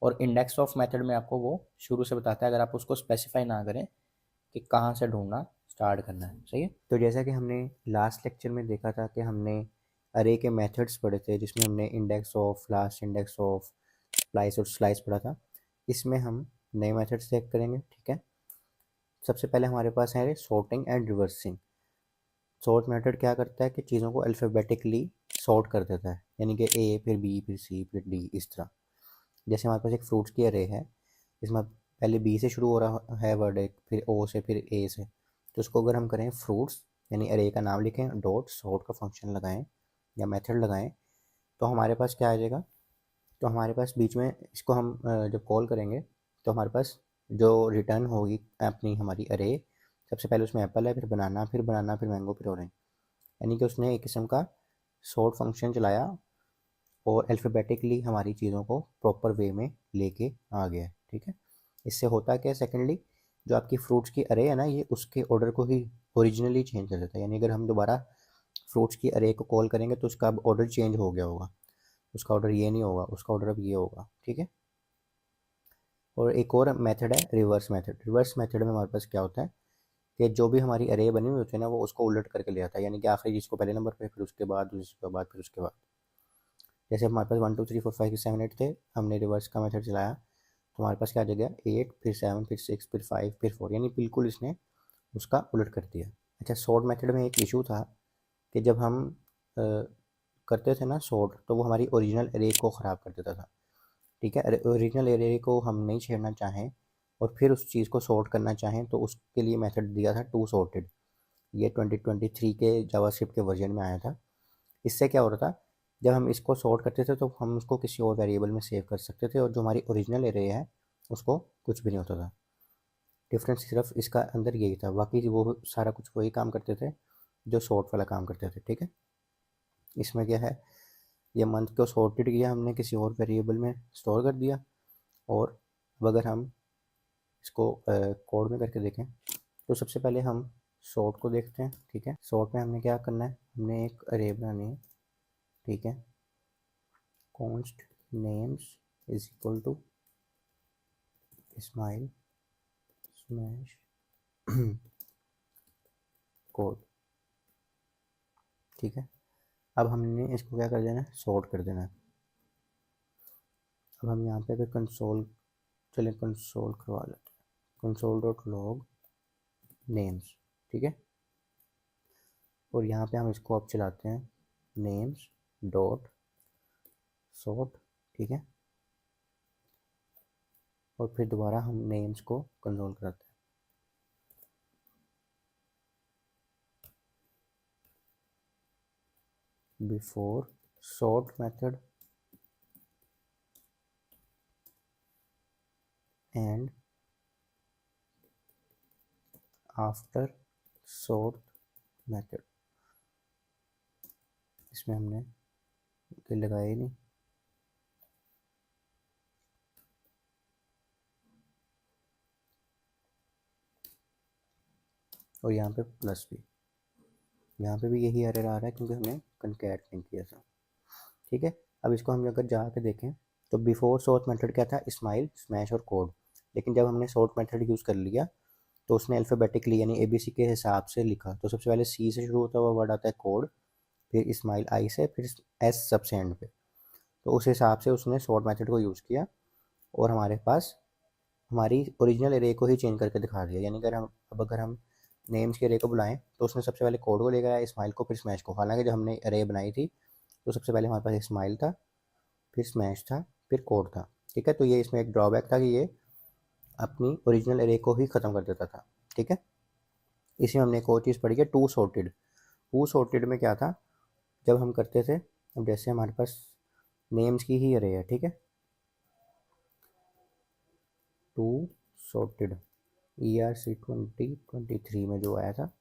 और इंडेक्स ऑफ मेथड में आपको वो शुरू से बताता है, अगर आप उसको स्पेसिफाई ना करें कि कहाँ से ढूंढना स्टार्ट करना है। सही है। तो जैसा कि हमने लास्ट लेक्चर में देखा था कि हमने अरे के मेथड्स पढ़े थे, जिसमें हमने index of, last index of, splice और स्लाइस पढ़ा था। इसमें हम नए मेथड्स चेक करेंगे, ठीक है। सबसे पहले हमारे पास है sorting and reversing. Sort method क्या करता है कि चीज़ों को अल्फ़ाबेटिकली सॉर्ट कर देता है, यानी कि ए फिर बी फिर सी फिर डी, इस तरह। जैसे हमारे पास एक फ्रूट्स की अरे है, इसमें पहले बी से शुरू हो रहा है वर्ड एक, फिर ओ से, फिर ए से, तो उसको अगर हम करें फ्रूट्स यानी अरे का नाम लिखें, डॉट सॉर्ट का फंक्शन लगाएं या मेथड लगाएं, तो हमारे पास क्या आ जाएगा, तो हमारे पास बीच में इसको हम जब कॉल करेंगे तो हमारे पास जो रिटर्न होगी अपनी हमारी अरे, सबसे पहले उसमें एप्पल है, फिर बनाना, फिर बनाना, फिर मैंगो, फिर ऑरेंज, यानी कि उसने एक किस्म का सॉर्ट फंक्शन चलाया और अल्फ़ाबेटिकली हमारी चीज़ों को प्रॉपर वे में लेके आ गया है, ठीक है। इससे होता क्या है, सेकेंडली जो आपकी फ्रूट्स की अरे है ना, ये उसके ऑर्डर को ही ओरिजिनली चेंज कर देता है, यानी अगर हम दोबारा फ्रूट्स की अरे को कॉल करेंगे तो उसका अब ऑर्डर चेंज हो गया होगा, उसका ऑर्डर ये नहीं होगा, उसका ऑर्डर अब ये होगा, ठीक है। और एक और मेथड है रिवर्स मेथड। रिवर्स मेथड में हमारे पास क्या होता है कि जो भी हमारी अरे बनी हुई होती है ना, वो उसको उलट करके ले आता है, यानी कि आखिरी चीज़ को पहले नंबर पे, फिर उसके बाद, उसके बाद, फिर उसके बाद। जैसे हमारे पास 1 2 3 4 5 6 7 8 थे, हमने रिवर्स का मेथड चलाया तो हमारे पास क्या आ गया 8, फिर 7, फिर 6, फिर 5, फिर 4, यानी बिल्कुल इसने उसका उलट कर दिया। अच्छा, सॉर्ट मेथड में एक इशू था कि जब हम करते थे ना सॉर्ट, तो वो हमारी ओरिजिनल अरे को ख़राब कर देता था, ठीक है। ओरिजिनल अरे को हम नहीं छेड़ना चाहें और फिर उस चीज़ को सॉर्ट करना चाहें तो उसके लिए मेथड दिया था टू सॉर्टेड, ये 2023 के जावास्क्रिप्ट के वर्जन में आया था। इससे क्या हो रहा था, जब हम इसको सॉर्ट करते थे तो हम उसको किसी और वेरिएबल में सेव कर सकते थे और जो हमारी ओरिजिनल एरे है उसको कुछ भी नहीं होता था। डिफरेंस सिर्फ इसका अंदर यही था, बाकी वो सारा कुछ वही काम करते थे जो सॉर्ट वाला काम करते थे, ठीक है। इसमें क्या है, ये मंथ को सॉर्टेड किया हमने, किसी और वेरिएबल में स्टोर कर दिया, और अब अगर हम इसको कोड में करके देखें तो सबसे पहले हम सॉर्ट को देखते हैं, ठीक है। सॉर्ट में हमने क्या करना है, हमने एक अरे बनानी है, ठीक है। const names is equal to smile smash code, ठीक है। अब हमने इसको क्या कर देना है, सॉर्ट कर देना है। अब हम यहाँ पे अगर कंसोल, चलें कंसोल करवा लेते हैं, कंसोल डॉट लॉग नेम्स, ठीक है। और यहाँ पे हम इसको अब चलाते हैं नेम्स डॉट सॉर्ट, ठीक है। और फिर दोबारा हम नेम्स को कंसोल कराते हैं। Before sort method and after sort method, इसमें हमने लगाया ही नहीं, और यहाँ पे प्लस भी, यहाँ पे भी यही एरर आ रहा है क्योंकि हमने कनकैट नहीं किया था, ठीक है। अब इसको हम अगर जाके देखें तो बिफोर सॉर्ट मेथड क्या था, स्माइल स्मैश और कोड, लेकिन जब हमने सॉर्ट मेथड यूज़ कर लिया तो उसने अल्फ़ाबेटिकली यानी ABC के हिसाब से लिखा, तो सबसे पहले C से शुरू होता हुआ वर्ड आता है कोड, फिर स्माइल I से, फिर S सबसे एंड पे, तो उस हिसाब से उसने सॉर्ट मेथड को यूज़ किया और हमारे पास हमारी ओरिजिनल एरे को ही चेंज करके दिखा दिया। यानी अगर हम नेम्स के एरे को बुलाएं तो उसने सबसे पहले कोड को ले गया, स्माइल को, फिर स्मैश को। हालांकि जब हमने एरे बनाई थी तो सबसे पहले हमारे पास स्माइल था, फिर स्मैश था, फिर कोड था, ठीक है। तो ये इसमें एक ड्रॉबैक था कि ये अपनी ओरिजिनल अरे को ही ख़त्म कर देता था। ठीक है। इसी में हमने एक और चीज़ पढ़ी है, टू सॉर्टेड। टू सॉर्टेड में क्या था, जब हम करते थे, अब जैसे हमारे पास नेम्स की ही अरे है, ठीक है, टू सॉर्टेड ERC 2023 में जो आया था,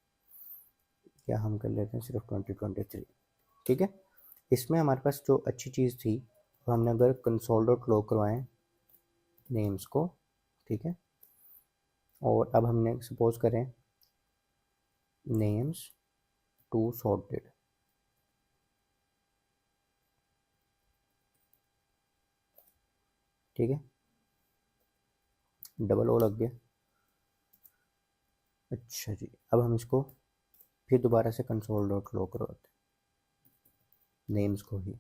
या हम कर लेते हैं सिर्फ 2023। ठीक है। इसमें हमारे पास जो अच्छी चीज़ थी, वो हमने अगर कंसोल डॉट लॉग करवाएं नेम्स को, ठीक है, और अब हमने सपोज करें नेम्स टू सॉर्टेड, ठीक है, डबल ओ लग गया। अच्छा जी, अब हम इसको फिर दोबारा से कंसोल डॉट लॉग करवाते हैं नेम्स को ही।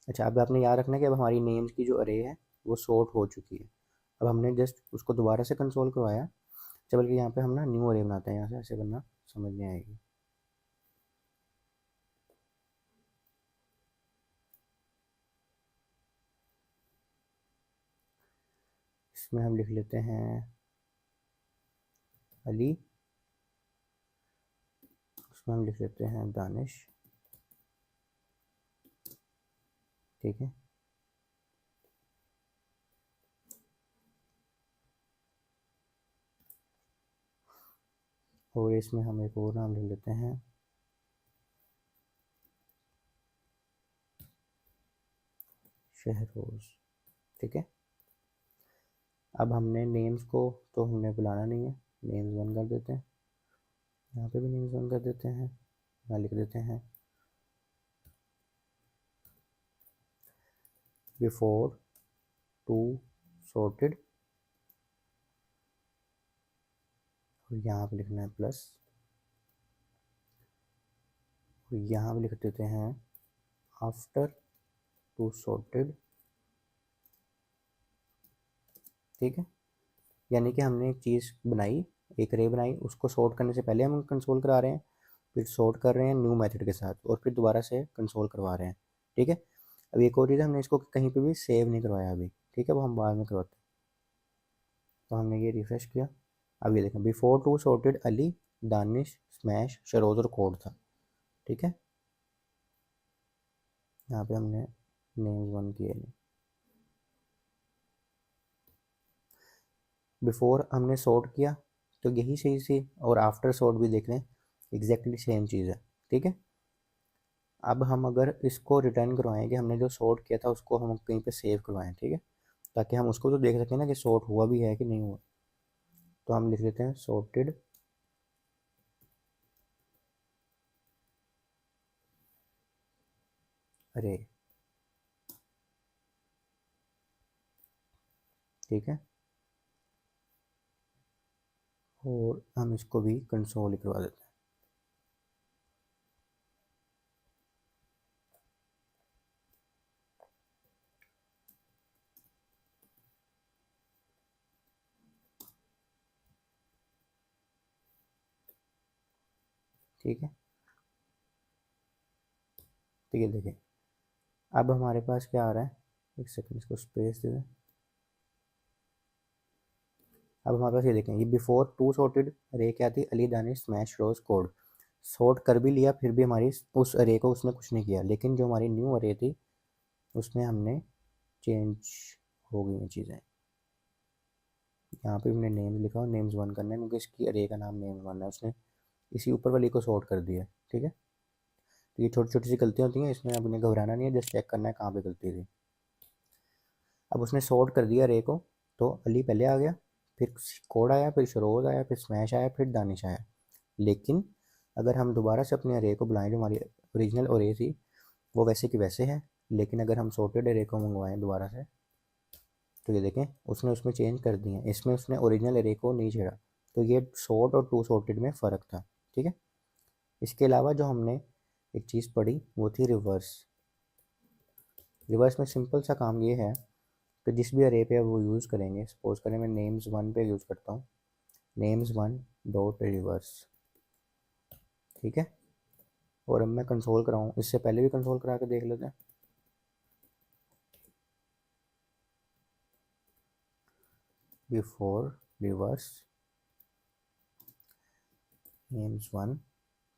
अच्छा, अब आपने याद रखना कि अब हमारी नेम्स की जो अरे है वो सॉर्ट हो चुकी है। अब हमने जस्ट उसको दोबारा से कंसोल करवाया। अच्छा, बल्कि यहाँ पे हम ना न्यू अरे बनाते हैं, यहाँ से ऐसे बनना समझ में आएगी। इसमें हम लिख लेते हैं अली, उसमें हम लिख लेते हैं दानिश, ठीक है। और इसमें हम एक और नाम लिख लेते हैं शहरोज, ठीक है। अब हमने नेम्स को तो हमने बुलाना नहीं है, नेम्स वन कर देते हैं, यहाँ पे भी नेम्स वन कर देते हैं, यहाँ लिख देते हैं बिफोर टू सॉर्टेड, और यहाँ पे लिखना है प्लस, और यहाँ पे लिख देते हैं आफ्टर टू सॉर्टेड, ठीक है। यानी कि हमने एक चीज़ बनाई, एक रे बनाई, उसको सॉर्ट करने से पहले हम कंसोल करा रहे हैं, फिर सॉर्ट कर रहे हैं न्यू मेथड के साथ, और फिर दोबारा से कंसोल करवा रहे हैं, ठीक है। अब एक और चीज़, हमने इसको कहीं पे भी सेव नहीं करवाया अभी, ठीक है, वो हम बाद में करवाते हैं। तो हमने ये रिफ्रेश किया, अब ये देखें before to sorted Ali, Danish, smash, Saroj और कोड था, ठीक है। यहाँ पे हमने नेम्स वन किए नहीं, बिफोर हमने सॉर्ट किया तो यही सही थी, और आफ्टर सॉर्ट भी देख लें एग्जैक्टली सेम चीज़ है, ठीक है। अब हम अगर इसको रिटर्न करवाएं कि हमने जो सॉर्ट किया था उसको हम कहीं पे सेव करवाएं, ठीक है, ताकि हम उसको तो देख सकें ना कि सॉर्ट हुआ भी है कि नहीं हुआ। तो हम लिख लेते हैं सॉर्टेड अरे, ठीक है, और हम इसको भी कंसोल करवा देते हैं, ठीक है। तो ये देखें, अब हमारे पास क्या आ रहा है, एक सेकंड इसको स्पेस दे दें। अब हमारे पास ये देखें, ये बिफोर टू सॉर्टेड अरे क्या थी, अली, दानिश, स्मैश, रोज, कोड। सॉर्ट कर भी लिया फिर भी हमारी उस अरे को उसने कुछ नहीं किया, लेकिन जो हमारी न्यू अरे थी उसमें हमने चेंज हो गई हैं चीज़ें। यहाँ पे हमने नेम लिखा और नेम्स वन करना है, क्योंकि इसकी अरे का नाम नेम्स वन है, उसने इसी ऊपर वाली को सॉर्ट कर दिया, ठीक है। तो ये छोटी छोटी सी गलतियाँ होती हैं, इसमें अब उन्हें घबराना नहीं है, जस्ट चेक करना है कहाँ पे गलती थी। अब उसने सॉर्ट कर दिया रे को, तो अली पहले आ गया, फिर कोड आया, फिर शरोज आया, फिर स्मैश आया, फिर दानिश आया। लेकिन अगर हम दोबारा से अपने अरे को बुलाएं, जो हमारी ओरिजिनल अरे थी वो वैसे की वैसे है, लेकिन अगर हम सॉर्टेड अरे को मंगवाएं दोबारा से, तो ये देखें उसने उसमें चेंज कर दिए, इसमें उसने ओरिजिनल अरे को नहीं छेड़ा। तो ये सॉर्ट और टू सॉर्टेड में फ़र्क था, ठीक है। इसके अलावा जो हमने एक चीज़ पढ़ी वो थी रिवर्स। रिवर्स में सिंपल सा काम ये है कि जिस भी अरे पे वो यूज़ करेंगे, सपोज करें मैं नेम्स वन पे यूज़ करता हूँ, नेम्स वन डॉट रिवर्स, ठीक है। और अब मैं कंसोल कराऊँ, इससे पहले भी कंसोल करा के देख लेते हैं। बिफोर रिवर्स एम्स 1,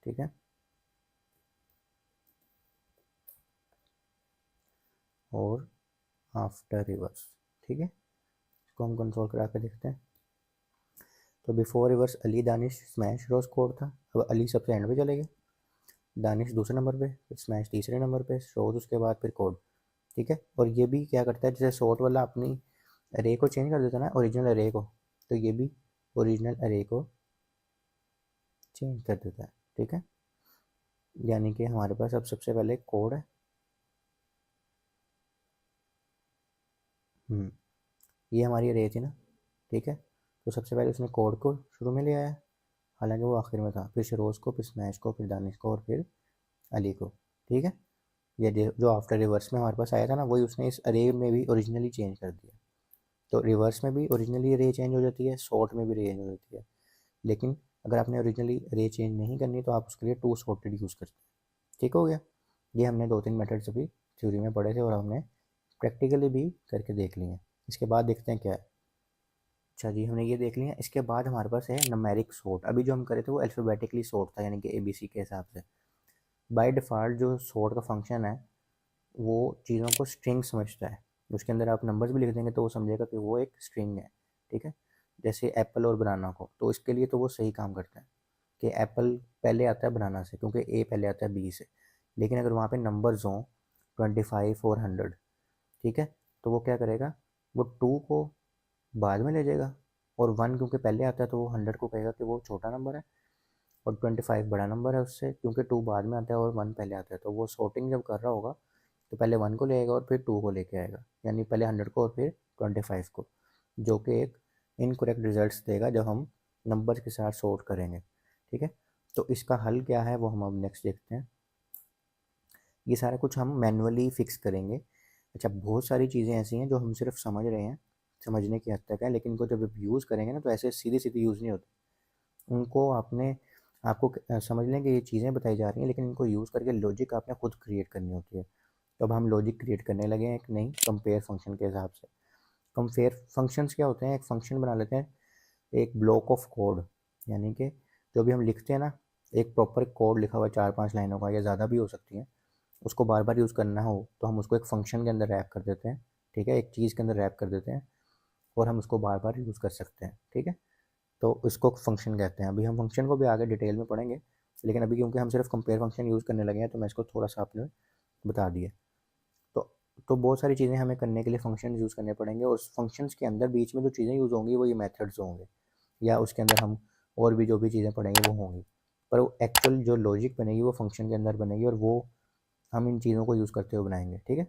ठीक है, और आफ्टर रिवर्स, ठीक है। इसको हम कंट्रोल करा के देखते हैं। तो before reverse Ali Danish smash रोज कोड था, अब अली सबसे एंड पे चले गए, दानिश दूसरे नंबर पे, फिर स्मैश तीसरे नंबर पे, रोज उसके बाद, फिर कोड, ठीक है। और ये भी क्या करता है, जैसे सॉर्ट वाला अपनी अरे को चेंज कर देता है ना, ओरिजिनल अरे को, तो ये भी ओरिजिनल अरे को चेंज कर देता है, ठीक है। यानी कि हमारे पास अब सबसे पहले कोड है, ये हमारी अरे थी ना, ठीक है। तो सबसे पहले उसने कोड को शुरू में ले आया, हालांकि वो आखिर में था, फिर शरोज को, फिर स्मैश को, फिर दानिश को, और फिर अली को, ठीक है। ये जो आफ्टर रिवर्स में हमारे पास आया था ना, वही उसने इस अरे में भी ओरिजिनली चेंज कर दिया। तो रिवर्स में भी ओरिजिनली रे चेंज हो जाती है, शॉर्ट में भी रे चेंज हो जाती है, लेकिन अगर आपने ओरिजिनली रे चेंज नहीं करनी तो आप उसके लिए टू सॉर्टेड यूज़ करते हैं, ठीक हो गया। ये हमने 2-3 मेथड्स अभी थ्योरी में पढ़े थे और हमने प्रैक्टिकली भी करके देख लिए हैं। इसके बाद देखते हैं क्या है। अच्छा जी, हमने ये देख लिया। इसके बाद हमारे पास है नंबरिक सॉर्ट। अभी जो हम करे थे वो अल्फ़ाबेटिकली सॉर्ट था, यानी कि ABC के हिसाब से। बाय डिफ़ॉल्ट जो सॉर्ट का फंक्शन है वो चीज़ों को स्ट्रिंग समझता है, उसके अंदर आप नंबर्स भी लिख देंगे तो वो समझेगा कि वो एक स्ट्रिंग है, ठीक है। जैसे एप्पल और बनाना को, तो इसके लिए तो वो सही काम करता है कि एप्पल पहले आता है बनाना से, क्योंकि ए पहले आता है बी से। लेकिन अगर वहाँ पे नंबर्स हों 25 और 100, ठीक है, तो वो क्या करेगा, वो 2 को बाद में ले जाएगा, और 1 क्योंकि पहले आता है तो वो 100 को कहेगा कि वो छोटा नंबर है, और 25 बड़ा नंबर है उससे, क्योंकि 2 बाद में आता है और 1 पहले आता है। तो वो सॉर्टिंग जब कर रहा होगा तो पहले 1 को ले आएगा और फिर 2 को लेके आएगा, यानी पहले 100 को और फिर 25 को, जो कि एक इनकरेक्ट रिजल्ट्स देगा जब हम नंबर के साथ सॉर्ट करेंगे, ठीक है। तो इसका हल क्या है वो हम अब नेक्स्ट देखते हैं। ये सारा कुछ हम मैनुअली फिक्स करेंगे। अच्छा, बहुत सारी चीज़ें ऐसी हैं जो हम सिर्फ समझ रहे हैं, समझने की हद तक है, लेकिन इनको जब यूज़ करेंगे ना तो ऐसे सीधे सीधे यूज़ नहीं होते। उनको आपको समझ लें कि ये चीज़ें बताई जा रही हैं, लेकिन इनको यूज़ करके लॉजिक आपने खुद क्रिएट करनी होती है। तो अब हम लॉजिक क्रिएट करने लगे हैं एक नई कंपेयर फंक्शन के हिसाब से। कंपेयर फंक्शंस क्या होते हैं, एक फंक्शन बना लेते हैं, एक ब्लॉक ऑफ कोड, यानी कि जो भी हम लिखते हैं ना, एक प्रॉपर कोड लिखा हुआ है 4-5 लाइनों का या ज़्यादा भी हो सकती हैं, उसको बार बार यूज़ करना हो तो हम उसको एक फंक्शन के अंदर रैप कर देते हैं, ठीक है, एक चीज़ के अंदर रैप कर देते हैं और हम उसको बार बार यूज़ कर सकते हैं, ठीक है। तो इसको फंक्शन कहते हैं। अभी हम फंक्शन को भी आगे डिटेल में पढ़ेंगे, लेकिन अभी क्योंकि हम सिर्फ कंपेयर फंक्शन यूज़ करने लगे हैं तो मैं इसको थोड़ा सा आपने बता दिया। तो तो बहुत सारी चीज़ें हमें करने के लिए फंक्शन यूज़ करने पड़ेंगे, और फंक्शंस के अंदर बीच में जो चीज़ें यूज़ होंगी वो ये मेथड्स होंगे, या उसके अंदर हम और भी जो भी चीज़ें पढ़ेंगे वो होंगी, पर वो एक्चुअल जो लॉजिक बनेगी वो फंक्शन के अंदर बनेगी, और वो हम इन चीज़ों को यूज़ करते हुए बनाएंगे, ठीक है।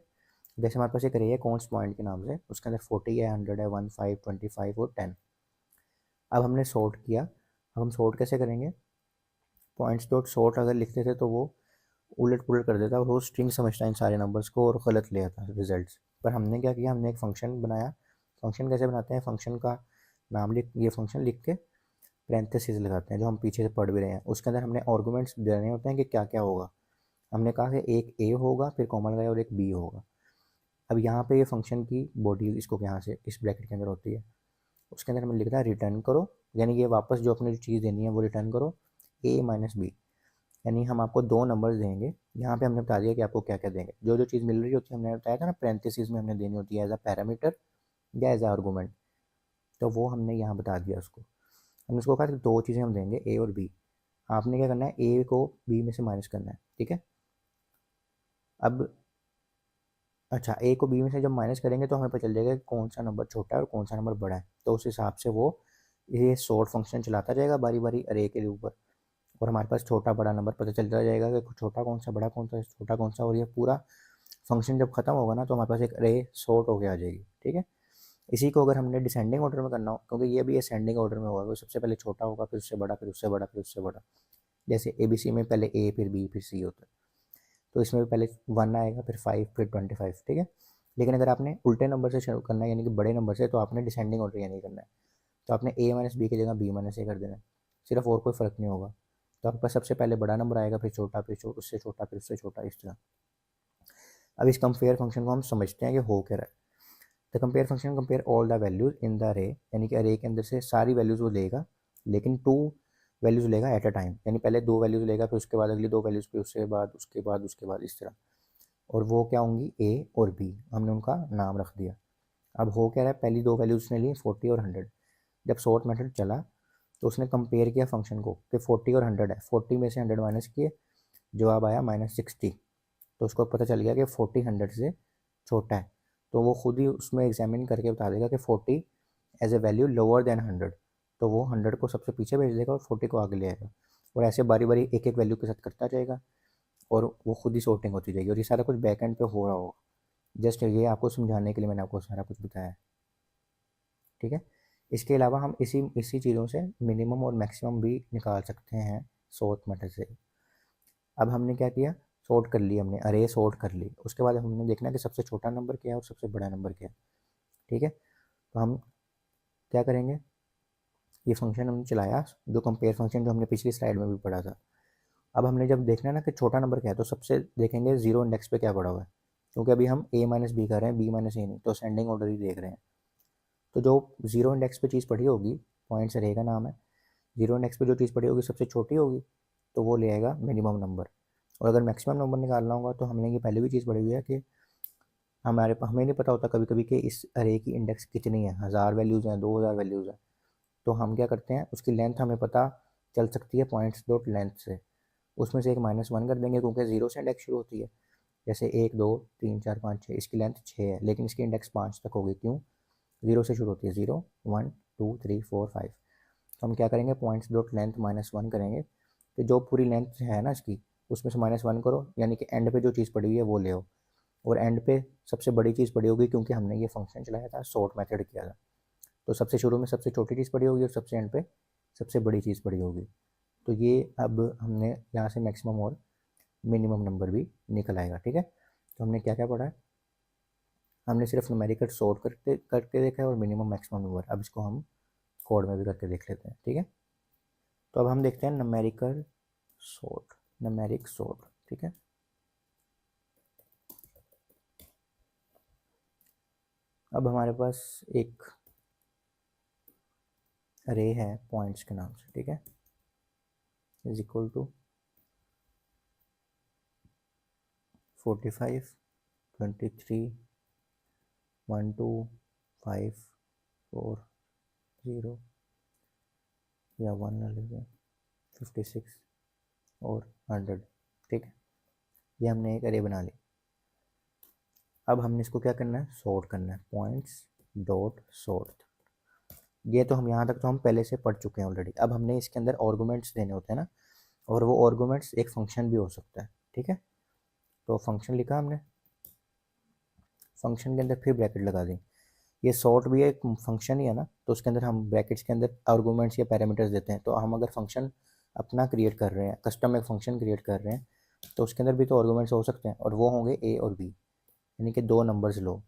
जैसे हमारे पास एक अरे है कॉन्स पॉइंट के नाम से, उसके अंदर 40 है, 100 है, 1, 5, 25 और 10। अब हमने सॉर्ट किया। अब हम सॉर्ट कैसे करेंगे, पॉइंट्स डॉट सॉर्ट अगर लिखते थे तो वो उलट पुलट कर देता, वो स्ट्रिंग समझता है इन सारे नंबर्स को और गलत ले आता रिजल्ट्स। पर हमने क्या किया, हमने एक फंक्शन बनाया। फंक्शन कैसे बनाते हैं, फंक्शन का नाम लिख, ये फंक्शन लिख के पैरेंथेसिस लगाते हैं, जो हम पीछे से पढ़ भी रहे हैं। उसके अंदर हमने आर्गुमेंट्स देने होते हैं कि क्या क्या होगा। हमने कहा कि एक ए होगा, फिर कॉमा लगाया, और एक बी होगा। अब यहाँ पे ये फंक्शन की बॉडी इसको यहाँ से इस ब्रैकेट के अंदर होती है, उसके अंदर हमें लिखना है रिटर्न करो, यानी ये वापस जो अपनी चीज़ देनी है वो रिटर्न करो, ए माइनस बी, यानी हम आपको 2 नंबर्स देंगे। यहाँ पे हमने बता दिया कि आपको क्या क्या देंगे। जो जो चीज़ मिल रही होती है हमने बताया था ना, पैरेंथेसिस में हमने देनी होती है एज अ पैरामीटर या एज अ आर्गूमेंट, तो वो हमने यहाँ बता दिया उसको। हमने उसको कहा कि 2 चीज़ें हम देंगे, ए और बी। आपने क्या करना है, ए को बी में से माइनस करना है, ठीक है। अब अच्छा, ए को बी में से जब माइनस करेंगे तो हमें पता चल जाएगा कि कौन सा नंबर छोटा है और कौन सा नंबर बड़ा है, तो उस हिसाब से वो ये सॉर्ट फंक्शन चलाता जाएगा बारी बारी अरे के ऊपर, और हमारे पास छोटा बड़ा नंबर पता चलता जाएगा कि छोटा कौन सा, बड़ा कौन सा, छोटा कौन सा। और ये पूरा फंक्शन जब खत्म होगा ना तो हमारे पास एक अरे सॉर्ट होके आ जाएगी, ठीक है। इसी को अगर हमने डिसेंडिंग ऑर्डर में करना हो, क्योंकि ये भी असेंडिंग ऑर्डर में होगा, वो सबसे पहले छोटा होगा, फिर उससे बड़ा, फिर उससे बड़ा, फिर उससे बड़ा। जैसे ABC में पहले ए, फिर बी, फिर सी होता है, तो इसमें भी पहले 1 आएगा, फिर 5, फिर 25, ठीक है। लेकिन अगर आपने उल्टे नंबर से शुरू करना है, यानी कि बड़े नंबर से, तो आपने डिसेंडिंग ऑर्डर यानी करना है, तो आपने ए माइनस बी की जगह बी माइनस ए कर देना है, सिर्फ, और कोई फ़र्क नहीं होगा। तो आपके पास सबसे पहले बड़ा नंबर आएगा, फिर छोटा, फिर उससे छोटा, फिर उससे छोटा, इस तरह। अब इस कंपेयर फंक्शन को हम समझते हैं कि हो क्या रहा है। The compare function compare all the values in the अरे, यानी कि अरे के अंदर से सारी वैल्यूज वो लेगा, लेकिन 2 वैल्यूज लेगा एट अ टाइम, यानी पहले 2 वैल्यूज लेगा, फिर उसके बाद अगली 2 वैल्यूज, फिर उसके बाद इस तरह। और वो क्या होंगी, ए और बी, हमने उनका नाम रख दिया। अब हो क्या रहा है, पहली 2 वैल्यूज ने ली 40 और 100। जब सॉर्ट मेथड चला तो उसने कंपेयर किया फंक्शन को कि 40 और 100 है, 40 में से 100 माइनस किए, जवाब आया -60। तो उसको पता चल गया कि 40 100 से छोटा है, तो वो खुद ही उसमें एग्जामिन करके बता देगा कि 40 as a value lower than 100, तो वो 100 को सबसे पीछे भेज देगा और 40 को आगे ले आएगा, और ऐसे बारी बारी एक एक वैल्यू के साथ करता जाएगा, और वो खुद ही सॉर्टिंग होती जाएगी, और ये सारा कुछ बैक एंड पे हो रहा होगा। जस्ट ये आपको समझाने के लिए मैंने आपको सारा कुछ बताया, ठीक है। इसके अलावा हम इसी इसी चीज़ों से मिनिमम और मैक्सिमम भी निकाल सकते हैं सॉर्ट मेथड से। अब हमने क्या किया, सॉर्ट कर ली, हमने अरे सॉर्ट कर ली, उसके बाद हमने देखना कि सबसे छोटा नंबर क्या है और सबसे बड़ा नंबर क्या है, ठीक है। तो हम क्या करेंगे, ये फंक्शन हमने चलाया, जो कंपेयर फंक्शन जो हमने पिछली स्लाइड में भी पढ़ा था। अब हमने जब देखना है ना कि छोटा नंबर क्या है, तो सबसे देखेंगे जीरो इंडेक्स पे क्या पड़ा हुआ है, क्योंकि अभी हम a माइनस बी कर रहे हैं, b माइनस ए नहीं, तो असेंडिंग ऑर्डर ही देख रहे हैं। तो जो जीरो इंडेक्स पे चीज़ पड़ी होगी, पॉइंट्स अरे का नाम है, जीरो इंडेक्स पे जो चीज़ पड़ी होगी सबसे छोटी होगी, तो वो ले आएगा मिनिमम नंबर। और अगर मैक्सिमम नंबर निकालना होगा तो हमने ये पहले भी चीज़ पढ़ी हुई है कि हमें नहीं पता होता कभी कभी कि इस अरे की इंडेक्स कितनी है, 1000 वैल्यूज़ हैं, 2000 वैल्यूज़ हैं, तो हम क्या करते हैं, उसकी लेंथ हमें पता चल सकती है पॉइंट्स डॉट लेंथ से, उसमें से एक -1 कर देंगे, क्योंकि जीरो से इंडेक्स शुरू होती है। जैसे 1 2 3 4 5 6, इसकी लेंथ 6 है, लेकिन इसकी इंडेक्स 5 तक होगी, क्यों, जीरो से शुरू होती है, 0 1 2 3 4 5। तो हम क्या करेंगे, पॉइंट्स डॉट लेंथ -1 करेंगे, कि जो पूरी लेंथ है ना इसकी, उसमें से -1 करो, यानी कि एंड पे जो चीज़ पड़ी हुई है वो ले आओ, और एंड पे सबसे बड़ी चीज़ पड़ी होगी, क्योंकि हमने ये फंक्शन चलाया था, सॉर्ट मेथड किया था, तो सबसे शुरू में सबसे छोटी चीज़ पड़ी होगी और सबसे एंड पे सबसे बड़ी चीज़ पड़ी होगी। तो ये अब हमने यहाँ से मैक्सिमम और मिनिमम नंबर भी निकल आएगा, ठीक है। तो हमने क्या क्या पढ़ा है, हमने सिर्फ न्यूमेरिकल सॉर्ट करके करके देखा है और मिनिमम मैक्सिमम नंबर। अब इसको हम कोड में भी करके देख लेते हैं, ठीक है। तो अब हम देखते हैं न्यूमेरिकल सॉर्ट, न्यूमेरिक सॉर्ट, ठीक है। अब हमारे पास एक अरे है पॉइंट्स के नाम से, ठीक है, इज इक्वल टू 45 23 1 2 5 4 0 या 111 56 और 100, ठीक है। ये हमने एक अरे बना ली। अब हमने इसको क्या करना है, सॉर्ट करना है, पॉइंट्स डॉट सॉर्ट। ये तो हम यहाँ तक तो हम पहले से पढ़ चुके हैं ऑलरेडी। अब हमने इसके अंदर आर्गुमेंट्स देने होते हैं ना, और वो आर्गुमेंट्स एक फंक्शन भी हो सकता है, ठीक है। तो फंक्शन लिखा हमने, फंक्शन के अंदर फिर ब्रैकेट लगा दी। ये सॉर्ट भी एक फंक्शन ही है ना, तो उसके अंदर हम ब्रैकेट्स के अंदर आर्गुमेंट्स या पैरामीटर्स देते हैं। तो हम अगर फंक्शन अपना क्रिएट कर रहे हैं, कस्टम एक फंक्शन क्रिएट कर रहे हैं, तो उसके अंदर भी तो आर्गुमेंट्स हो सकते हैं, और वो होंगे ए और बी, यानी कि 2 नंबर्स लो।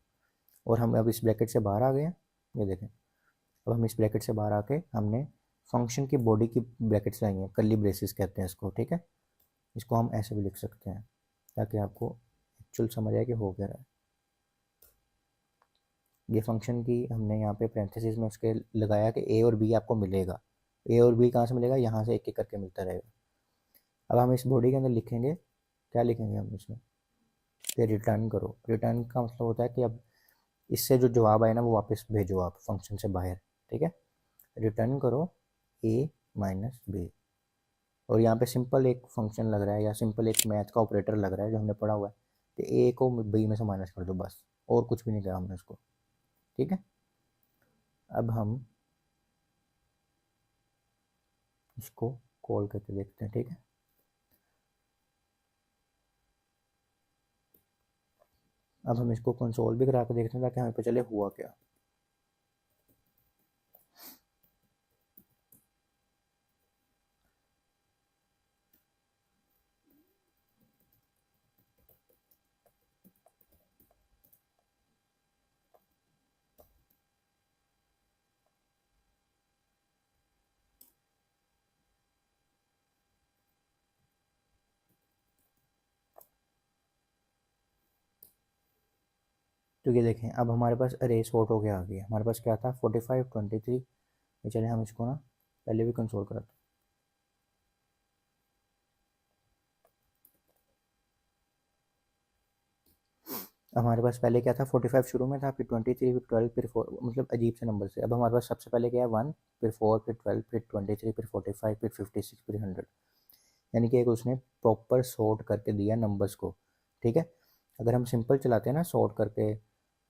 और हम अब इस ब्रैकेट से बाहर आ गए हैं, ये देखें। अब हम इस ब्रैकेट से बाहर आके हमने फंक्शन की बॉडी की ब्रैकेट्स लगाई हैं, कर्ली ब्रेसेस कहते हैं इसको, ठीक है। इसको हम ऐसे भी लिख सकते हैं, ताकि आपको एक्चुअल समझ आए कि हो क्या रहा है। ये फंक्शन की हमने यहाँ पे पैरेंथेसिस में उसके लगाया कि ए और बी आपको मिलेगा। ए और बी कहाँ से मिलेगा, यहाँ से एक एक करके मिलता रहेगा। अब हम इस बॉडी के अंदर लिखेंगे, क्या लिखेंगे हम इसमें, कि रिटर्न करो। रिटर्न का मतलब होता है कि अब इससे जो जवाब आए ना वो वापस भेजो आप फंक्शन से बाहर, ठीक है। रिटर्न करो ए माइनस बी। और यहाँ पे सिंपल एक फंक्शन लग रहा है, या सिंपल एक मैथ का ऑपरेटर लग रहा है जो हमने पढ़ा हुआ है, तो ए को बी में से माइनस कर दो, बस, और कुछ भी नहीं कहा हमने उसको, ठीक है। अब हम इसको कॉल करके देखते हैं, ठीक है। अब हम इसको कंसोल भी करा के देखते हैं, ताकि हमें पता चले हुआ क्या। तो ये देखें अब हमारे पास अरे सॉर्ट हो गया आ गया। हमारे पास क्या था 45 23। चले हम इसको ना पहले भी कंसोल कराते हैं। हमारे पास पहले क्या था 45 शुरू में था, फिर 23, फिर 12, फिर 4, मतलब अजीब से नंबर से। अब हमारे पास सबसे पहले क्या है 1, फिर 4, फिर 12, फिर 23, फिर 45, फिर 56, फिर 100। यानी कि एक उसने प्रॉपर सॉर्ट करके दिया नंबर्स को। ठीक है, अगर हम सिंपल चलाते हैं ना सॉर्ट करके,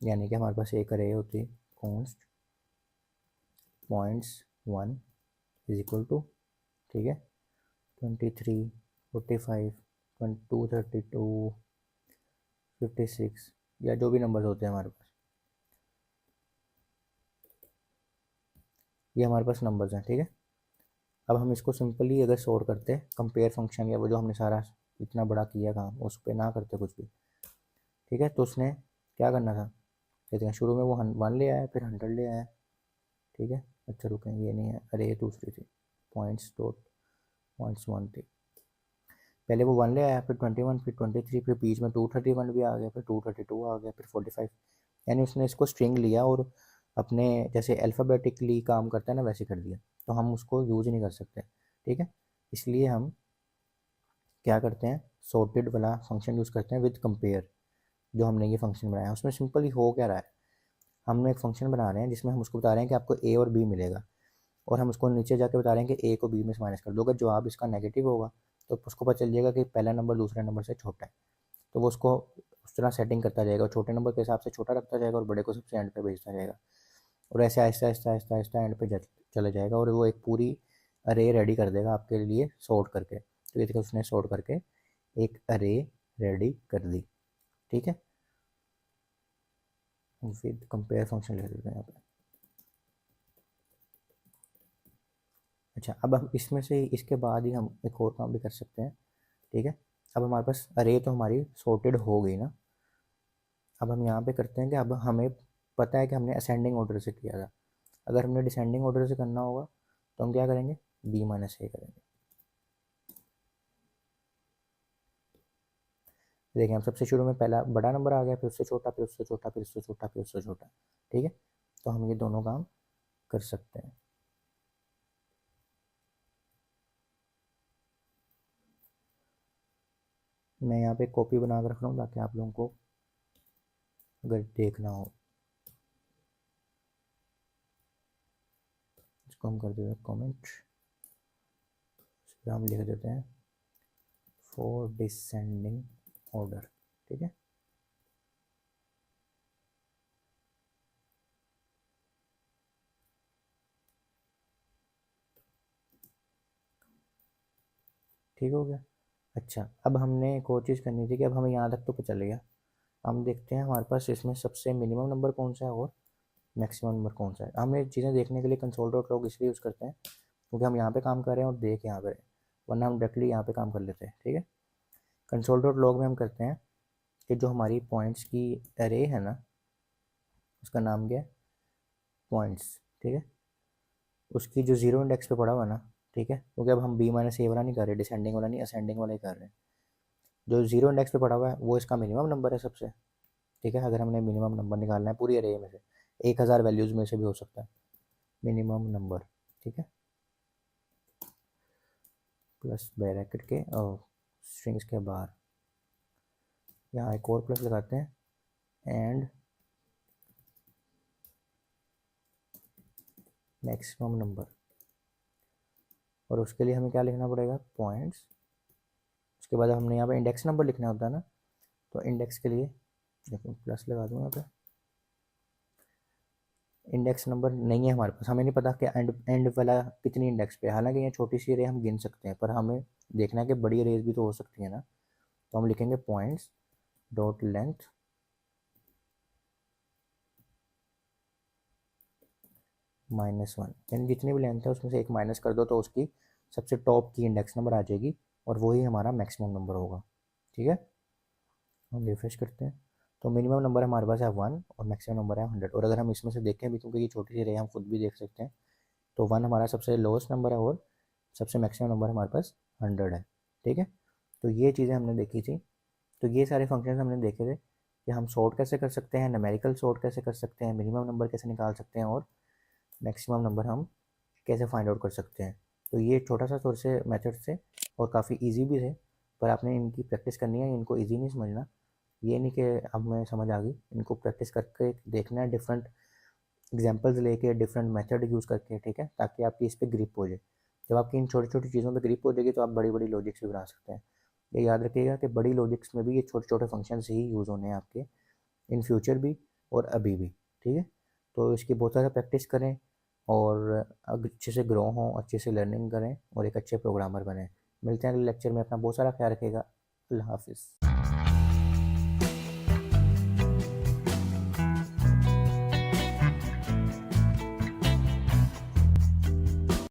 यानी कि हमारे पास एक अरे होती const points 1 is equal to, ठीक है, 23, 45, 232, 56 या जो भी नंबर्स होते हैं हमारे पास, ये हमारे पास नंबर्स हैं। ठीक है, अब हम इसको सिंपली अगर सॉर्ट करते कंपेयर फंक्शन या वो जो हमने सारा इतना बड़ा किया काम उस पर ना करते कुछ भी, ठीक है, तो उसने क्या करना था, कहते हैं शुरू में वो 1 ले आया, फिर 100 ले आया। ठीक है, अच्छा रुकें ये नहीं है, अरे ये दूसरी थी, पॉइंट्स डॉट पॉइंट्स 1 थी। पहले वो 1 ले आया, फिर 21, फिर 23, फिर बीच में 231 भी आ गया, फिर 232 आ गया, फिर 45। यानी उसने इसको स्ट्रिंग लिया और अपने जैसे अल्फ़ाबेटिकली काम करता है ना वैसे कर दिया, तो हम उसको यूज़ नहीं कर सकते। ठीक है, इसलिए हम क्या करते हैं सॉर्टेड वाला फंक्शन यूज़ करते हैं विद कंपेयर। जो हमने ये फंक्शन बनाया है उसमें सिंपली हो क्या रहा है, हमने एक फंक्शन बना रहे हैं जिसमें हम उसको बता रहे हैं कि आपको ए और बी मिलेगा, और हम उसको नीचे जाके बता रहे हैं कि ए को बी में से माइनस कर दो। अगर जवाब इसका नेगेटिव होगा तो उसको पता चल जाएगा कि पहला नंबर दूसरे नंबर से छोटा है, तो वो उसको उस तरह सेटिंग करता जाएगा, छोटे नंबर के हिसाब से छोटा रखता जाएगा और बड़े को सबसे एंड पे भेजता जाएगा, और ऐसे आहिस्ता आहिस्ता आहिस्ता आहिस्ता एंड पे चला जाएगा, और वो एक पूरी अरे रेडी कर देगा आपके लिए सॉर्ट करके। तो ये देखो उसने सॉर्ट करके एक अरे रेडी कर दी। ठीक है, विद कंपेयर फंक्शन लिख देते हैं यहाँ पे। अच्छा, अब हम इसमें से इसके बाद ही हम एक और काम भी कर सकते हैं। ठीक है, अब हमारे पास अरे तो हमारी सॉर्टेड हो गई ना, अब हम यहाँ पे करते हैं कि अब हमें पता है कि हमने असेंडिंग ऑर्डर से किया था, अगर हमने डिसेंडिंग ऑर्डर से करना होगा तो हम क्या करेंगे बी माइनस ए करेंगे। देखिए हम सबसे शुरू में पहला बड़ा नंबर आ गया, फिर उससे छोटा, फिर उससे छोटा, फिर उससे छोटा, फिर उससे छोटा। ठीक है, तो हम ये दोनों काम कर सकते हैं। मैं यहाँ पे कॉपी बना कर रख रहा हूँ ताकि आप लोगों को अगर देखना हो। इसको हम कर देते हैं कॉमेंट, हम लिख देते हैं फॉर डिसेंडिंग ऑर्डर। ठीक है, ठीक हो गया। अच्छा, अब हमने एक और चीज़ करनी थी कि अब हमें यहाँ तक तो चल गया, हम देखते हैं हमारे पास इसमें सबसे मिनिमम नंबर कौन सा है और मैक्सिमम नंबर कौन सा है। हम ये चीज़ें देखने के लिए कंसोल डॉट लॉग इसलिए यूज़ करते हैं क्योंकि हम यहाँ पे काम कर रहे हैं और देख यहाँ पे रहे, वरना हम डायरेक्टली यहाँ पे काम कर लेते हैं। ठीक है, कंसोल डॉट लॉग में हम करते हैं कि जो हमारी पॉइंट्स की अरे है ना, उसका नाम क्या है पॉइंट्स। ठीक है, उसकी जो जीरो इंडेक्स पे पड़ा हुआ ना, ठीक है, क्योंकि अब हम बी माइनस ए वाला नहीं कर रहे, डिसेंडिंग वाला नहीं, असेंडिंग वाला ही कर रहे हैं। जो जीरो इंडेक्स पे पड़ा हुआ है वो इसका मिनिमम नंबर है सबसे। ठीक है, अगर हमने मिनिमम नंबर निकालना है पूरी अरे में से, 1000 वैल्यूज़ में से भी हो सकता है मिनिमम नंबर। ठीक है, प्लस ब्रैकेट के और स्ट्रिंग्स के बाहर यहाँ एक और प्लस लगाते हैं एंड मैक्सिमम नंबर, और उसके लिए हमें क्या लिखना पड़ेगा पॉइंट्स। उसके बाद हमने यहाँ पे इंडेक्स नंबर लिखना होता है ना, तो इंडेक्स के लिए देखो प्लस लगा दूँ यहाँ पे। इंडेक्स नंबर नहीं है हमारे पास, हमें नहीं पता कि एंड वाला कितनी इंडेक्स पे है। हालांकि ये छोटी सी अरे हम गिन सकते हैं, पर हमें देखना है कि बड़ी अरेज भी तो हो सकती है ना, तो हम लिखेंगे पॉइंट्स डॉट लेंथ -1, यानी जितनी भी लेंथ है उसमें से एक माइनस कर दो तो उसकी सबसे टॉप की इंडेक्स नंबर आ जाएगी और वही हमारा मैक्सिमम नंबर होगा। ठीक है, हम रिफ्रेश करते हैं तो मिनिमम नंबर हमारे पास है 1 और मैक्सिमम नंबर है 100। और अगर हम इसमें से देखें भी, क्योंकि ये छोटी सी रे हम खुद भी देख सकते हैं, तो 1 हमारा सबसे लोएस्ट नंबर है और सबसे मैक्सिमम नंबर हमारे पास 100 है। ठीक है, तो ये चीज़ें हमने देखी थी, तो ये सारे फंक्शन हमने देखे थे। कि हम सॉर्ट कैसे कर सकते हैं, न्यूमेरिकल सॉर्ट कैसे कर सकते हैं, मिनिमम नंबर कैसे निकाल सकते हैं और मैक्सिमम नंबर हम कैसे फाइंड आउट कर सकते हैं। तो ये छोटा सा थोड़े से मेथड थे और काफ़ी इजी भी थे, पर आपने इनकी प्रैक्टिस करनी है, इनको इजी नहीं समझना। ये नहीं कि अब मैं समझ आ गई, इनको प्रैक्टिस करके देखना है, डिफरेंट एग्जांपल्स लेके, डिफरेंट मेथड यूज़ करके, ठीक है, ताकि आपकी इस पे ग्रिप हो जाए। जब आपकी इन छोटी छोटी चीज़ों पे ग्रिप हो जाएगी तो आप बड़ी बड़ी लॉजिक्स भी बना सकते हैं। ये याद रखिएगा कि बड़ी लॉजिक्स में भी ये छोटे छोटे फंक्शंस ही यूज़ होने हैं आपके, इन फ्यूचर भी और अभी भी, ठीक है। तो इसकी बहुत ज़्यादा प्रैक्टिस करें और अच्छे से ग्रो हों, अच्छे से लर्निंग करें और एक अच्छे प्रोग्रामर बनें। मिलते हैं अगले लेक्चर में। अपना बहुत सारा ख्याल रखिएगा। अल्लाह हाफिज़।